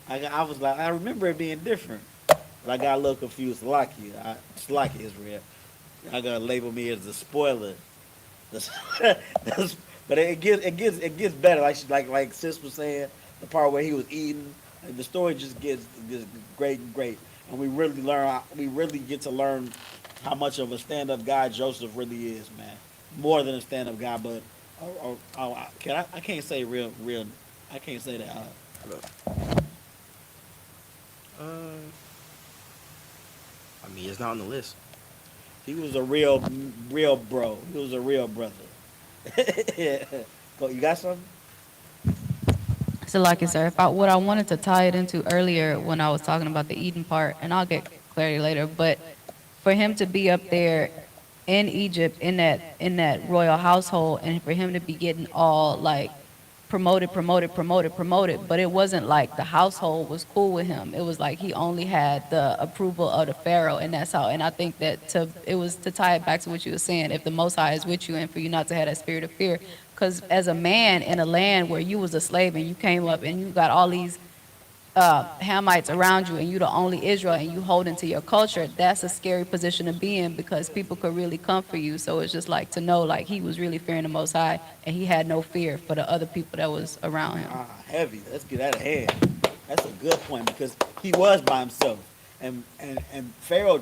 I was like, I remember it being different, but I got a little confused. Salaki Israel. I gotta label me as the spoiler. But it gets better. Like Sis was saying, the part where he was eating, and the story just gets great and great, and we really get to learn how much of a stand-up guy Joseph really is, man. More than a stand-up guy, but I can't say real. I can't say that. Uh, I mean, it's not on the list. He was a real bro. He was a real brother. Go, you got something? So, like I said, what I wanted to tie it into earlier when I was talking about the Eden part, and I'll get clarity later, but for him to be up there in Egypt in that royal household, and for him to be getting all like promoted, but it wasn't like the household was cool with him. It was like he only had the approval of the Pharaoh, and that's how. And I think that it was to tie it back to what you were saying. If the Most High is with you, and for you not to have that spirit of fear, because as a man in a land where you was a slave and you came up and you got all these Hamites around you and you the only Israel and you hold into your culture, that's a scary position to be in because people could really come for you. So it's just like to know like he was really fearing the Most High and he had no fear for the other people that was around him. Heavy. Let's get out of hand. That's a good point because he was by himself, and Pharaoh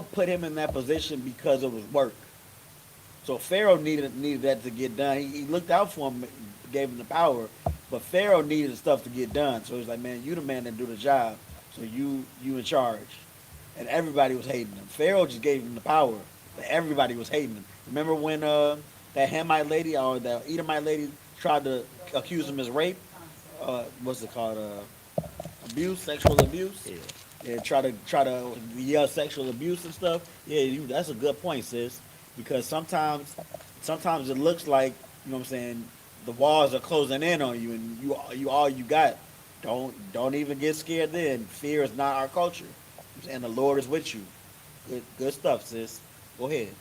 put him in that position because of his work. So Pharaoh needed that to get done. He looked out for him, gave him the power, but Pharaoh needed the stuff to get done. So he's like, man, you the man that do the job, so you in charge. And everybody was hating him. Pharaoh just gave him the power, but everybody was hating him. Remember when that Hamite lady or that Edomite lady tried to accuse him as rape? What's it called? Abuse, sexual abuse. Yeah. Yeah, try to yell sexual abuse and stuff. Yeah, that's a good point, sis. Because sometimes it looks like, you know what I'm saying, the walls are closing in on you, and you all you got. Don't even get scared. Then fear is not our culture, and the Lord is with you. Good stuff, sis. Go ahead.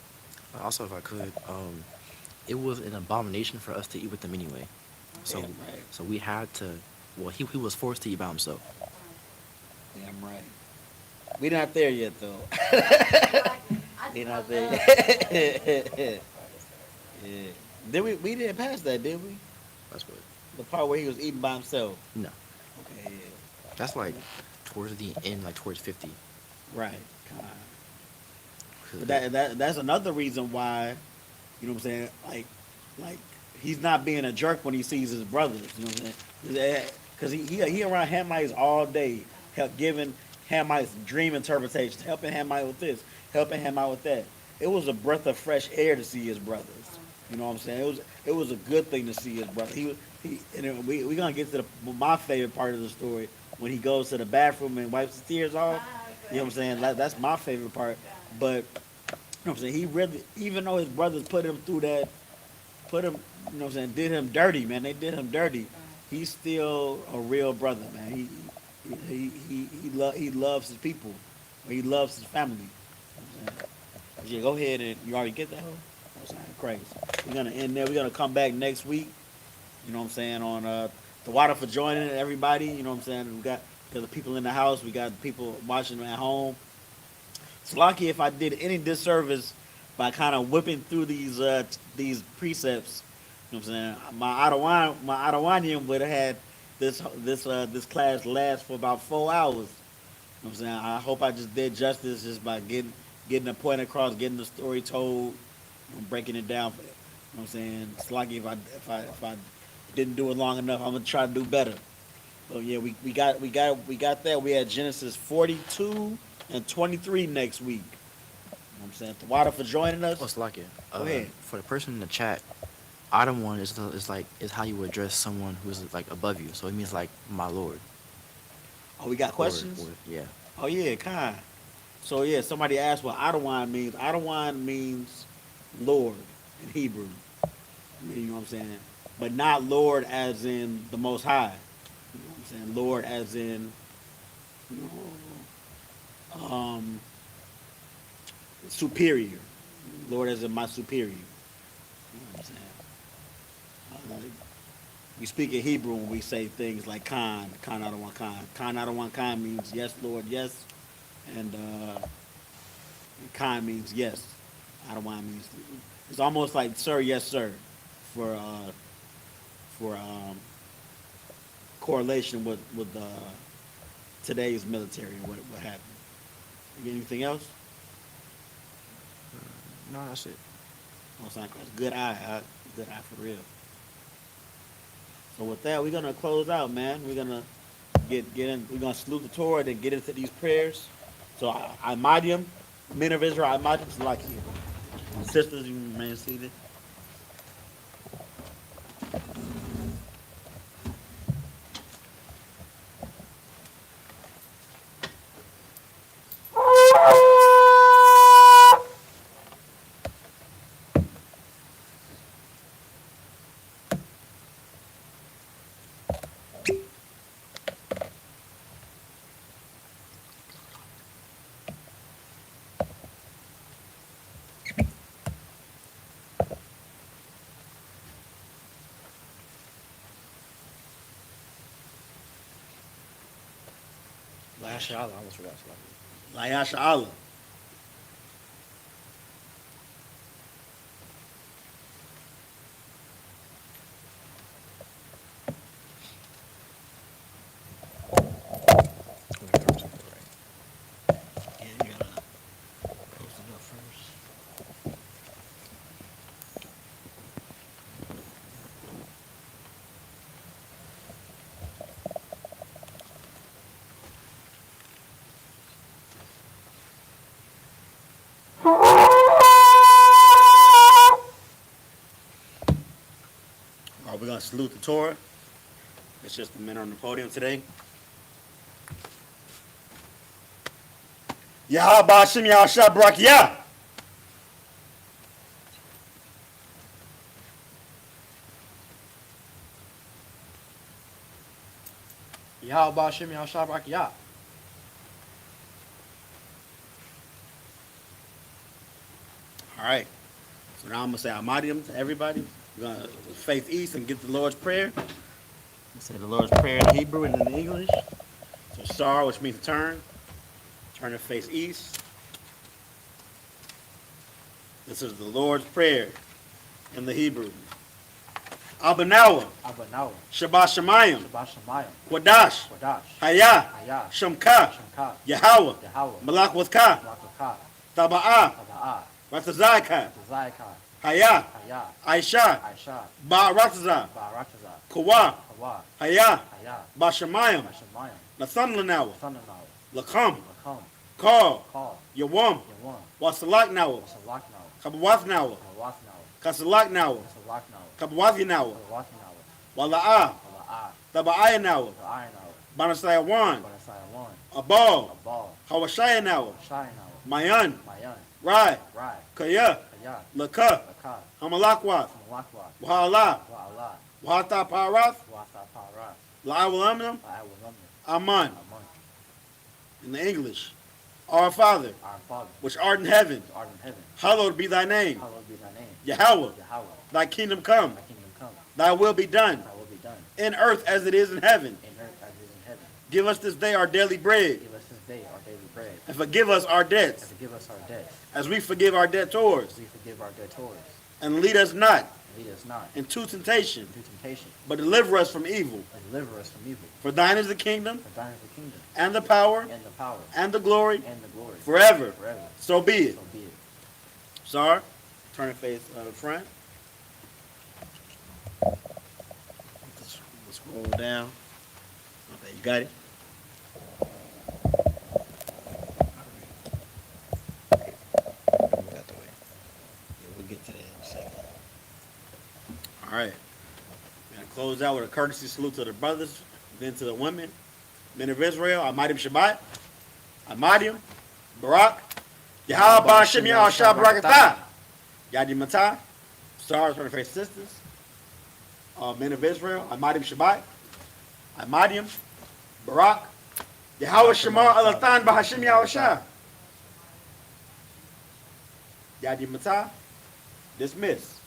Also, if I could, it was an abomination for us to eat with them anyway. So, Damn right. so we had to. Well, he was forced to eat by himself. Damn right. We not there yet though. We not there yet. Yeah. We didn't pass that, did we? That's what. The part where he was eating by himself. No, Okay, yeah. that's like towards the end, like towards 50. Right. Come on. But that's another reason why, you know what I'm saying, like he's not being a jerk when he sees his brothers, you know what I'm saying? Because he around Hamites all day, giving Hamites dream interpretations, helping Hamite with this, helping him out with that. It was a breath of fresh air to see his brothers. You know what I'm saying? It was a good thing to see his brother. And then we gonna get to my favorite part of the story when he goes to the bathroom and wipes his tears off. You know what I'm saying? That's my favorite part. But you know what I'm saying? He really, even though his brothers put him through that, you know what I'm saying, did him dirty, man. They did him dirty. He's still a real brother, man. He loves his people. He loves his family. You know what I'm saying? Yeah, go ahead and you already get that. That's crazy. We're gonna end there. We're gonna come back next week. You know what I'm saying, on the water for joining everybody. You know what I'm saying. We got the people in the house. We got people watching at home. It's lucky if I did any disservice by kind of whipping through these precepts. You know what I'm saying. My Adawanian would have had this class last for about 4 hours. You know what I'm saying. I hope I just did justice just by getting the point across, getting the story told, breaking it down. You know what I'm saying. It's lucky if I didn't do it long enough, I'm gonna try to do better. So yeah, we got that. We had Genesis 42 and 23 next week. You know what I'm saying. The water for joining us. Oh, it's like it. Go ahead. For the person in the chat, item one is how you address someone who's like above you. So it means like my lord. Oh, we got questions. Yeah. Oh yeah, kind. So yeah, somebody asked what Adawan means. Adawan means Lord in Hebrew. You know what I'm saying? But not Lord as in the Most High. You know what I'm saying? Lord as in, you know, superior. Lord as in my superior. You know what I'm saying? We speak in Hebrew when we say things like Khan Adawan Khan. Khan Adawan Khan means yes, Lord, yes. And Khan means yes. Adawan means It's almost like sir, yes sir, for correlation with today's military and what happened. Anything else? No, that's it. Oh, it's like a good eye, good eye for real. So with that, we're gonna close out, man. We're gonna get in. We're gonna salute the Torah, then get into these prayers. So I Imadium, men of Israel, I Imadium, Salakia. Sisters, you remain seated. Last shot, I almost forgot. Layasha Allah. Yeah, you gotta post it up first. All right, we're gonna salute the Torah. It's just the men on the podium today. Yahweh Bashim Yahshua Barak Yah. Yahweh Ba'ashem Yahshua Yah. All right. So now I'm gonna say Ahmadium to everybody. We're gonna face east and get the Lord's Prayer. We say the Lord's Prayer in Hebrew and in English. So star, which means turn. Turn to face east. This is the Lord's Prayer in the Hebrew. Abanawa, Abanawa. Shabbat Shemayim, Shabbat Shemayim. Quadash, Kodash. Hayah, Hayah. Shemka, Shemka. Yahweh, Yahweh. Malak Wazka, Malakaka. Taba'ah, Taba'ah. Ratazaka, Zayaka. Hayah, Hayah. Aisha, Aisha. Ba'arataza, Ba'arataza. Kawa, Hawa. Hayah, Hayah. Bashamayim, Bashamayim. Nathan Lanawa, Sananawa. Lakam, Lakam. Call, Call. Yawam, Yawan. Wasalak Nawa, Wasalaknawa. Kabawath Nawa, Kawasnawa. Kasalak Nawa, Wasalaknawa. Kabawathi Nawa, Kawasnawa. Wala'ah, Wala'ah. Taba'aya Nawa, Ta'aynawa. Banasayawan, Banasayawan. Abal, Abal. Hawashaya Nawa, Shaynawa. Mayan, Mayan. Rai, Rai. Kaya, Kaya. Laka, Laka. Hamalakwath, Malakwa. Wahala, Wa'ala. Wahata Parath, Wasa Para. La'awalamnam, La'awalumna. Aman. Aman. In the English, Our Father, Our Father, which art in heaven, who art in heaven, hallowed be thy name. hallowed be thy name. Yahweh, Yahweh, thy kingdom come, thy kingdom come, thy will be done, thy will be done, in earth as it is in heaven. in earth as it is in heaven. Give us this day our daily bread, Give us this day our daily bread, and forgive us our and debts, forgive us our debts, as we forgive our debtors. as we forgive our debtors. And lead us not And lead us not into temptation, into temptation, but deliver us from evil. but deliver us from evil. For thine is the kingdom, For thine is the kingdom, and the power, and the power, and the glory, and the glory, forever. forever. So be it. So be it. Sar, turn and face front. Let's scroll down. Okay, you got it. Yeah, we'll get to that in a second. All right. We're going to close out with a courtesy salute to the brothers, then to the women. Men of Israel, Ahmadium Shabbat, Ahmadium, Barak, Yahweh Ba'ashem Yahshua Barakatah, Yadi Matah, stars from the face sisters, men of Israel, Ahmadium Shabbat, Ahmadium, Barak, Yahweh Shema Alatan Ba'ashem Yahshua, Yadi Matah, dismiss.